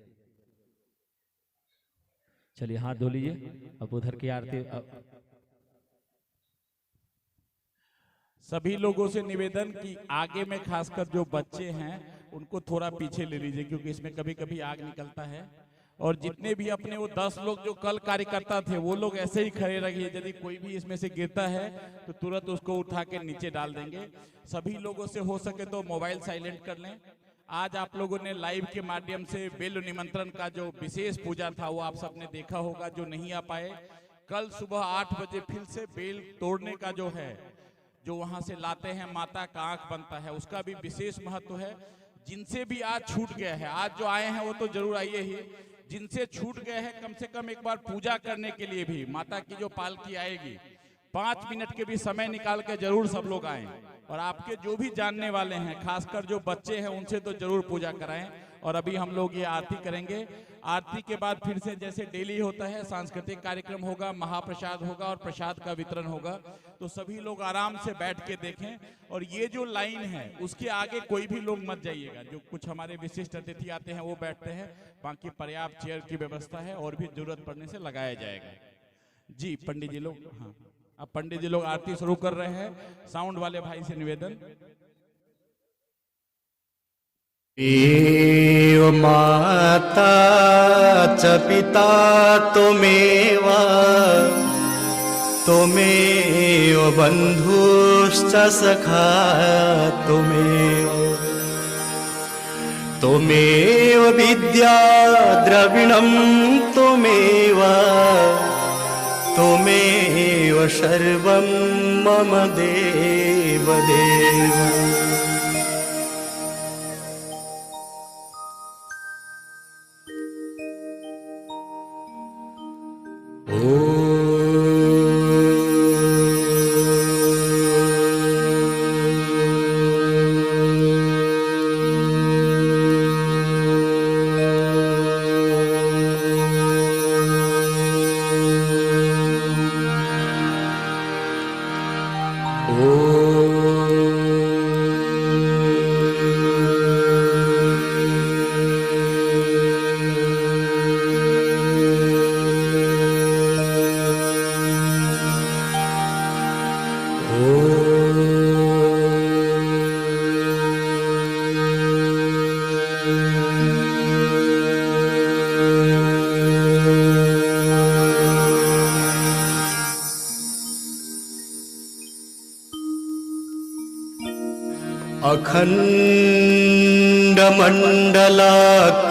चलिए हाथ धो लीजिए। अब उधर की आरती सभी लोगों से निवेदन कि आगे में खासकर जो बच्चे हैं उनको थोड़ा पीछे ले लीजिए, क्योंकि इसमें कभी कभी आग निकलता है। और जितने भी अपने वो 10 लोग जो कल कार्यकर्ता थे वो लोग ऐसे ही खड़े रहिए, यदि कोई भी इसमें से गिरता है तो तुरंत उसको उठा के नीचे डाल देंगे। सभी लोगों से हो सके तो मोबाइल साइलेंट कर लें। आज आप लोगों ने लाइव के माध्यम से बेल निमंत्रण का जो विशेष पूजा था वो आप सबने देखा होगा। जो नहीं आ पाए, कल सुबह 8 बजे फिर से बेल तोड़ने का जो है, जो वहां से लाते हैं माता का आंख बनता है, उसका भी विशेष महत्व है। जिनसे भी आज छूट गया है, आज जो आए हैं वो तो जरूर आइए ही, जिनसे छूट गए हैं कम से कम एक बार पूजा करने के लिए भी माता की जो पालकी आएगी 5 मिनट के भी समय निकाल के जरूर सब लोग आएं। और आपके जो भी जानने वाले हैं, खासकर जो बच्चे हैं, उनसे तो जरूर पूजा कराएं। और अभी हम लोग ये आरती करेंगे। आरती के बाद फिर से जैसे डेली होता है सांस्कृतिक कार्यक्रम होगा, महाप्रसाद होगा और प्रसाद का वितरण होगा। तो सभी लोग आराम से बैठ के देखें। और ये जो लाइन है उसके आगे कोई भी लोग मत जाइएगा। जो कुछ हमारे विशिष्ट अतिथि आते हैं वो बैठते हैं, बाकी पर्याप्त चेयर की व्यवस्था है और भी जरूरत पड़ने से लगाया जाएगा। जी पंडित जी लोग, हाँ अब पंडित जी लोग आरती शुरू कर रहे हैं। साउंड वाले भाई से निवेदन। एव माता च पिता त्वमेव, त्वमेव बन्धुश्च सखा त्वमेव, त्वमेव विद्या द्रविणं त्वमेव, त्वमेव सर्वं मम देव देव।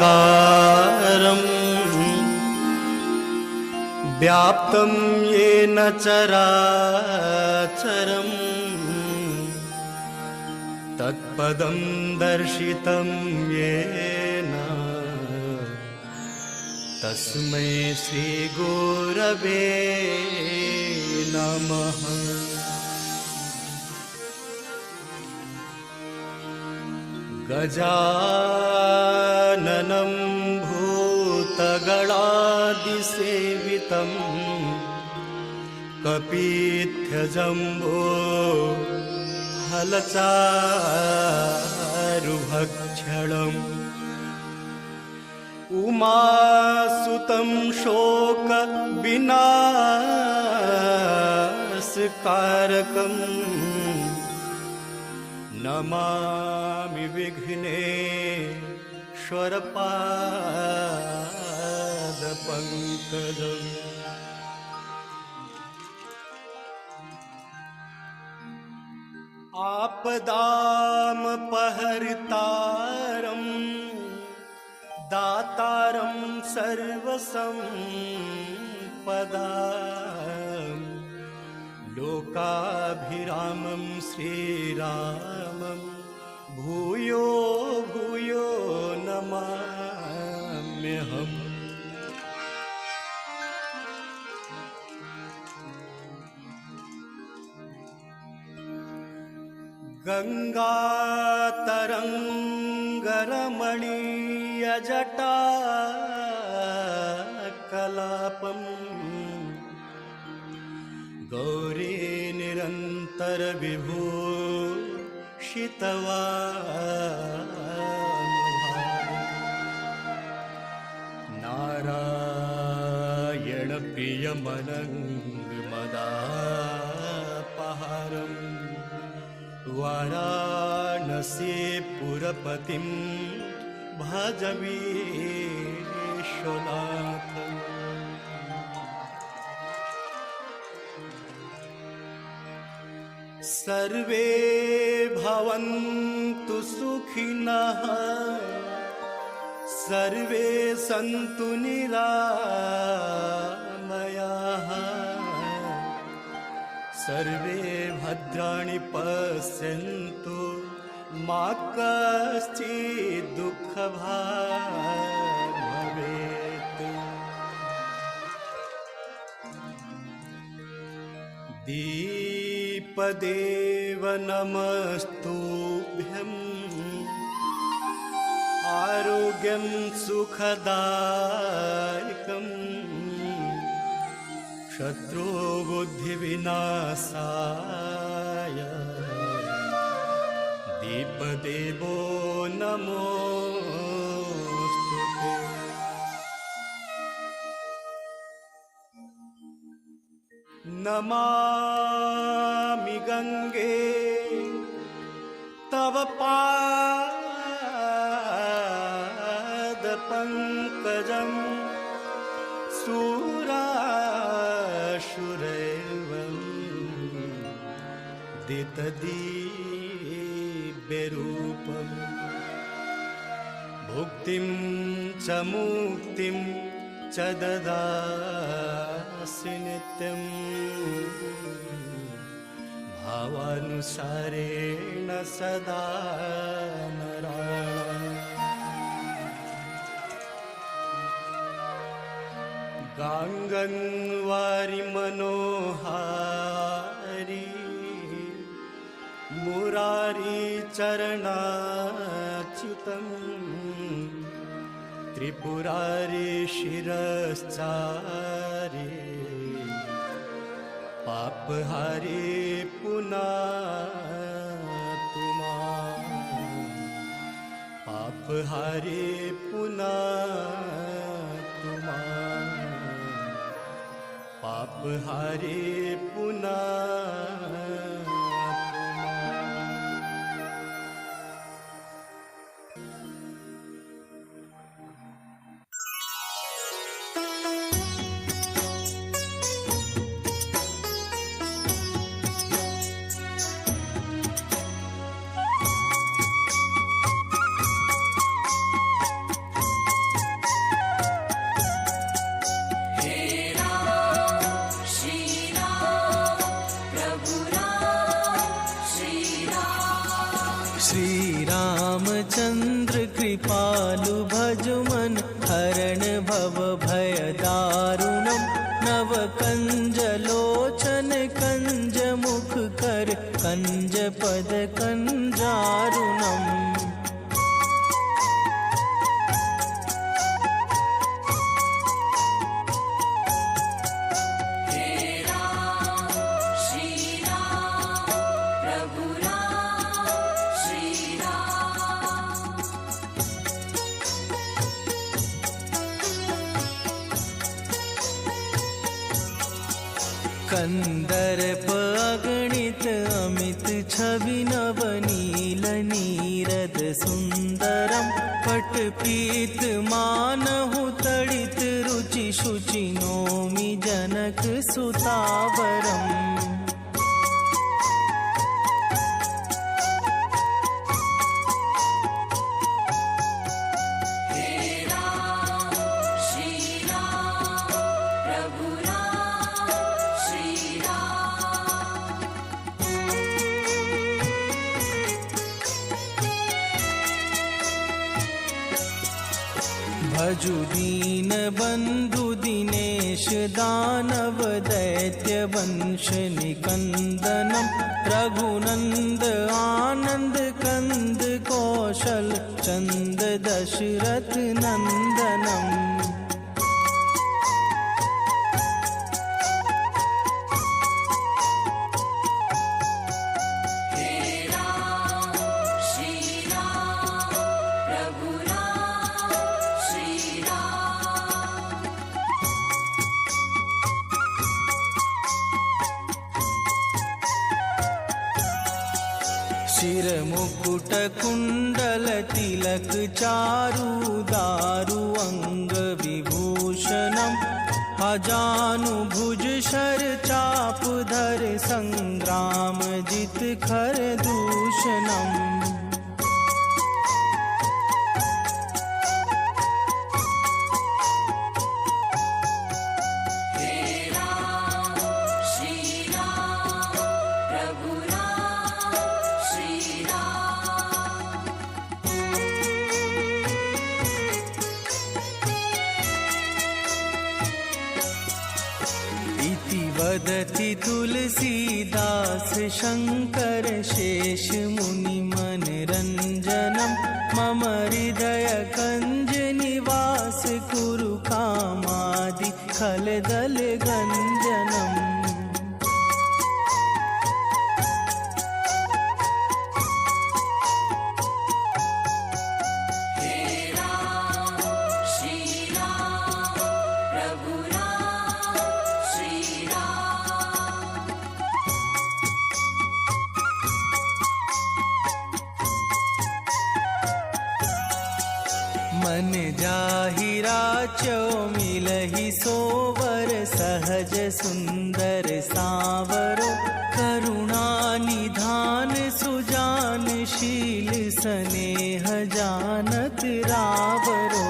अखण्डमण्डलाकारं व्याप्तं येन चराचरं तत्पदं दर्शितं येन तस्मै श्रीगुरवे नमः। गजाननं भूतगणादिसेवितं कपित्थजम्बो फलचारुभक्षणम् उमासुतं शोकविनाशकारकम् नमामि विघ्नेश्वरपादपङ्कजम्। आपदामपहर्तारं दातारं सर्वसम्पदां लोकाभिरामं श्रीरामं भूयो भूयो नमाम्यहम्। गंगातरंगरमणीयजटा कलापं गौरी निरंतर विभूषितवान् नारायण प्रियमनङ्गमदापहारम् वाराणसीपुरपतिं भज विश्वनाथम्। सर्वे भवन्तु सुखिनः सर्वे सन्तु निरामयाः सर्वे भद्राणि पश्यन्तु मा कश्चित् दुःखभाग् भवेत्। दीपदेव नमस्तुभ्यम् आरोग्यं सुखदायकम् शत्रुबुद्धिविनाशाय दीपदेवो नमोस्तुते। नमामि गंगे तव पादपङ्कजम् दितदिव्यरूपम् भुक्तिं च मुक्तिं च ददासि नित्यम् भावानुसारेण सदा नारायण। गाङ्गन्वारि मनोहारी मुरारी चरणाच्युतम् त्रिपुरारी शिरश्चारी पापहारी पुनातु मां पापहारी पुनातु मां पापहारी पुनातु मां। रामचंद्र कृपालु भजुमन हरण भव भय दारुणम नव कंज लोचन कंज मुख कर कंज पद कंजारुणम। कंदर्प अगणित अमित छवि नवनील नीरद सुंदरम पट पीत मानहु तड़ित रुचि शुचि नोमि जनक सुतावरम। भजु दीन बंधु दिनेश दानव दैत्य वंश निकंदनम रघुनंद आनंद कंद कौशल चंद दशरथ नंदनम। शिर मुकुट कुंडल तिलक चारु दारु अंग विभूषणम अजानुभुज शर चाप धर संग्राम जित खर दूषणम वदति तुलसीदास शंकर शेष मुनि मन रंजनम मम हृदय कंज निवास कुरु कामादि खलदल गंजनम मन जाहिरा चो मिलहि सोवर सहज सुंदर सावरो करुणा निधान सुजान शील स्नेह जानत रावरो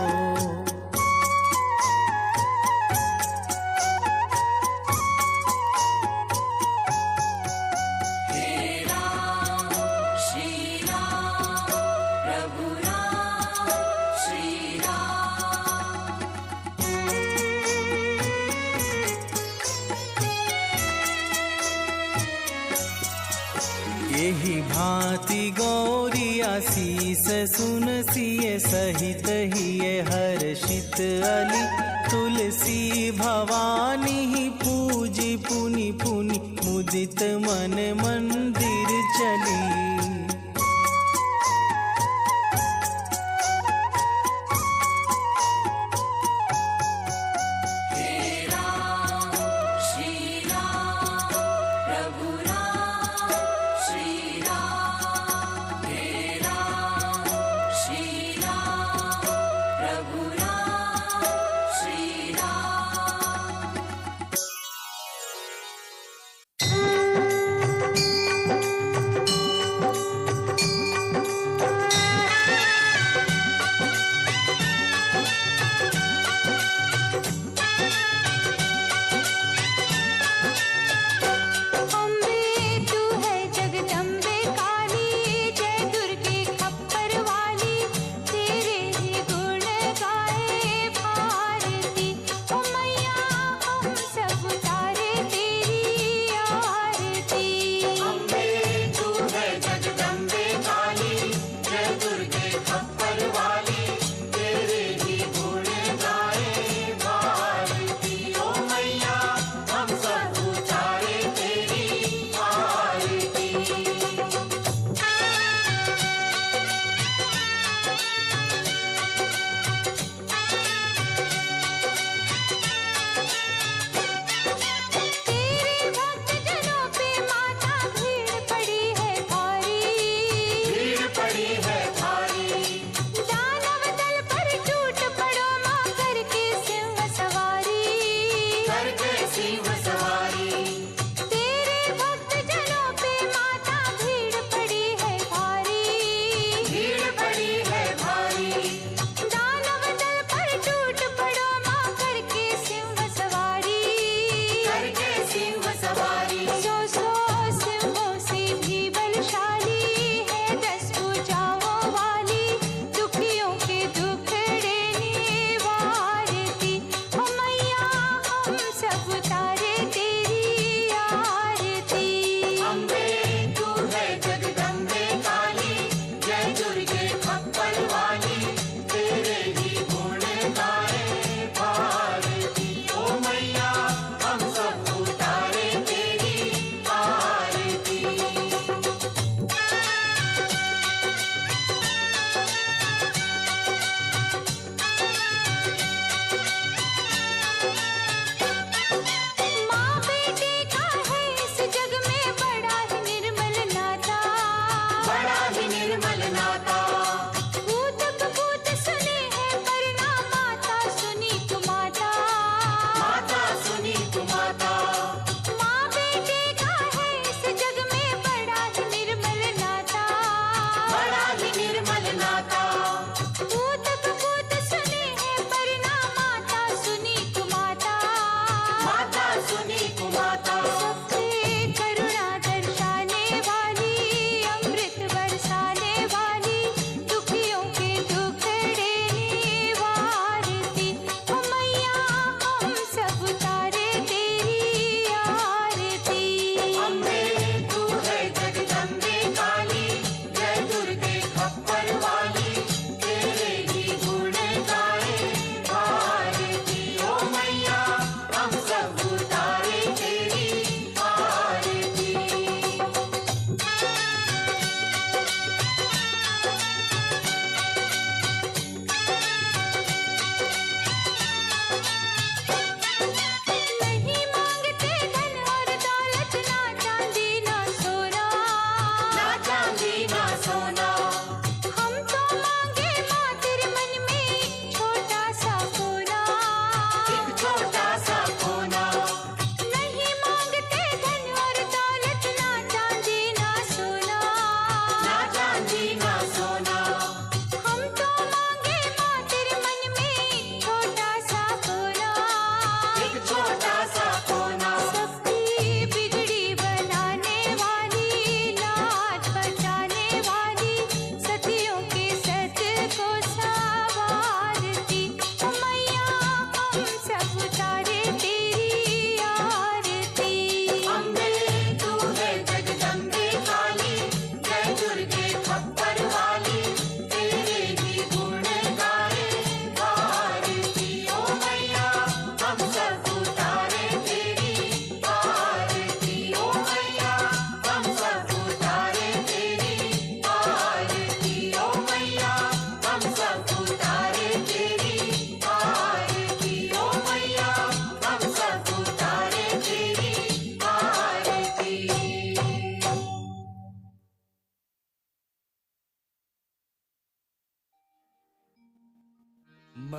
यही भांति गौरिया शीस सुन सिय सहित हिय हर्षित अली तुलसी भवानी पूजी पुनि पुनि मुदित मन मंदिर चली अम्बे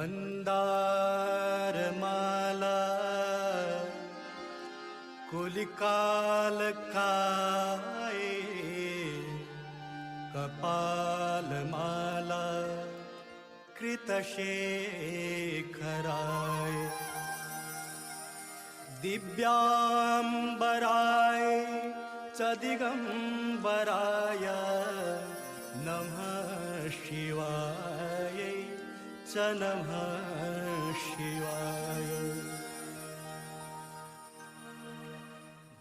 मंदार माला कुलिकाल काए कपाल माला कृतशेखराय दिव्यांबराय च दिगंबराय नमः शिवाय च नमः शिवाय।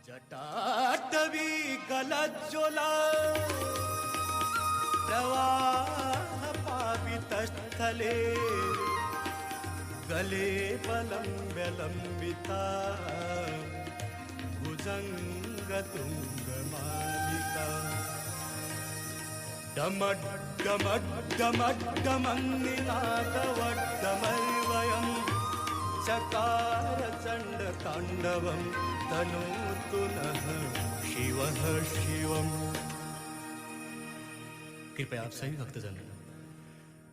जटाटवी गलज्ज्वला प्रवाह पावितस्थले गले बलम्ब्यलम्बिता भुजङ्गतुङ्गमालिका डमड्डमड्डमड्डमन्निनादवड्डमर्वयं चकार चण्डताण्डवं तनोतु नः शिवः शिवम्। कृपया आप सभी भक्तजन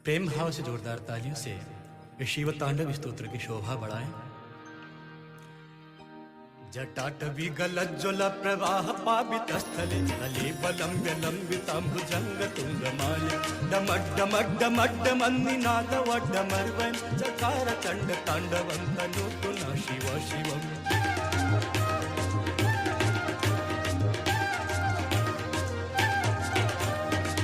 प्रेम भाव से जोरदार तालियों से इस शिव तांडव स्तोत्र की शोभा बढ़ाएं। जटाटवी गलज्ज्वल प्रवाह पावितस्थले गले बलम्ब्य लम्बितां भुजंग तुंगमाल्य डमड्डमड्डमड्डमन्निनादवड्डमर्वयं चकार चण्ड ताण्डवं तनोतु नः शिव शिवम्।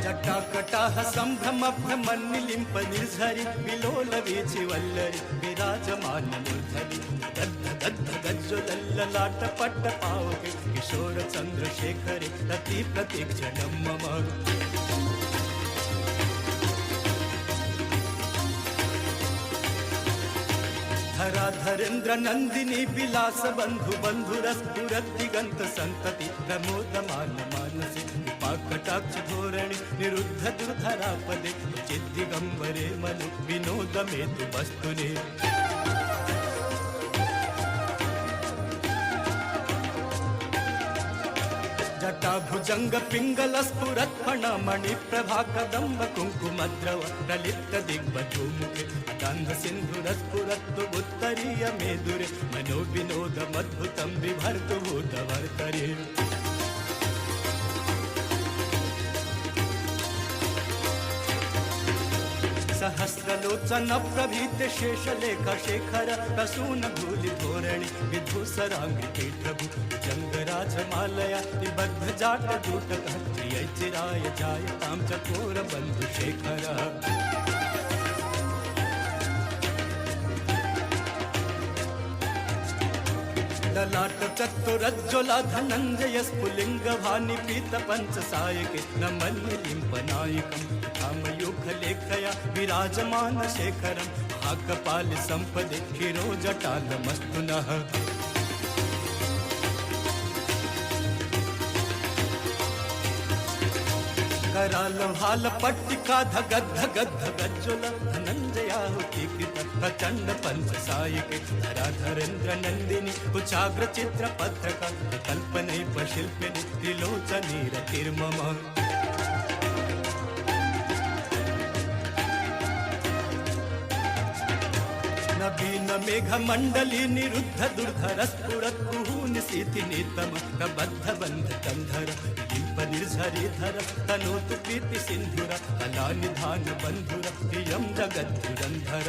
जटाकटाह सम्भ्रमभ्रमन्निलिम्प निर्झरि विलोलवीचि वल्लरि विराजमान मूर्धनि गद्ध गद्ध गज्ज्वलल्ललाट पट्ट पावके किशोर चन्द्रशेखरे रति प्रतीक्षणं मम। धराधरेन्द्र नन्दिनी विलास बन्धु बन्धुरस्फुरद्दिगन्त सन्तति प्रमोदमान मानसि कृपाकटाक्ष धोरणि निरुद्ध दुर्धरापदे चिद्दिगम्बरे मनु विनोदमेतु वस्तुने। जटाभुजंग पिंगल स्फुरत्फण मणिप्रभा कदम्ब कुङ्कुमद्रव ललित दिग्बधूमुखे गन्ध सिन्धुरस्फुरत्तु उत्तरीय मेदुरे मनो विनोदमद्भुतं बिभर्तु भूतवर्तरे। सहस्रलोचन प्रभीत शेषलेख शेखर प्रसून धूलि धोरणि विधूसरांगि पीठभु जंगराजमालया निबद्ध जाट दूटक प्रिय चिराय जायतां चकोर बंधु शेखर। ललाट चतुरज्ज्वला धनञ्जय स्फुलिंग भानि पीत पंच सायके नमन्यलिम्पनायकं कामयुगलेखया विराजमान शेखरं महाकपाल संपदे शिरोजटालमस्तु नः। कराल भाल पट्टिका धगद् धगद् धगज्ज्वल धनञ्जयाहुतीकृत प्रचण्ड पंच सायके धराधरेन्द्र नन्दिनी कुचाग्र चित्र पत्रका कल्पनैप शिल्पिनि त्रिलोचनी रतिर्मम। नवीन मेघ मंडली निरुद्ध दुर्धर स्फुरत् कुहूनिशीति नीतम प्रबद्ध बंध कंधर लिम्प निर्झरि धर तनोतु प्रीति सिंधुर कला निधान बंधुर प्रियं जगद्धुरंधर।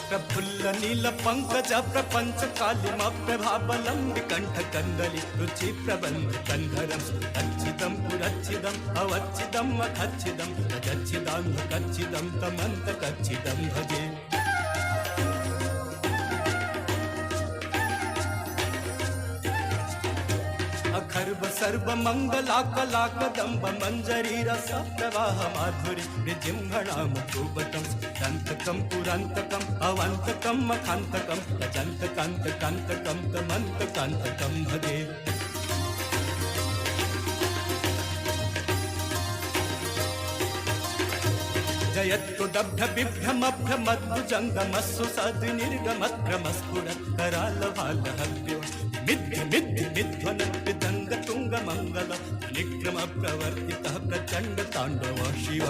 प्रफुल्ल नील पंकज प्रपंच कालिमा प्रभाबलं विकंठ कंदलि रुचि प्रबंध कंधरं अच्छिदं पुरच्छिदं अवच्छिदं अखच्छिदं तजच्छिदान्ध कच्छिदं तमन्त कच्छिदं भजे। अखर्व सर्व मंगला कला कदम्ब मंजरी रस प्रवाह माधुरी विजिह्वणाम खूबतम दंतकम पुरंतकम अवंतकम मखांतकम अजंतकांतकांतकम तमंतकांतकम भजे। जयत्तु दब्ध बिभ्रमभ्रमद्भुजंगमस्सु सद् निर्गमद्भ्रमस्फुरत् कराल भाल हव्यो मिद्धि मिद्धि मिध्वन मृदंग तुंग मंगल निक्रम प्रवर्तितः प्रचंड तांडव शिव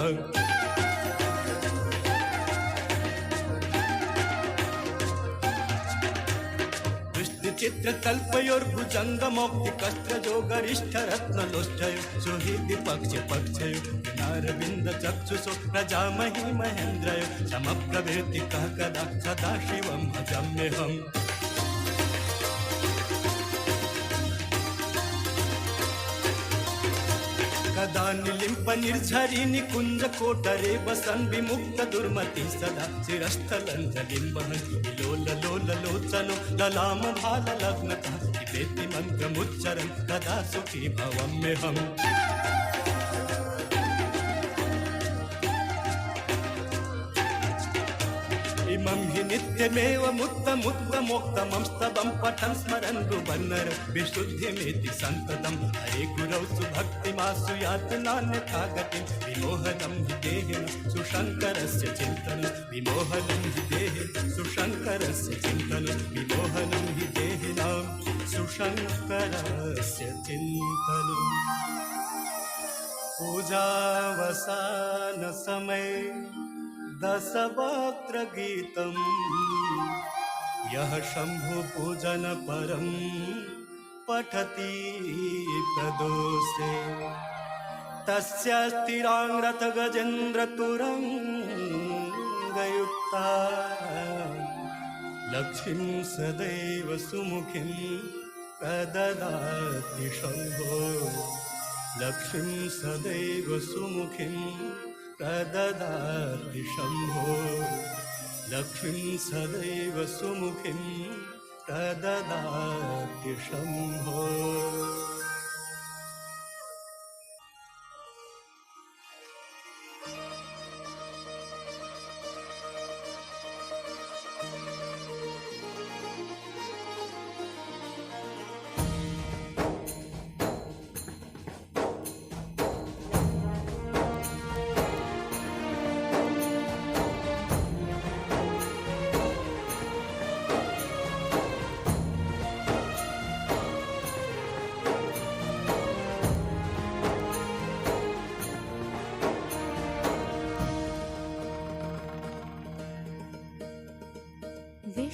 चित्र कल्पयोर्भुजंग मौक्ति कस्त्रजो गरिष्ठ रत्न लोष्ठयो सुहृदि पक्ष पक्षयो नारविंद चक्षुषो प्रजामहि महेन्द्रयो समप्रभृति कः कदा सदा शिवं भजाम्यहम् कदा निलिम्प निर्झरि निकुंज कोटरे वसन विमुक्त दुर्मति सदा शिरस्थलंजलिं वहन् विलोल लोल लोचनो ललाम भाल लग्नतः पिबेति मंत्रमुच्चरन् कदा सुखी भवाम्यहम् इमं हि नित्यमेव मुक्तमुक्तमोक्तमं स्तवं पठन् स्मरन् ब्रुवन्नर विशुद्धिमेति सन्ततं हरे गुरौ सुभक्तिमासु याति नान्यथा गतिं विमोहनं हि देहिनं सुशङ्करस्य चिन्तनं विमोहनं हि देहिनं सुशङ्करस्य चिन्तनं विमोहनं हि देहिनां सुशङ्करस्य चिन्तनं पूजावसान समय दशवक्त्र गीतम् यः शंभु पूजन परम पठति प्रदोषे तस्य स्थिरांग्रथ गजेन्द्र तुरंगयुक्ता लक्ष्मीं सदैव सुमुखीं प्रददाति शंभो लक्ष्मीं सदैव सुमुखीं प्रददाति शंभो लक्ष्मीं सदैव सुमुखीं प्रददाति शंभो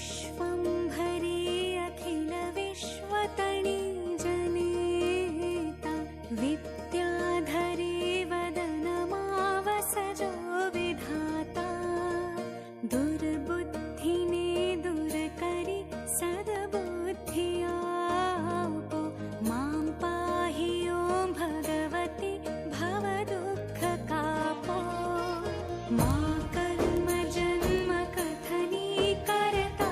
विश्वंभरी अखिल विश्वतनी जनेता विद्याधरी वदनमावसजो विधाता दुर्बुद्धिने दूर करि सद्बुद्धियापो मां पाहि ओं भगवति भवदुःखकापो मा कर्म जन्म कथनी करता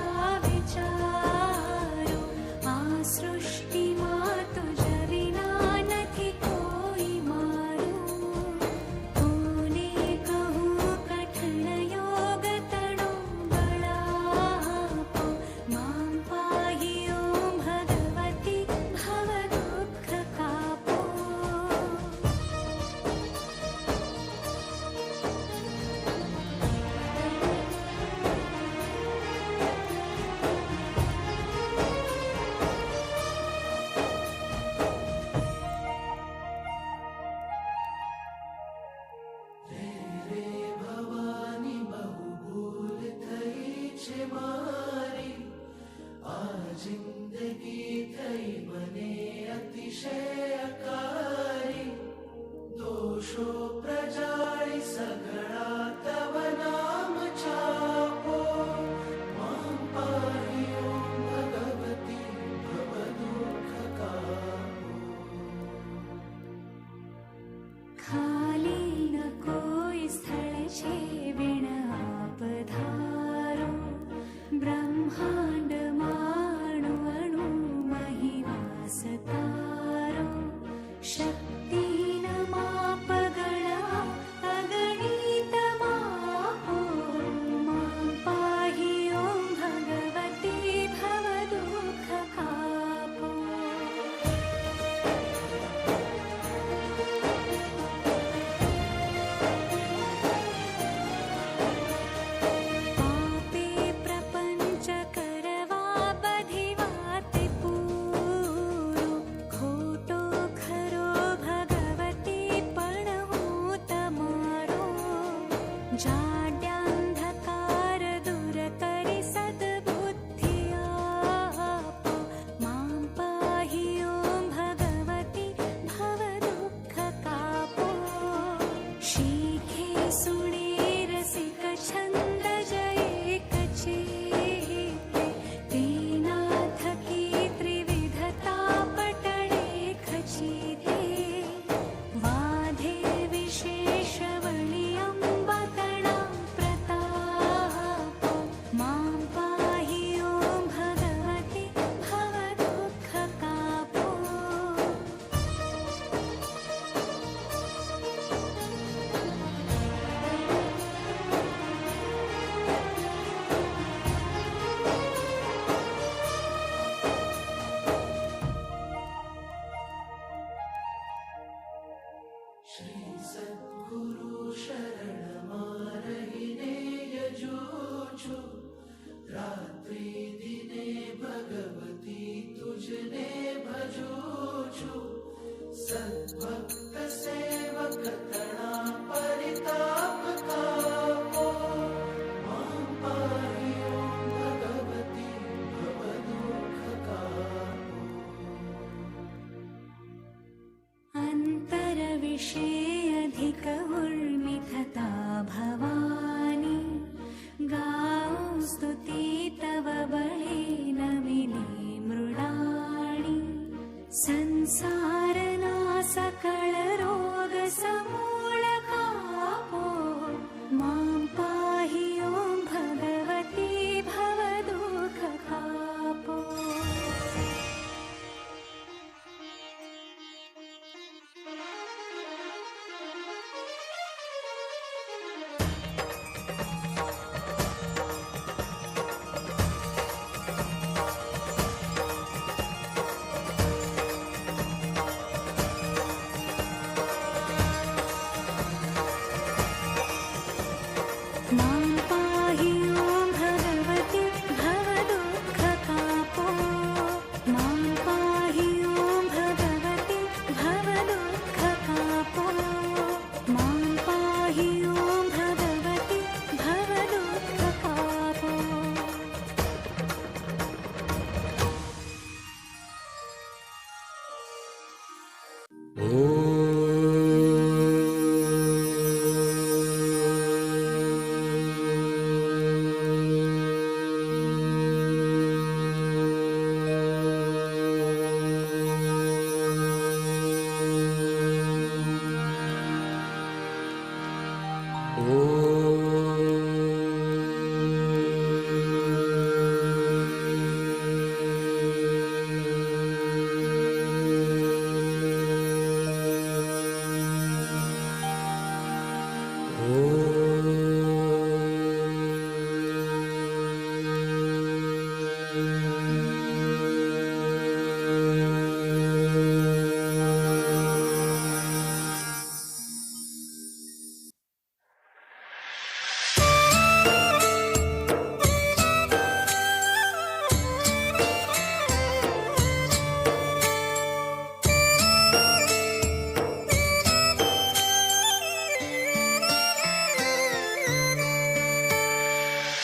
अंतरविषेऽधिक उर्मिथता भवानी गाओ स्तुति तव बलेन विने मृडाणि संसारनासकल रोग समूलकापो मां पाहि ओं भगवती भवदुःखकापो। मां पाहि ओं भगवती भवदुःखकापो मां पाहि ओं भगवती भवदुःखकापो मां पाहि ओं भगवती भवदुःखकापो।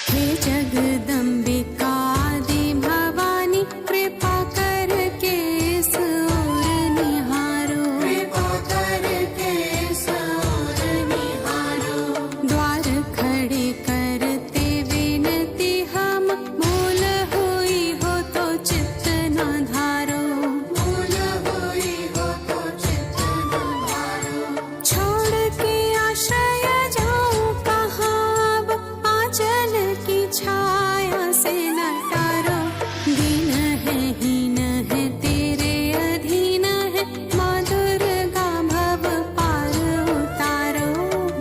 हे जगदम्बिका आदि भवानी कृपा करके इस ओर निहारो कृपा करके इस ओर निहारो। द्वार खड़े करते विनती हम मूल हुई हो तो चित्त न धारो मूल हुई हो तो चित्त न धारो। छोड़ के आश्रय जाऊं कहाँ अब आंचल की छाया से न टारो। दीन है हीन है तेरे अधीन है माँ दुर्गा भव पार उतारो।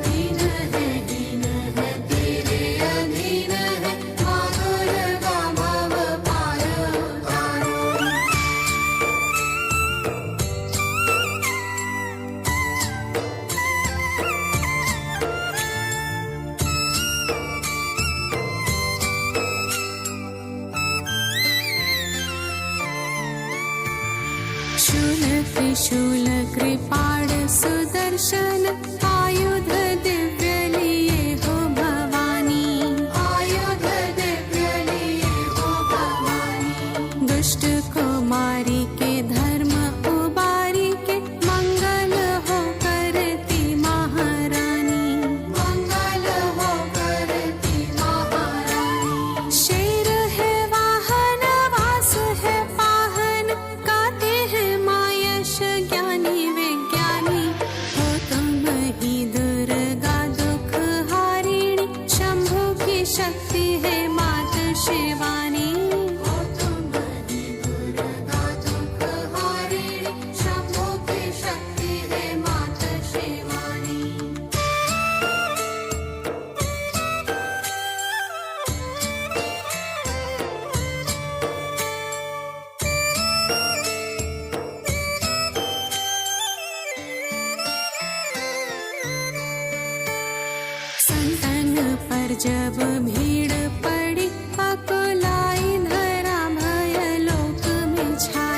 दीन है हीन है तेरे अधीन है माँ दुर्गा भव पार उतारो। शूल त्रिशूल कृपाण सुदर्शन आयुध दिव्य लिए हो भवानी आयुध दिव्य लिए हो भवानी। दुष्ट को मारी के धर्म उबारी के मंगल हो करती महारानी मंगल हो करती महारानी। शेर है वाहन वास है पाहन गाते हैं मायश ज्ञानी विज्ञानी। हो तुम ही दुर्गा दुख हारिणी शंभु की शक्ति है मात शिवानी। हो तुम ही दुर्गा दुख हारिणी शंभु की शक्ति है मात शिवानी। संतन पर जब भीड़ पड़ी अकुलाई धरा भय लोक में छाई।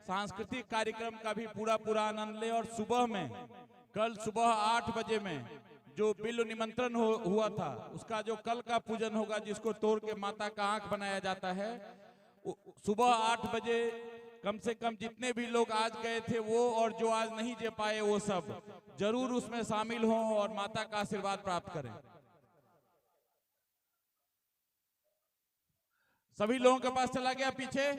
सांस्कृतिक कार्यक्रम का भी पूरा आनंद ले। और सुबह में, कल सुबह 8 बजे में जो बिल्व निमंत्रण हुआ था, उसका जो कल का पूजन होगा, जिसको तोड़ के माता का आंख बनाया जाता है, सुबह 8 बजे कम से कम जितने भी लोग आज गए थे वो, और जो आज नहीं जा पाए वो सब जरूर उसमें शामिल हों और माता का आशीर्वाद प्राप्त करें। सभी लोगों के पास चला गया पीछे?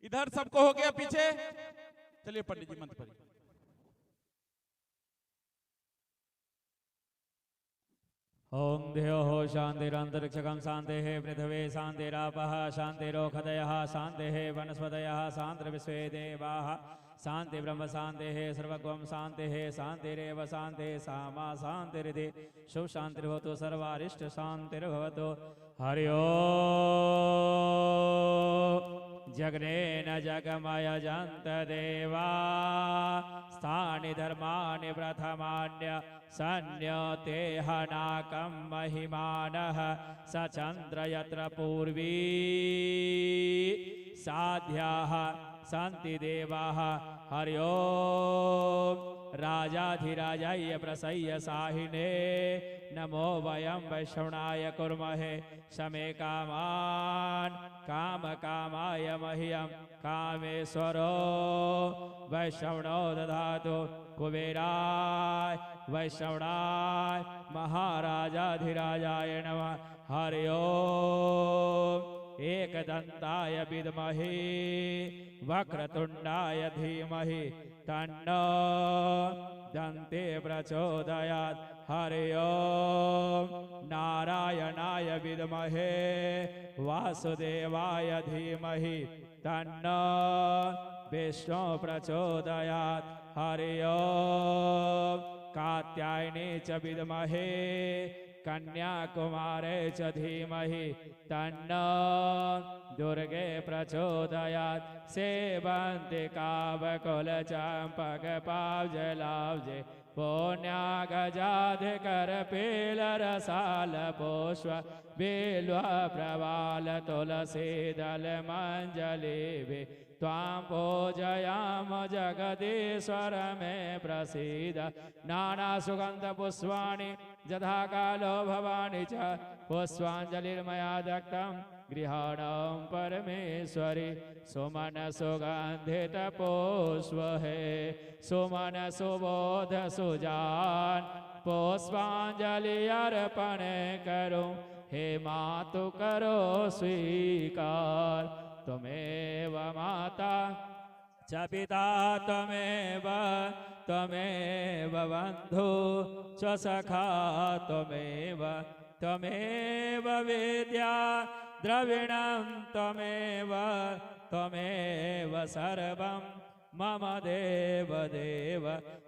इधर सबको हो गया पीछे? चलिए पंडित जी मंत्र पढ़िए। ओम ध्यः शान्तिरन्तरिक्षकं शान्तिः पृथिवी शान्तिरापः शान्तिरोषधयः शान्तिः वनस्पतयः शान्तिर्विश्वे देवाः शान्ति ब्रह्म शान्तिः सर्वगं शान्तिः शान्तिरेव शान्तिः सामा शान्तिरिति शुभ शान्तिर्भवतु सर्वारिष्ट शान्तिर्भवतु। हरि ओम्। जगनेन जगमयजन्त देवा स्थानि धर्माणि प्रथमान्य सन्यतेहनाकं महिमानः स चन्द्र यत्र पूर्वी साध्याः सन्ति देवाः। हरि ओम्। राजाधिराजाय प्रसह्य साहिने नमो वयं वैष्णवाय कुर्महे शमे कामान् कामकामाय मह्यं कामेश्वरो वैष्णवो दधातु। कुबेराय वैष्णवाय महाराजाधिराजाय नमः। हरि ओम्। एकदन्ताय विद्महे वक्रतुण्डाय धीमहि तन्नो दन्ते प्रचोदयात्। हरि ओम्। नारायणाय विद्महे वासुदेवाय धीमहि तन्नो विष्णु प्रचोदयात्। हरि ओम्। कात्यायनी च विद्महे कन्याकुमारे च धीमहि तन्नो दुर्गे प्रचोदयात्। सेवन्ति कावकुलचम्पकपावजलाब्जे पुण्यागजाधिकरपेलरसालपुष्प बिल्वप्रवाल तुलसीदलमञ्जलिभिः त्वां पूजयाम जगदीश्वर मे प्रसीद। नानासुगन्धपुष्पाणि यथा कालो भवानि च पुष्पाञ्जलिर्मया दत्तं गृहाणां परमेश्वरि। सुमन सुगन्धित पुष्प हे सुमन सुबोध सुजान पुष्पांजलि अर्पण करूं हे मातु करो स्वीकार। त्वमेव माता च पिता त्वमेव त्वमेव बन्धु च सखा त्वमेव त्वमेव विद्या द्रविणं त्वमेव त्वमेव सर्वं मम देव देव।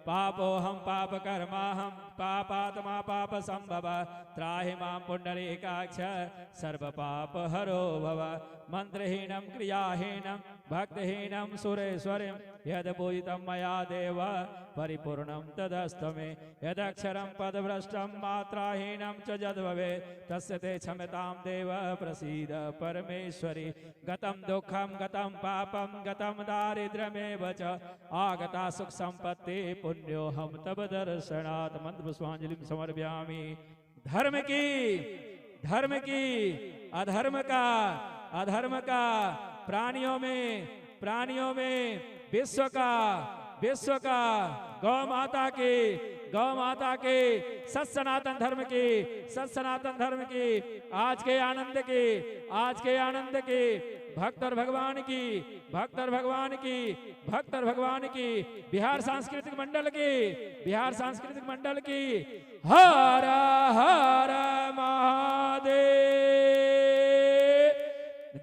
पापोऽहं पापकर्माहं पापात्मा पापसम्भव त्राहि मां पुण्डरीकाक्ष सर्वपापहरो भव। मन्त्रहीनं क्रियाहीनं भक्तिहीनं सुरेश्वरीं यद्पूजितं मया देव परिपूर्णं तदस्तु मे। यदक्षरं पदभ्रष्टं मात्राहीनं च यद्भवेत् तस्य ते क्षम्यतां देव प्रसीद परमेश्वरी। गतं दुःखं गतं पापं गतं दारिद्र्यमेव च आगता सुख संपत्ति पुण्योऽहं तव दर्शनात्। मंत्र पुष्पांजलिं समर्पयामि। धर्म की अधर्म का प्राणियों में विश्व का गौ माता के सनातन धर्म की आज के आनंद की भक्त और भगवान की बिहार सांस्कृतिक मंडल की हर हर महादेव।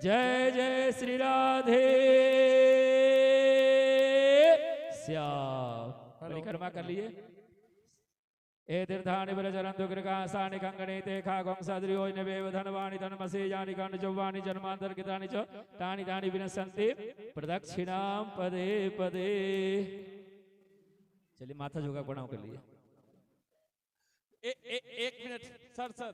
जय जय श्री राधे श्याम। परिक्रमा कर लिए। ए तीर्थानि ब्रजरन्तु कृकासानि कंगणे ते खागं सद्रियोनिवेव धनवानि धनमसे यानि कानि चौवानि जन्मान्तर्गतानि च तानि तानि विनश्यन्ति प्रदक्षिणां पदे पदे। चलिए माथा झुका प्रणाम कर लिए। एक मिनट सर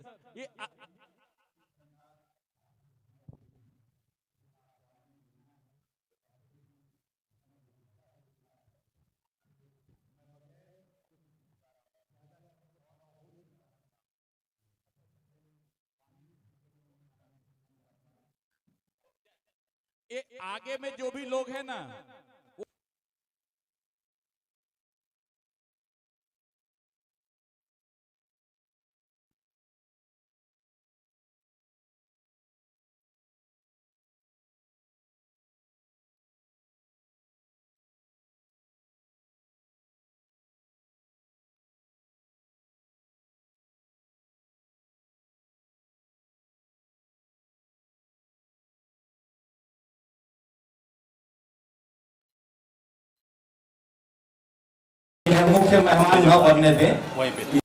ये आगे में जो भी लोग हैं ना, मुख्य मेहमान न बनने दें वहीं पे।